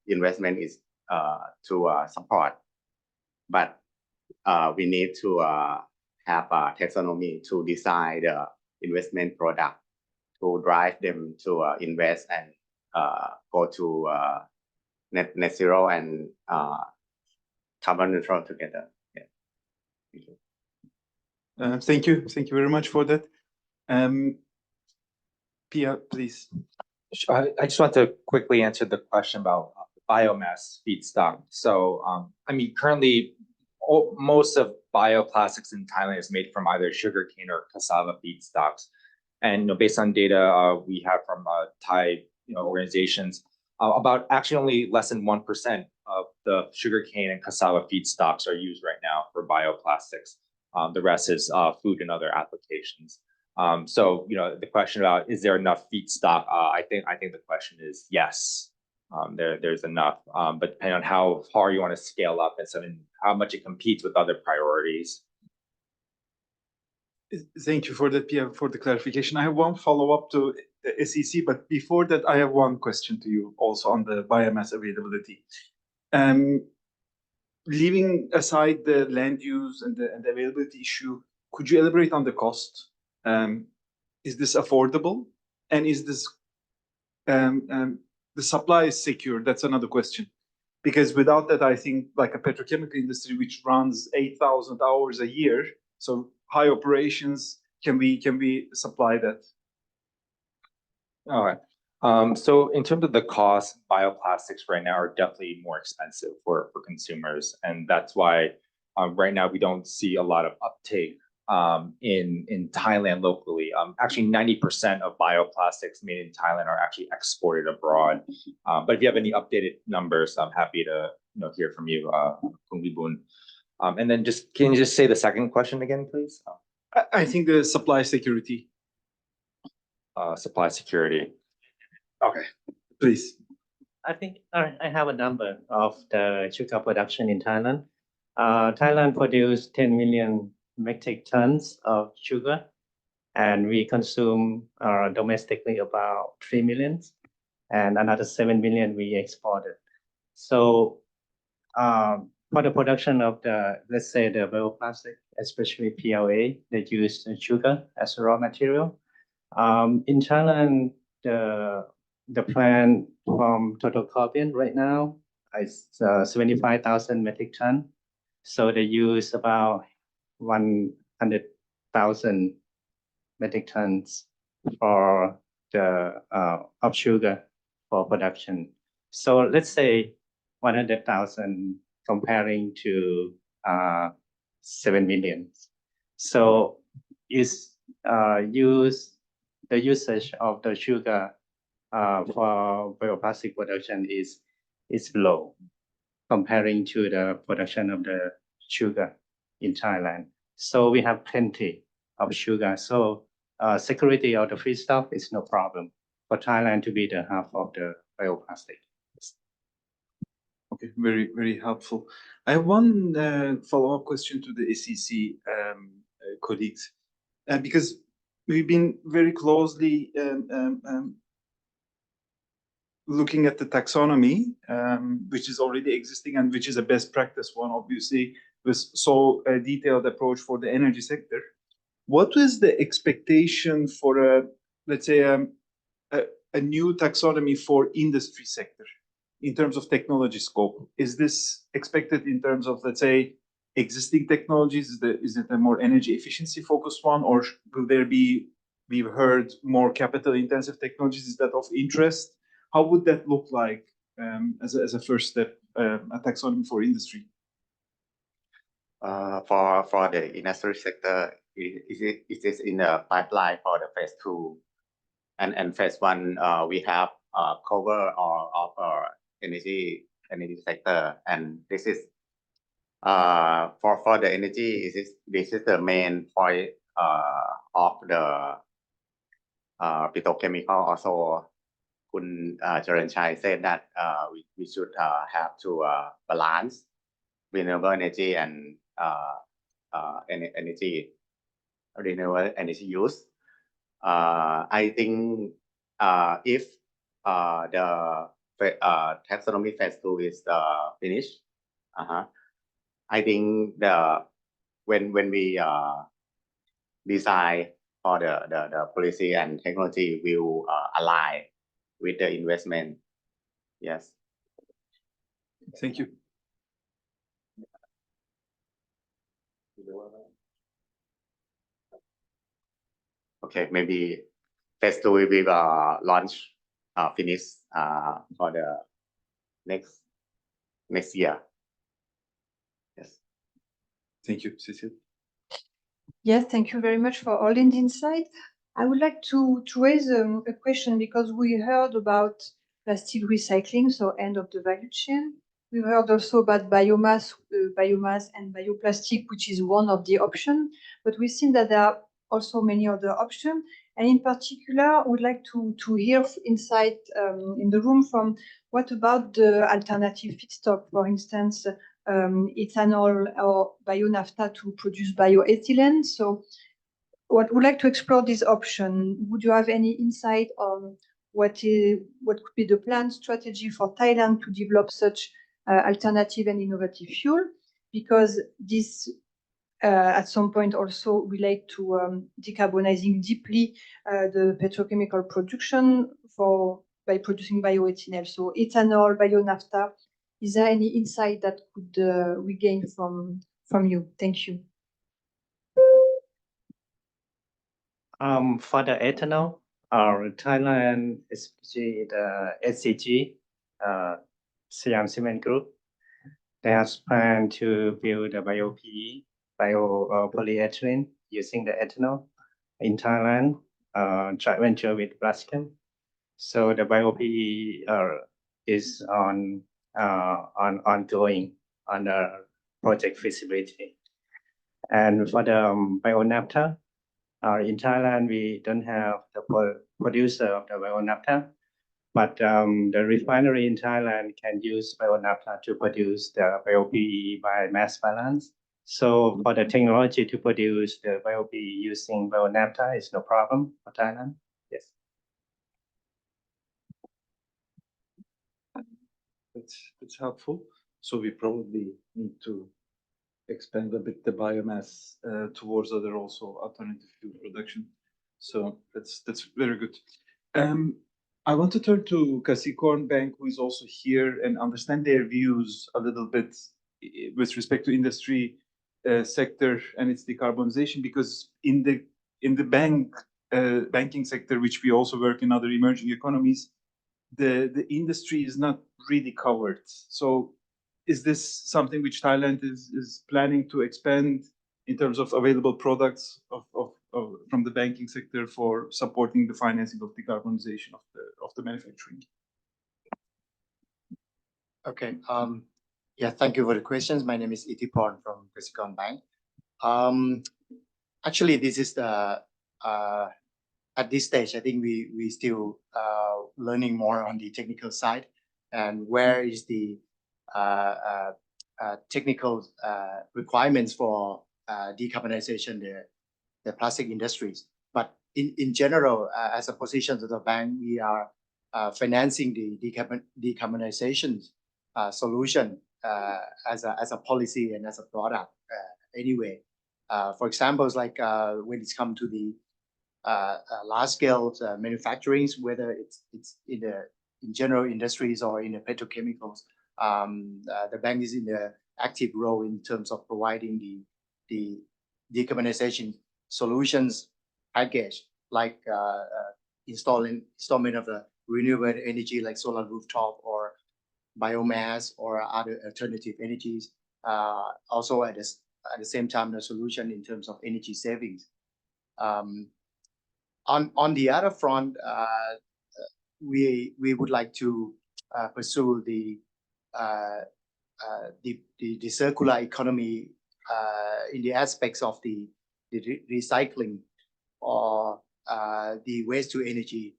Investment is to support, but we need to have a taxonomy to decide the investment product to drive them to invest and go to net zero and carbon neutral together. Yeah. Thank you. Thank you very much for that. Pia, please. I just want to quickly answer the question about biomass feedstock. So, I mean, currently, most of bioplastics in Thailand is made from either sugarcane or cassava feedstocks. And based on data we have from Thai organizations, about actually only less than 1% of the sugarcane and cassava feedstocks are used right now for bioplastics. The rest is food and other applications. So the question about is there enough feedstock? I think the question is yes. There's enough, but depending on how far you want to scale up and how much it competes with other priorities. Thank you for that, Pia, for the clarification. I have one follow-up to the SEC, but before that, I have one question to you also on the biomass availability. Leaving aside the land use and the availability issue, could you elaborate on the cost? Is this affordable? And is this the supply is secure? That's another question. Because without that, I think like a petrochemical industry which runs 8,000 hours a year, so high operations, can we supply that? All right. So in terms of the cost, bioplastics right now are definitely more expensive for consumers, and that's why right now we don't see a lot of uptake in Thailand locally. Actually, 90% of bioplastics made in Thailand are actually exported abroad. But if you have any updated numbers, I'm happy to hear from you, Khun Vibun. And then can you just say the second question again, please? I think the supply security. Supply security. Okay, please. I think I have a number of the sugar production in Thailand. Thailand produced 10 million metric tons of sugar, and we consume domestically about 3 million, and another 7 million we exported. So for the production of let's say the bioplastic, especially PLA, they use sugar as a raw material. In Thailand, the plant from total carbon right now is 75,000 metric ton. So they use about 100,000 metric tons for the of sugar for production. So let's say 100,000 comparing to 7 million. So the usage of the sugar for bioplastic production is is low comparing to the production of the sugar in Thailand. So we have plenty of sugar. So security of the feedstock is no problem for Thailand to be the hub of the bioplastic. Okay, very, very helpful. I have one follow-up question to the SEC colleagues, because we've been very closely looking at the taxonomy, which is already existing and which is a best practice one, obviously, with so a detailed approach for the energy sector. What is the expectation for a, let's say, a new taxonomy for industry sector in terms of technology scope? Is this expected in terms of, let's say, existing technologies? Is it a more energy efficiency focused one, or will there be, we've heard, more capital intensive technologies? Is that of interest? How would that look like as a first step, a taxonomy for industry? For the industry sector, it is in the pipeline for the phase 2, and phase 1 we have cover of energy sector, and this is for the energy. This is the main point of the petrochemical. Also, Kun Charanchai said that we should have to balance renewable energy and renewable energy use. I think if the taxonomy phase 2 is finished, I think when we design for the policy and technology will align with the investment. Yes. Thank you. Okay, maybe phase 2 will be launch finish for the next year. Yes. Thank you, Cecile. Yes, thank you very much for all the insight. I would like to raise a question, because we heard about plastic recycling, so end of the value chain. We heard also about biomass and bioplastic, which is one of the options. But we've seen that there are also many other options. And in particular, I would like to hear insight in the room from what about the alternative feedstock, for instance, ethanol or bio-naphtha to produce bioethylene. So what would like to explore this option. Would you have any insight on what could be the planned strategy for Thailand to develop such alternative and innovative fuel? Because this at some point also relate to decarbonizing deeply the petrochemical production by producing bioethanol. So ethanol, bio-naphtha, is there any insight that could we gain from you? Thank you. For the ethanol, Thailand, especially the SCG, Siam Cement Group, they have planned to build a polyethylene using the ethanol in Thailand, joint venture with Braskem. So the bio-PE is ongoing under project feasibility. And for the bio-naphtha, in Thailand, we don't have the producer of the bio-naphtha, but the refinery in Thailand can use bio-naphtha to produce the bio-PE by mass balance. So for the technology to produce the bio-PE using bio-naphtha is no problem for Thailand. Yes. That's helpful. So we probably need to expand a bit the biomass towards other also alternative fuel production. So that's very good. I want to turn to Capricorn Bank, who is also here, and understand their views a little bit with respect to industry sector and its decarbonization, because in the banking sector, which we also work in other emerging economies, the industry is not really covered. So is this something which Thailand is planning to expand in terms of available products from the banking sector for supporting the financing of decarbonization of the manufacturing? Okay. Yeah, thank you for the questions. My name is Itiporn from Kasikorn Bank. Actually, this is the at this stage, I think we still learning more on the technical side, and where is the technical requirements for decarbonization the plastic industries. But in general, as a position of the bank, we are financing the decarbonization solution as a policy and as a product anyway. For examples, like when it's come to the large scale manufacturing, whether it's in general industries or in the petrochemicals, the bank is in the active role in terms of providing the decarbonization solutions package, like installment of the renewable energy like solar rooftop or biomass or other alternative energies. Also at the same time, the solution in terms of energy savings. On the other front, we would like to pursue the circular economy in the aspects of the recycling or the waste to energy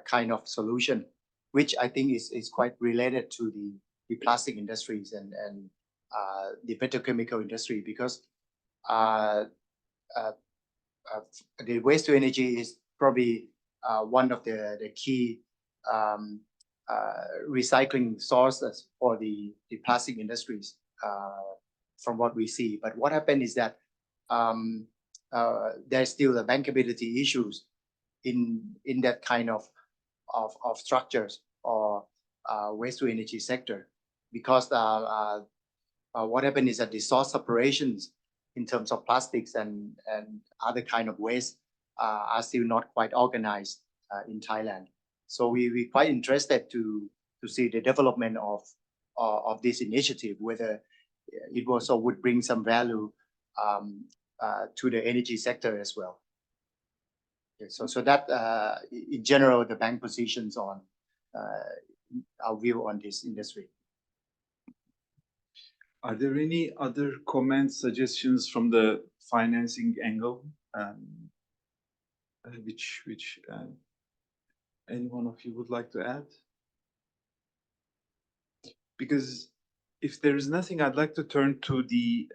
kind of solution, which I think is quite related to the plastic industries and the petrochemical industry, because the waste to energy is probably one of the key recycling sources for the plastic industries from what we see. But what happened is that there's still the bankability issues in that kind of structures or waste to energy sector, because what happened is that the source separations in terms of plastics and other kind of waste are still not quite organized in Thailand. So we're quite interested to see the development of this initiative, whether it also would bring some value to the energy sector as well. Okay, so that in general, the bank positions on our view on this industry. Are there any other comments, suggestions from the financing angle, which any one of you would like to add? Because if there is nothing, I'd like to turn to the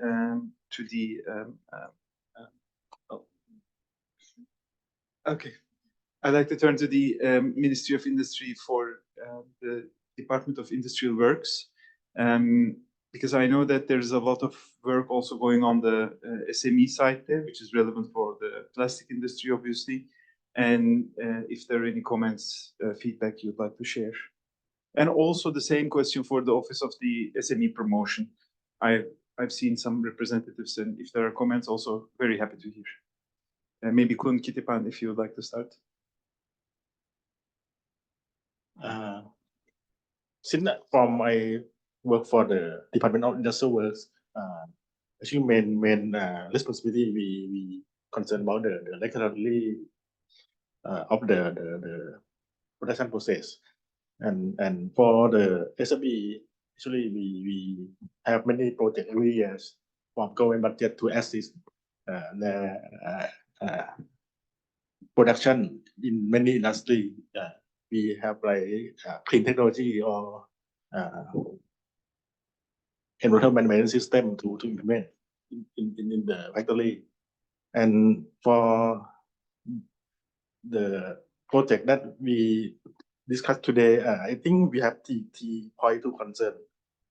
okay. I'd like to turn to the Ministry of Industry for the Department of Industrial Works. Because I know that there's a lot of work also going on the SME side there, which is relevant for the plastic industry, obviously. And if there are any comments, feedback you'd like to share. And also the same question for the Office of the SME Promotion. I've seen some representatives, and if there are comments, also very happy to hear. Maybe Kun Kitipan, if you would like to start. Since from my work for the Department of Industrial Works, actually main responsibility we concerned about the regulatory of the production process, and for the SME, actually we have many projects every year from government budget to assist the production in many industry. We have like clean technology or environmental management system to implement in the factory. And for the project that we discussed today, I think we have the point to concern.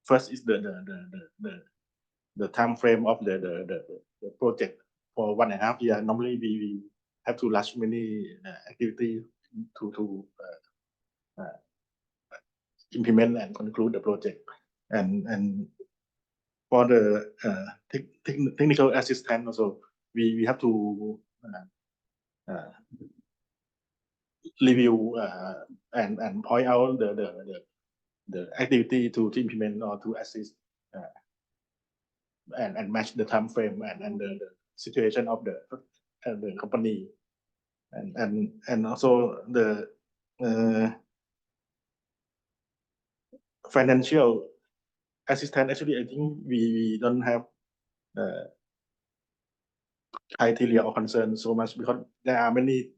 First is the time frame of the project. For 1.5 years, normally we have to launch many activities to implement and conclude the project. And for the technical assistance also, we have to review and point out the activity to implement or to assist and match the time frame and the situation of the company, and also the financial assistance, actually, I think we don't have criteria or concern so much because there are many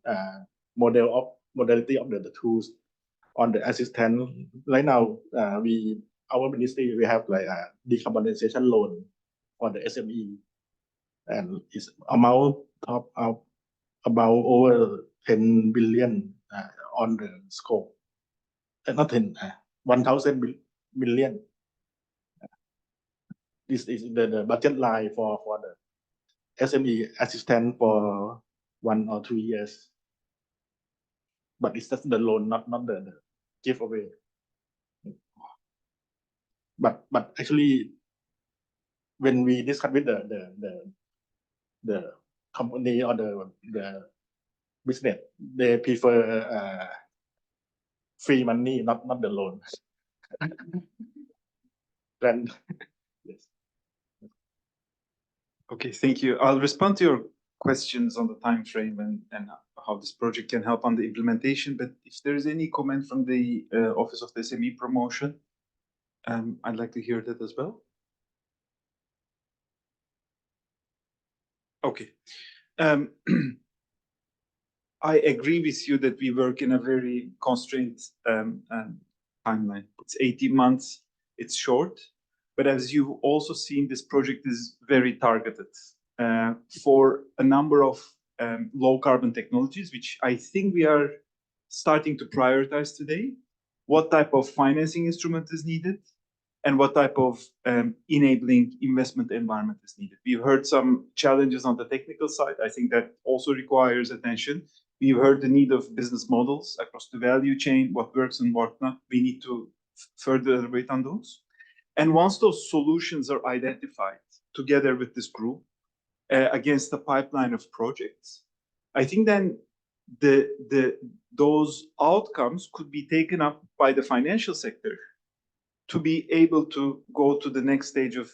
modality of the tools on the assistance. Right now, our ministry, we have like a decarbonisation loan for the SME, and it's amount of about over 10 billion on the scope. Not 10, 1,000 million. This is the budget line for the SME assistance for 1 or 2 years. But it's just the loan, not the giveaway. But actually, when we discuss with the company or the business, they prefer free money, not the loan. Then, yes. Okay, thank you. I'll respond to your questions on the time frame and how this project can help on the implementation. But if there is any comment from the Office of the SME Promotion, I'd like to hear that as well. Okay. I agree with you that we work in a very constrained timeline. It's 18 months, it's short. But as you've also seen, this project is very targeted for a number of low carbon technologies, which I think we are starting to prioritize today. What type of financing instrument is needed and what type of enabling investment environment is needed. We've heard some challenges on the technical side. I think that also requires attention. We've heard the need of business models across the value chain, what works and what not. We need to further elaborate on those. And once those solutions are identified together with this group against the pipeline of projects, I think then those outcomes could be taken up by the financial sector to be able to go to the next stage of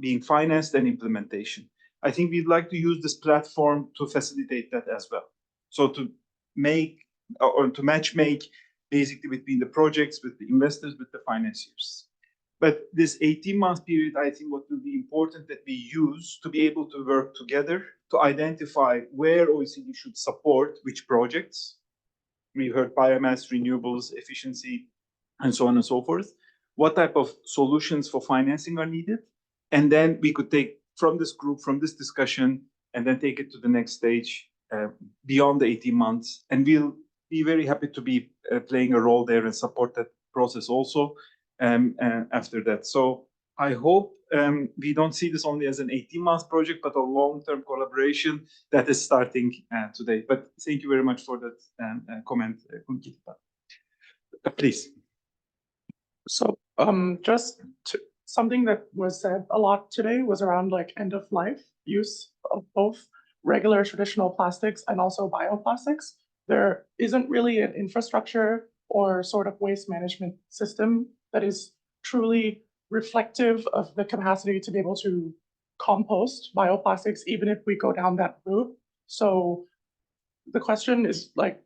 being financed and implementation. I think we'd like to use this platform to facilitate that as well. So to make or to match make basically between the projects, with the investors, with the financiers. But this 18-month period, I think what will be important that we use to be able to work together to identify where OECD should support which projects. We heard biomass, renewables, efficiency, and so on and so forth. What type of solutions for financing are needed? And then we could take from this group, from this discussion, and then take it to the next stage beyond the 18 months. And we'll be very happy to be playing a role there and support that process also after that. So I hope we don't see this only as an 18-month project, but a long-term collaboration that is starting today. But thank you very much for that comment, Kunkita. Please. So just something that was said a lot today was around like end of life use of both regular traditional plastics and also bioplastics. There isn't really an infrastructure or sort of waste management system that is truly reflective of the capacity to be able to compost bioplastics, even if we go down that route. So the question is like,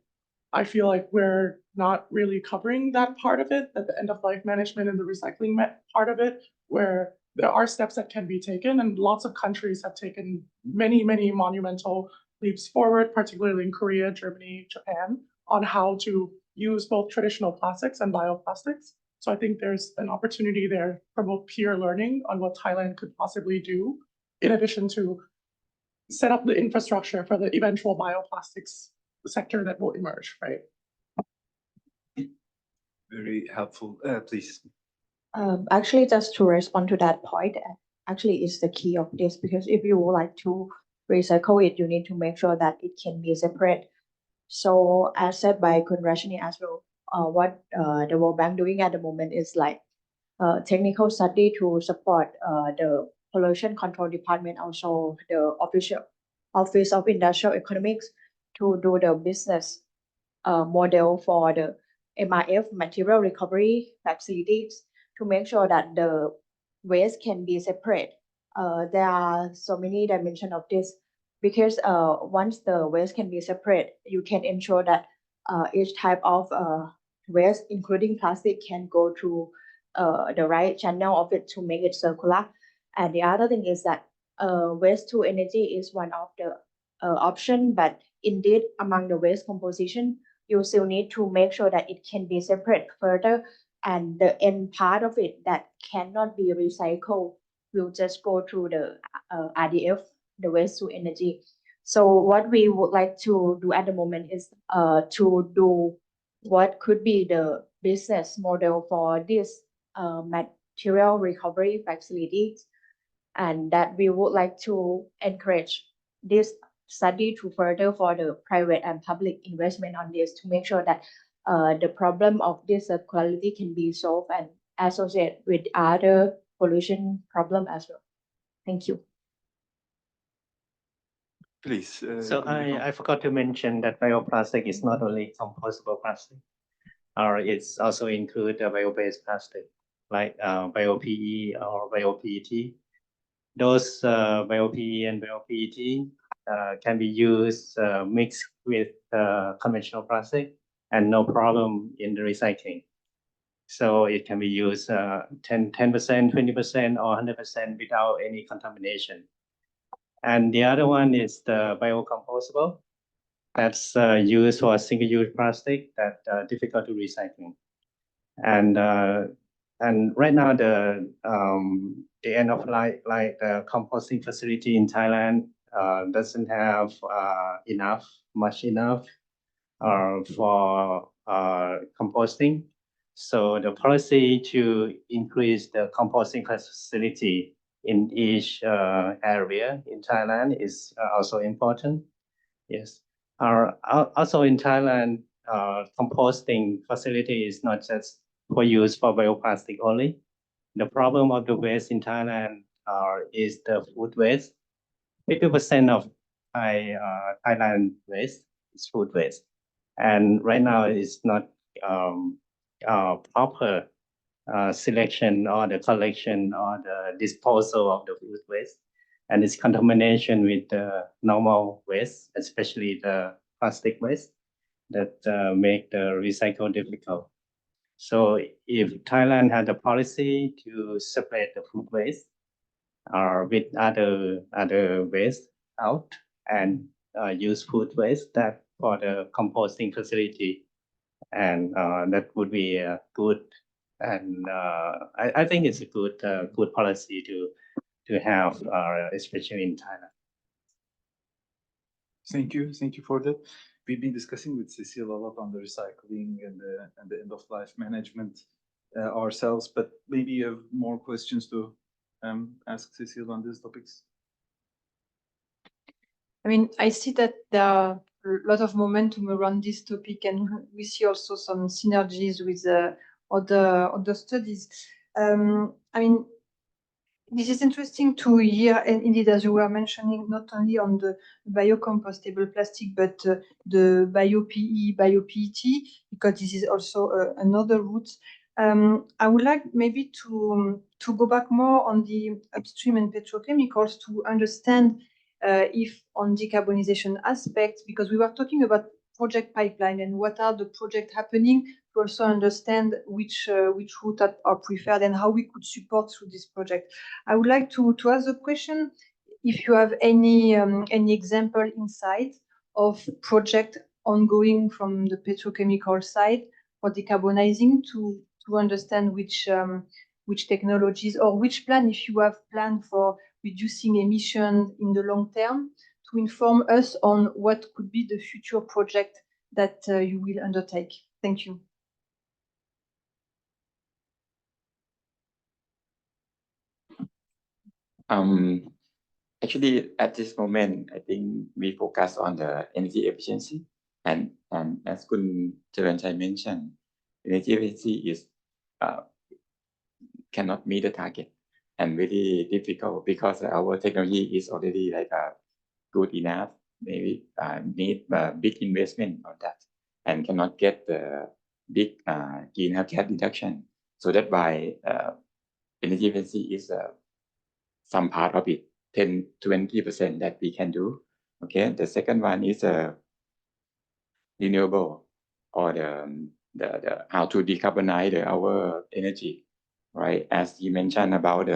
I feel like we're not really covering that part of it, at the end of life management and the recycling part of it, where there are steps that can be taken, and lots of countries have taken many, many monumental leaps forward, particularly in Korea, Germany, Japan, on how to use both traditional plastics and bioplastics. So I think there's an opportunity there for both peer learning on what Thailand could possibly do, in addition to set up the infrastructure for the eventual bioplastics sector that will emerge, right? Very helpful. Please. Actually, just to respond to that point, actually is the key of this, because if you would like to recycle it, you need to make sure that it can be separate. So as said by Kun Rashini as well, what the World Bank doing at the moment is like technical study to support the pollution control department, also the Office of Industrial Economics, to do the business model for the MRF, material recovery facilities, to make sure that the waste can be separate. There are so many dimensions of this, because once the waste can be separate, you can ensure that each type of waste, including plastic, can go through the right channel of it to make it circular. And the other thing is that waste to energy is one of the option, but indeed among the waste composition, you still need to make sure that it can be separate further, and the end part of it that cannot be recycled will just go through the RDF, the waste to energy. So what we would like to do at the moment is to do what could be the business model for this material recovery facilities, and that we would like to encourage this study to further for the private and public investment on this to make sure that the problem of this circularity can be solved and associated with other pollution problem as well. Thank you. Please. So I forgot to mention that bioplastic is not only compostable plastic, or it's also include bio-based plastic like bio-PE or bio-PET. Those bio-PE and bio-PET can be used mixed with conventional plastic and no problem in the recycling. So it can be used 10%, 20%, or 100% without any contamination. And the other one is the biocompostable. That's used for single-use plastic that difficult to recycle. And right now the end of life, like the composting facility in Thailand, doesn't have much enough for composting. So the policy to increase the composting facility in each area in Thailand is also important. Yes. Also in Thailand, composting facility is not just for use for bioplastic only. The problem of the waste in Thailand is the food waste. 50% of Thailand waste is food waste. And right now it's not proper selection or the collection or the disposal of the food waste. And it's contamination with the normal waste, especially the plastic waste that make the recycle difficult. So if Thailand had a policy to separate the food waste with other waste out and use food waste that for the composting facility, and that would be good. And I think it's a good policy to have, especially in Thailand. Thank you for that. We've been discussing with Cecile a lot on the recycling and the end of life management ourselves, but maybe you have more questions to ask Cecile on these topics. I mean, I see that there are a lot of momentum around this topic, and we see also some synergies with other studies. I mean, this is interesting to hear, and indeed, as you were mentioning, not only on the biocompostable plastic, but the bio-PE, bio-PET, because this is also another route. I would like maybe to go back more on the upstream and petrochemicals to understand if on decarbonization aspects, because we were talking about project pipeline and what are the projects happening, to also understand which route are preferred and how we could support through this project. I would like to ask the question if you have any example insight of project ongoing from the petrochemical side for decarbonizing to understand which technologies or which plan, if you have plan for reducing emissions in the long term, to inform us on what could be the future project that you will undertake. Thank you. Actually, at this moment, I think we focus on the energy efficiency, and as Kun Charanchai mentioned, energy efficiency is cannot meet the target and very difficult because our technology is already like good enough. Maybe need big investment on that and cannot get the big greenhouse gas reduction. So that's why energy efficiency is some part of it, 10-20% that we can do. Okay. The second one is renewable, or the how to decarbonize our energy. right? As you mentioned about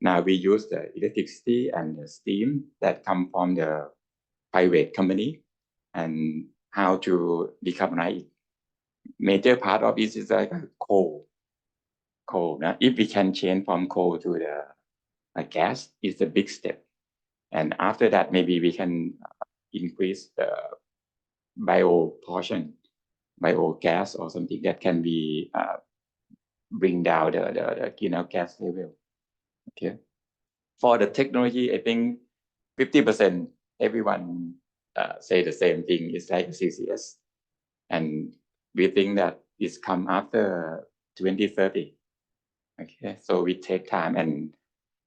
now we use the electricity and the steam that come from the private company, and how to decarbonize it. Major part of it is like coal. Now, if we can change from coal to the gas, it's a big step. And after that, maybe we can increase the bio portion, biogas or something that can be bring down the greenhouse gas level. Okay. For the technology, I think 50% everyone say the same thing. It's like CCS, and we think that it's come after 2030. Okay, so we take time, and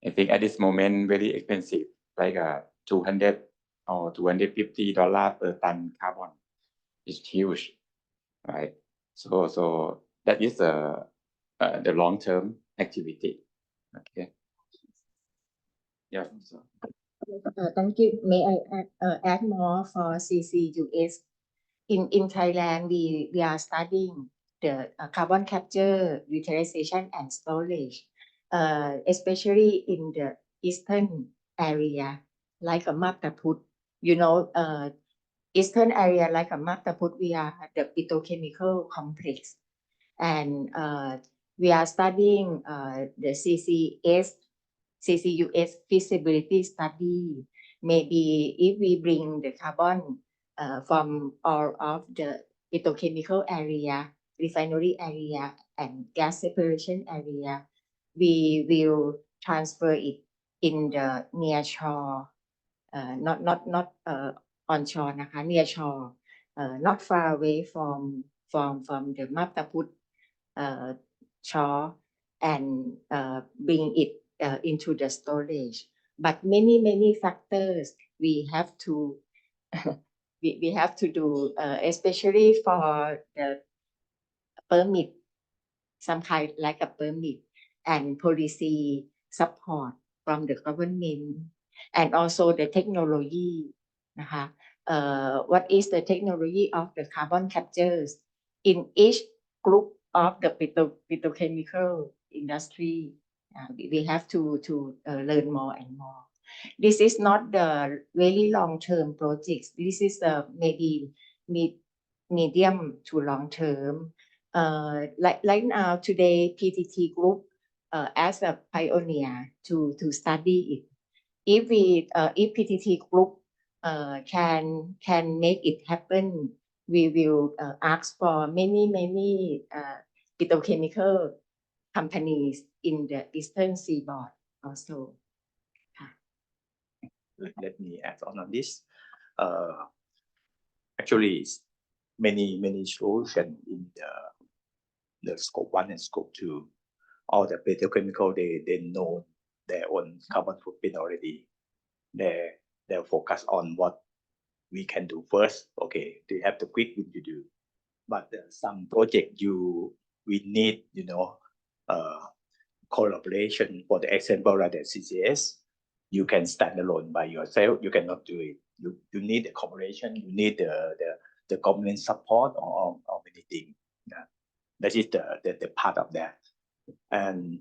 I think at this moment very expensive, like $200 or $250 per ton carbon. It's huge, right? So that is the long-term activity. Okay. Yeah. So. Thank you. May I add more for CCUS? In Thailand, we are studying the carbon capture, utilization, and storage, especially in the eastern area, like a Mattaput. Eastern area like a Mattaput, we are the petrochemical complex, and we are studying the CCUS feasibility study. Maybe if we bring the carbon from all of the petrochemical area, refinery area, and gas separation area, we will transfer it in the near shore, not onshore, near shore, not far away from the Mattaput shore, and bring it into the storage. But many factors we have to we have to do, especially for the permit, some kind like a permit, and policy support from the government, and also the technology. What is the technology of the carbon captures in each group of the petrochemical industry? We have to learn more and more. This is not the very long-term projects. This is maybe medium to long-term. Like now today, PTT Group as a pioneer to study it. If PTT Group can make it happen, we will ask for many petrochemical companies in the Eastern Seaboard also. Let me add on this. Actually, many solutions in the scope 1 and scope 2. All the petrochemical, they know their own carbon footprint already. They'll focus on what we can do first. Okay, they have the quick win to do. But some project we need, collaboration. For the example, like the CCS, you can stand alone by yourself. You cannot do it. You need the cooperation. You need the government support or many things. Yeah. That is the part of that. And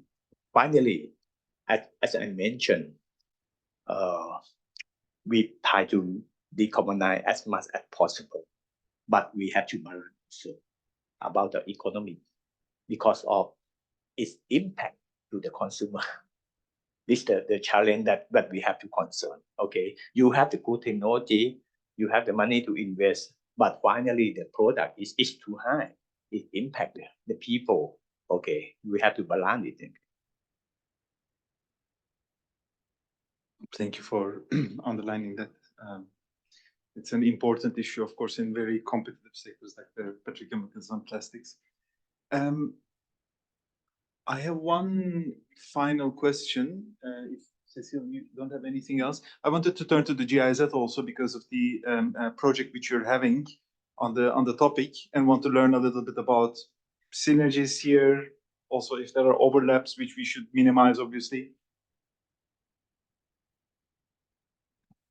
finally, as I mentioned, we try to decarbonize as much as possible, but we have to balance also about the economy because of its impact to the consumer. This is the challenge that we have to concern. Okay, you have the good technology, you have the money to invest, but finally the product is too high. It impacts the people. Okay, we have to balance it. Thank you for underlining that. It's an important issue, of course, in very competitive sectors like the petrochemicals and plastics. I have one final question. If Cecile, you don't have anything else, I wanted to turn to the GIZ also because of the project which you're having on the topic, and want to learn a little bit about synergies here. Also, if there are overlaps which we should minimize, obviously.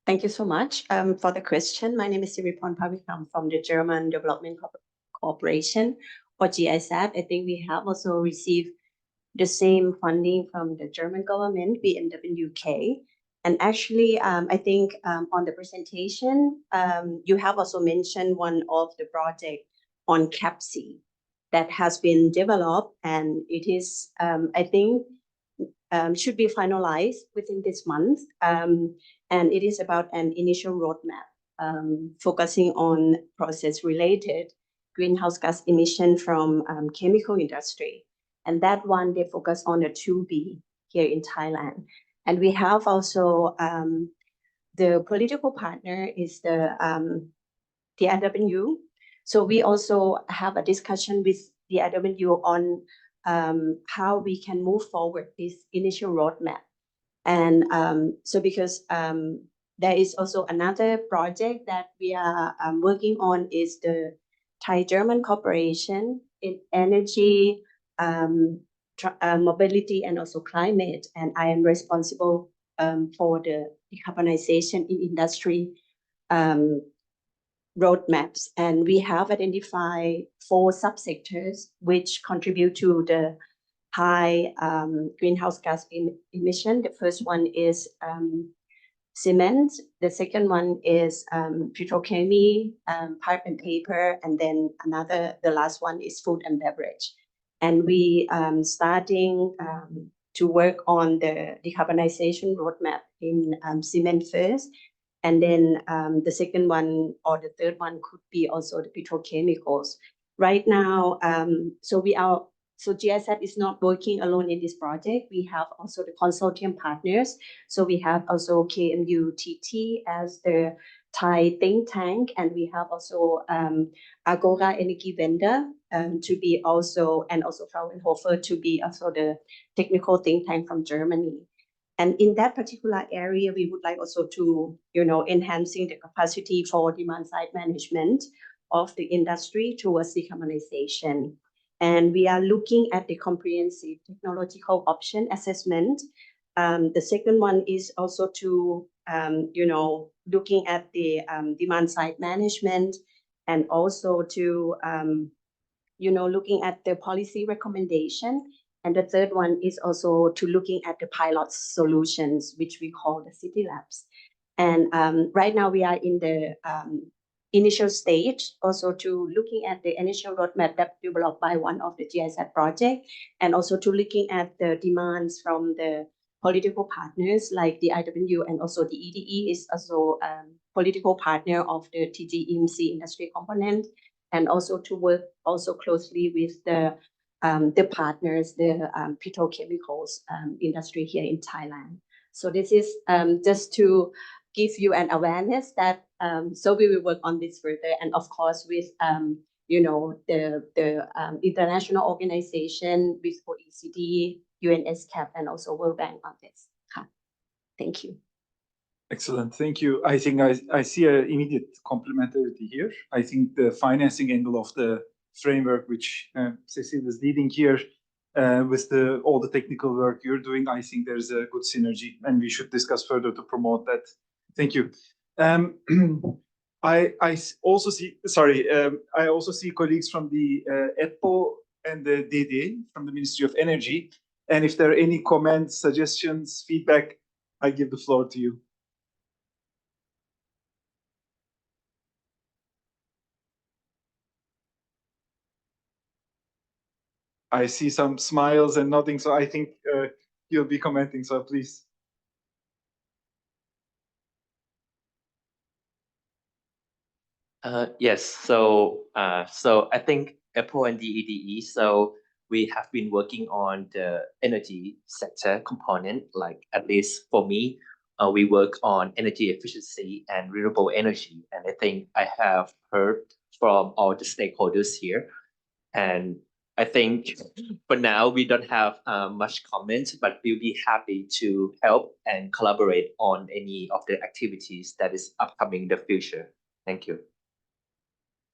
Thank you so much for the question. My name is Siripon Pavitham from the German Development Corporation, or GIZ. I think we have also received the same funding from the German government, BMWK. And actually, I think on the presentation, you have also mentioned one of the project on CAPC that has been developed, and it is, I think, should be finalized within this month. And it is about an initial roadmap focusing on process-related greenhouse gas emission from chemical industry. And that one, they focus on the 2B here in Thailand. And we have also the political partner is the DRW. So we also have a discussion with the DRW on how we can move forward this initial roadmap. And so because there is also another project that we are working on is the Thai-German cooperation in energy, mobility, and also climate. And I am responsible for the decarbonization in industry roadmaps. And we have identified 4 subsectors which contribute to the high greenhouse gas emission. The first one is cement. The second one is petrochemical, pulp and paper, and then the last one is food and beverage. And we starting to work on the decarbonization roadmap in cement first. And then the second one or the third one could be also the petrochemicals. Right now, so GIZ is not working alone in this project. We have also the consortium partners. So we have also KMUTT as the Thai think tank, and we have also Agora Energy Vendor to be also, and also Fraunhofer to be also the technical think tank from Germany. And in that particular area, we would like also to, enhancing the capacity for demand side management of the industry towards decarbonization. And we are looking at the comprehensive technological option assessment. The second one is also to, looking at the demand side management, and also to, looking at the policy recommendation. And the third one is also to looking at the pilot solutions, which we call the city labs. And right now we are in the initial stage, also to looking at the initial roadmap that developed by one of the GIZ project, and also to looking at the demands from the political partners like the IW, and also the EDE is also political partner of the TGEMC industry component, and also to work also closely with the partners, the petrochemicals industry here in Thailand. So this is just to give you an awareness that so we will work on this further, and of course with the international organization with OECD, UNSCAP, and also World Bank on this. Thank you. Excellent, thank you. I think I see an immediate complementarity here. I think the financing angle of the framework, which Cecile is leading here, with all the technical work you're doing, I think there's a good synergy, and we should discuss further to promote that. Thank you. I also see colleagues from the EPO and the DD from the Ministry of Energy. And if there are any comments, suggestions, feedback, I give the floor to you. I see some smiles and nodding, so I think you'll be commenting, so please. Yes, so I think Apple and DEDE, so we have been working on the energy sector component, like at least for me, we work on energy efficiency and renewable energy. And I think I have heard from all the stakeholders here. And I think for now, we don't have much comment, but we'll be happy to help and collaborate on any of the activities that is upcoming in the future. Thank you.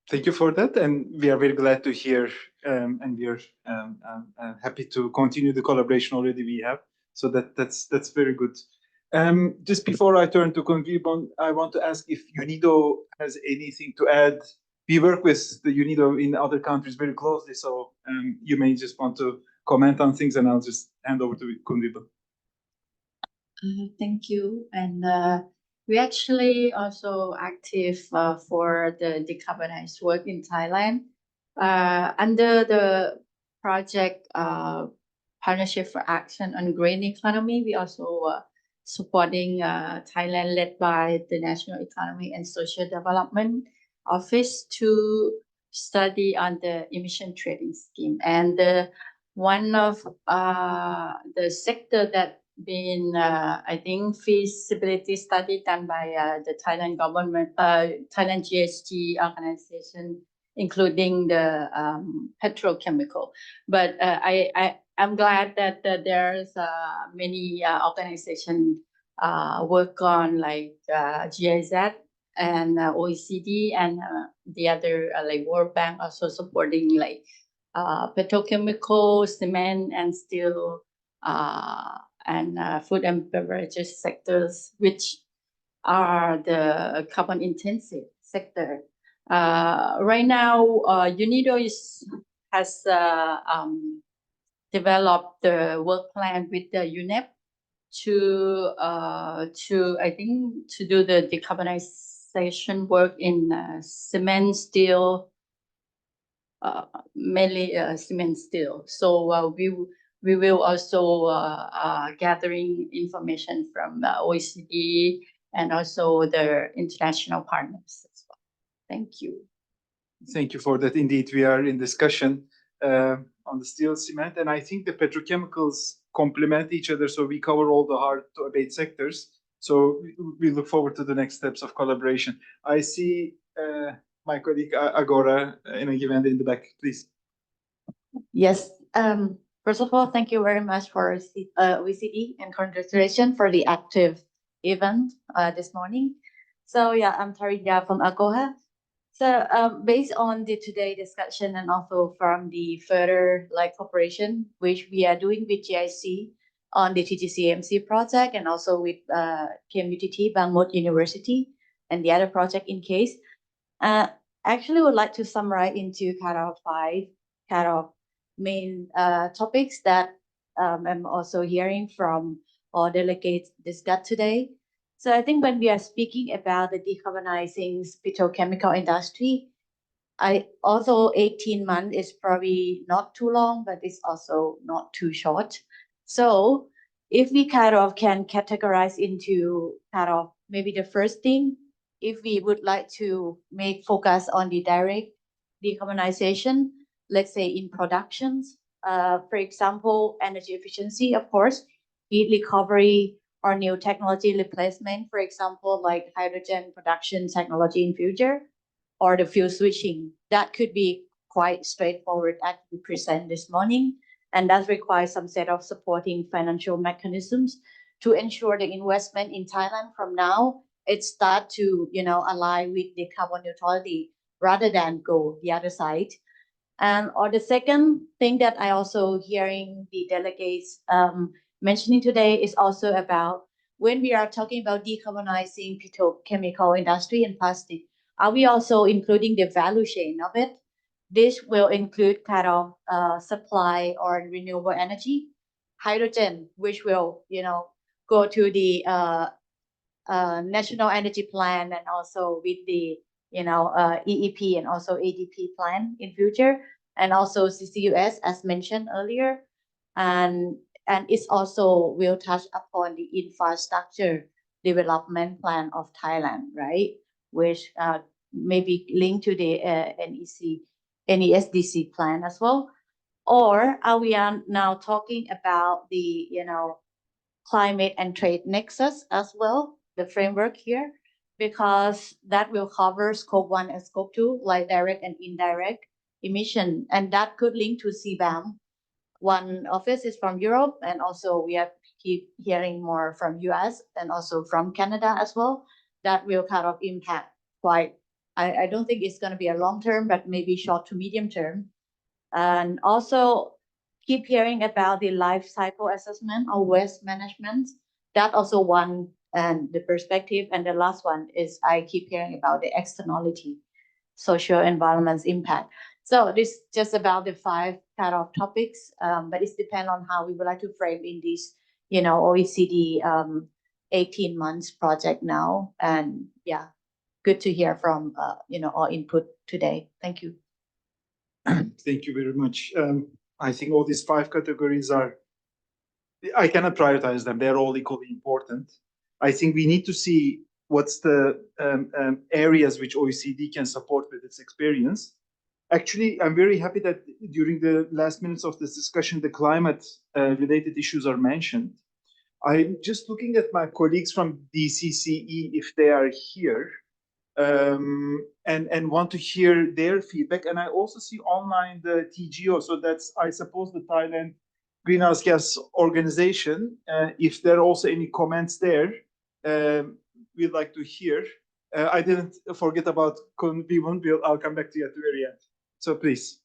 Thank you for that, and we are very glad to hear, and we are happy to continue the collaboration already we have. So that's very good. Just before I turn to convene, I want to ask if UNIDO has anything to add. We work with the UNIDO in other countries very closely, so you may just want to comment on things, and I'll just hand over to Kundipa. Thank you. And we actually also active for the decarbonized work in Thailand. Under the project Partnership for Action on Green Economy, we also supporting Thailand led by the National Economy and Social Development Office to study on the emission trading scheme. And one of the sector that been I think feasibility study done by the Thailand government, Thailand GHG organization, including the petrochemical. But I'm glad that there's many organizations work on like GIZ and OECD and the other like World Bank also supporting like petrochemical, cement and steel and food and beverages sectors, which are the carbon intensive sector. Right now, UNIDO has developed the work plan with the UNEP to I think to do the decarbonization work in cement, steel, mainly cement, steel. So we will also gathering information from OECD and also the international partners as well. Thank you. Thank you for that. Indeed, we are in discussion on the steel, cement, and I think the petrochemicals complement each other. So we cover all the hard to abate sectors. So we look forward to the next steps of collaboration. I see my colleague Agora in a given in the back, please. Yes. First of all, thank you very much for OECD and congratulations for the active event this morning. So yeah, I'm Tarinya from Agoha. So based on the today discussion and also from the further like cooperation which we are doing with GIC on the TGCMC project and also with KMUTT Bangmot University and the other project in case, actually would like to summarize into kind of 5 kind of main topics that I'm also hearing from our delegates discussed today. So I think when we are speaking about the decarbonizing petrochemical industry, although 18 months is probably not too long, but it's also not too short. So if we kind of can categorize into kind of maybe the first thing, if we would like to make focus on the direct decarbonization, let's say in productions, for example, energy efficiency, of course, heat recovery or new technology replacement, for example, like hydrogen production technology in future, or the fuel switching. That could be quite straightforward as we present this morning. And that requires some set of supporting financial mechanisms to ensure the investment in Thailand from now, it start to, align with the carbon neutrality rather than go the other side. Or the second thing that I also hearing the delegates mentioning today is also about when we are talking about decarbonizing petrochemical industry and plastic, are we also including the value chain of it? This will include kind of supply or renewable energy, hydrogen, which will, go to the national energy plan and also with the, EEP and also ADP plan in future, and also CCUS as mentioned earlier. And it's also will touch upon the infrastructure development plan of Thailand, right? Which maybe linked to the NESDC plan as well. Or are we now talking about the, climate and trade nexus as well, the framework here, because that will cover scope 1 and scope 2, like direct and indirect emission, and that could link to CBAM. One office is from Europe, and also we have keep hearing more from US and also from Canada as well. That will kind of impact quite, I don't think it's going to be a long term, but maybe short to medium term. And also keep hearing about the life cycle assessment or waste management. That also one, and the perspective. And the last one is I keep hearing about the externality, social environment's impact. So this just about the 5 kind of topics, but it depends on how we would like to frame in this, OECD 18 months project now. And yeah, good to hear from, all input today. Thank you. Thank you very much. I think all these 5 categories I cannot prioritize them. They're all equally important. I think we need to see what's the areas which OECD can support with its experience. Actually, I'm very happy that during the last minutes of this discussion, the climate related issues are mentioned. I'm just looking at my colleagues from DCCE, if they are here, and want to hear their feedback. And I also see online the TGO. So that's, I suppose, the Thailand Greenhouse Gas Organization. If there are also any comments there, we'd like to hear. I didn't forget about convene. I'll come back to you at the very end. So please.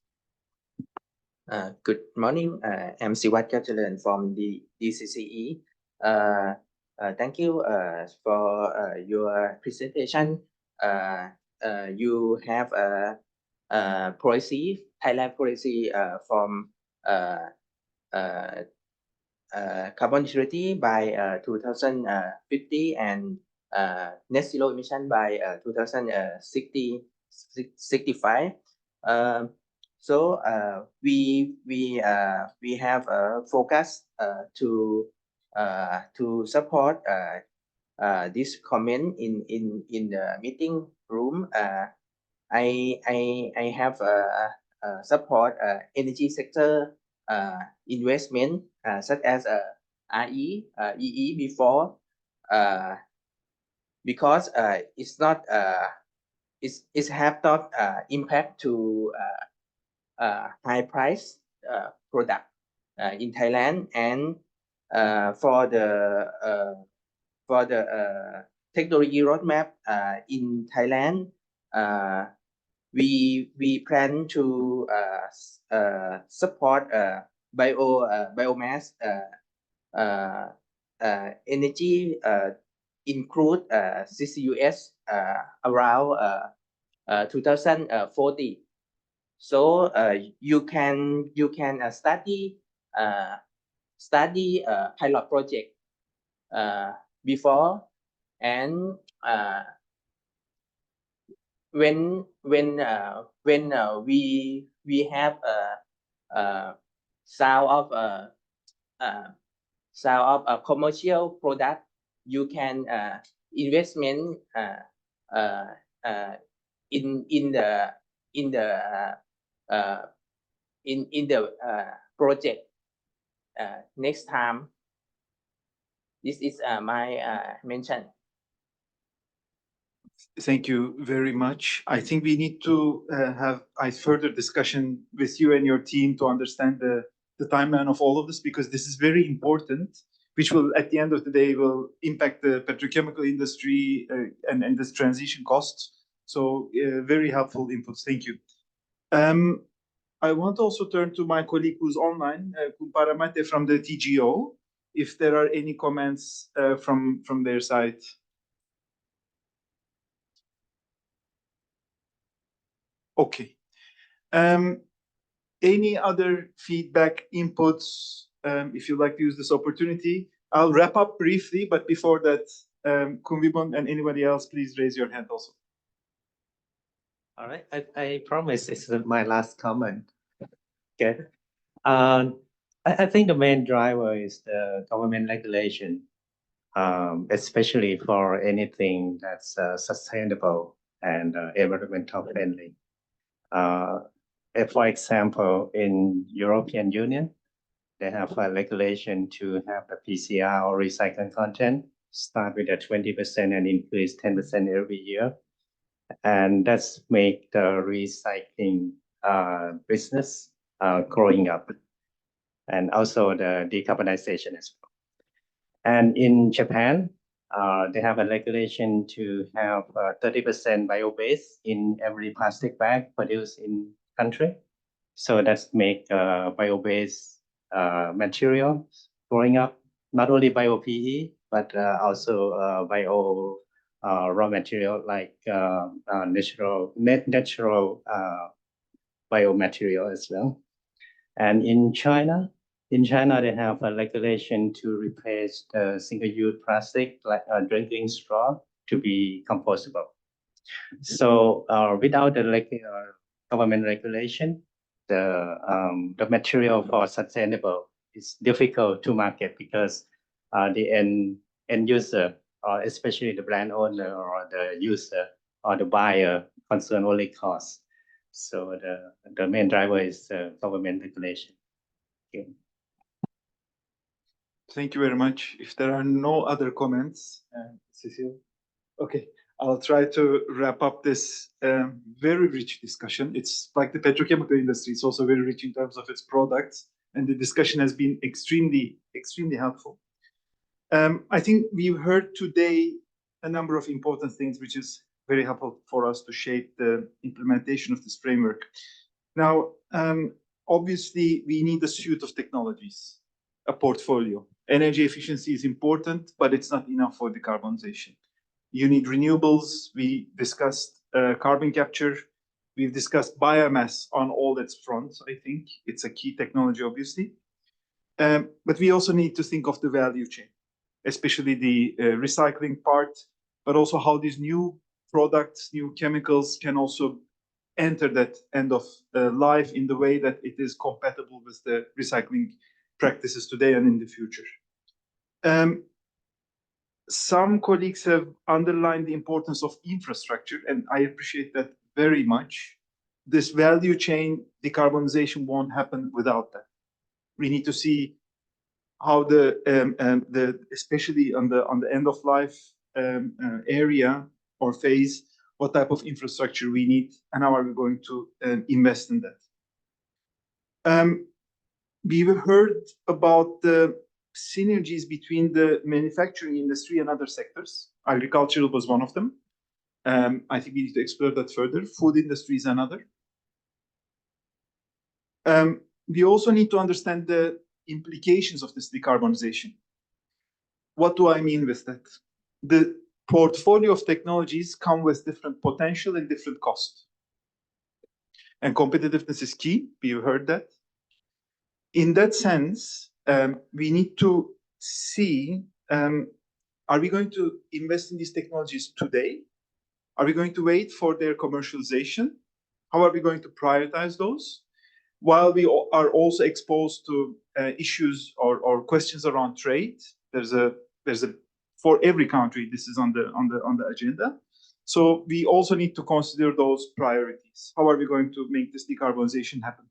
Good morning. I'm Siwat Kachalan from the DCCE. Thank you for your presentation. You have a policy, Thailand policy from carbon neutrality by 2050 and net zero emission by 2065. So we have a focus to support this comment in the meeting room. I have support energy sector investment such as RE, EE before, because it's not it's have not impact to high price product in Thailand, and for the technology roadmap in Thailand, we plan to support biomass energy, include CCUS around 2040. So you can study pilot project before, and when we have sound of a commercial product, you can investment in the project next time. This is my mention. Thank you very much. I think we need to have a further discussion with you and your team to understand the timeline of all of this, because this is very important, which will, at the end of the day, will impact the petrochemical industry and this transition costs. So very helpful inputs. Thank you. I want to also turn to my colleague who's online, Paramount from the TGO, if there are any comments from their side. Okay. Any other feedback, inputs, if you'd like to use this opportunity? I'll wrap up briefly, but before that, Kunvibon and anybody else, please raise your hand also. All right, I promise it's my last comment. Okay. I think the main driver is the government regulation, especially for anything that's sustainable and environmental friendly. For example, in European Union, they have a regulation to have the PCR or recycled content start with a 20% and increase 10% every year. And that's make the recycling business growing up, and also the decarbonization as well. And in Japan, they have a regulation to have 30% bio-based in every plastic bag produced in country. So that's make bio-based material growing up, not only bio-PE, but also bio raw material like natural biomaterial as well. And in China, they have a regulation to replace the single-use plastic, like a drinking straw, to be compostable. So without the government regulation, the material for sustainable is difficult to market because the end user, or especially the brand owner or the user or the buyer, concern only cost. So the main driver is government regulation. Okay. Thank you very much. If there are no other comments, Cecile? Okay, I'll try to wrap up this very rich discussion. It's like the petrochemical industry. It's also very rich in terms of its products, and the discussion has been extremely, extremely helpful. I think we've heard today a number of important things, which is very helpful for us to shape the implementation of this framework. Now, obviously, we need a suite of technologies, a portfolio. Energy efficiency is important, but it's not enough for decarbonization. You need renewables. We discussed carbon capture. We've discussed biomass on all its fronts, I think. It's a key technology, obviously. But we also need to think of the value chain, especially the recycling part, but also how these new products, new chemicals can also enter that end of life in the way that it is compatible with the recycling practices today and in the future. Some colleagues have underlined the importance of infrastructure, and I appreciate that very much. This value chain decarbonization won't happen without that. We need to see how especially on the end of life area or phase, what type of infrastructure we need and how are we going to invest in that. We've heard about the synergies between the manufacturing industry and other sectors. Agricultural was one of them. I think we need to explore that further. Food industry is another. We also need to understand the implications of this decarbonization. What do I mean with that? The portfolio of technologies come with different potential and different cost. And competitiveness is key. We've heard that. In that sense, we need to see, are we going to invest in these technologies today? Are we going to wait for their commercialization? How are we going to prioritize those? While we are also exposed to issues or questions around trade, there's a for every country this is on the agenda. So we also need to consider those priorities. How are we going to make this decarbonization happen?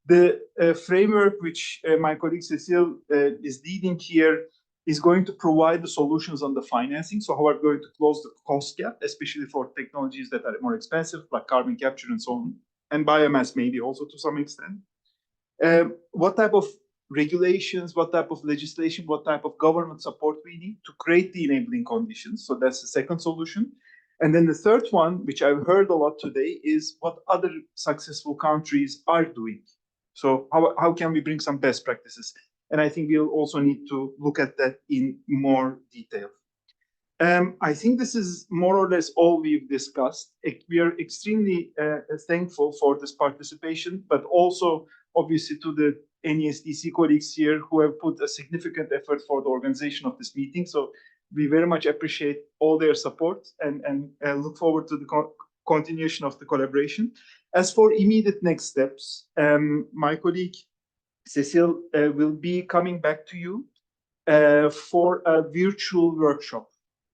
The framework which my colleague Cecile is leading here is going to provide the solutions on the financing. So how are we going to close the cost gap, especially for technologies that are more expensive, like carbon capture and so on, and biomass maybe also to some extent. What type of regulations, what type of legislation, what type of government support we need to create the enabling conditions. So that's the second solution. And then the third one, which I've heard a lot today, is what other successful countries are doing. So how can we bring some best practices? And I think we'll also need to look at that in more detail. I think this is more or less all we've discussed. We are extremely thankful for this participation, but also obviously to the NESDC colleagues here who have put a significant effort for the organization of this meeting. So we very much appreciate all their support and look forward to the continuation of the collaboration. As for immediate next steps, my colleague Cecile will be coming back to you for a virtual workshop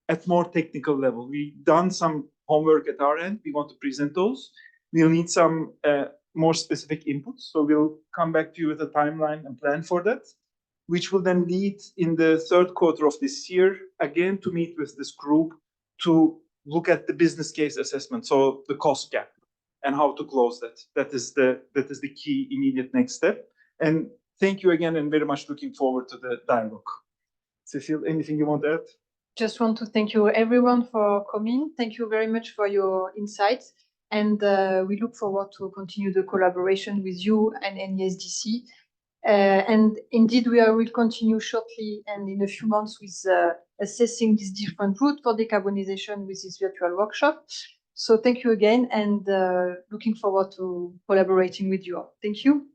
at more technical level. We've done some homework at our end. We want to present those. We'll need some more specific inputs. So we'll come back to you with a timeline and plan for that, which will then lead in the third quarter of this year, again, to meet with this group to look at the business case assessment, so the cost gap and how to close that. That is the key immediate next step. And thank you again, and very much looking forward to the dialogue. Cecile, anything you want to add? Just want to thank you everyone for coming. Thank you very much for your insights. And we look forward to continue the collaboration with you and NESDC. And indeed, we will continue shortly and in a few months with assessing this different route for decarbonization with this virtual workshop. So thank you again, and looking forward to collaborating with you all. Thank you.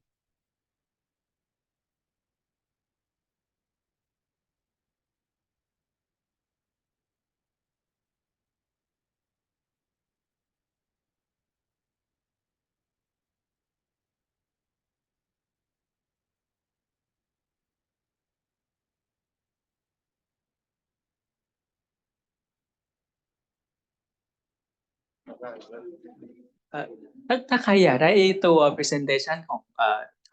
ถ้าใครอยากได้ตัว presentation ข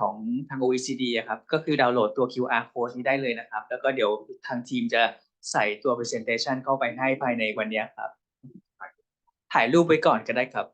องทาง OECD อะครับก็คือดาวน์โหลดตัว QR code นี้ได้เลยนะครับแล้วก็เดี๋ยวทางทีมจะใส่ตัว presentation เข้าไปให้ภายในวันนี้ครับถ่ายรูปไว้ก่อนก็ได้ครับ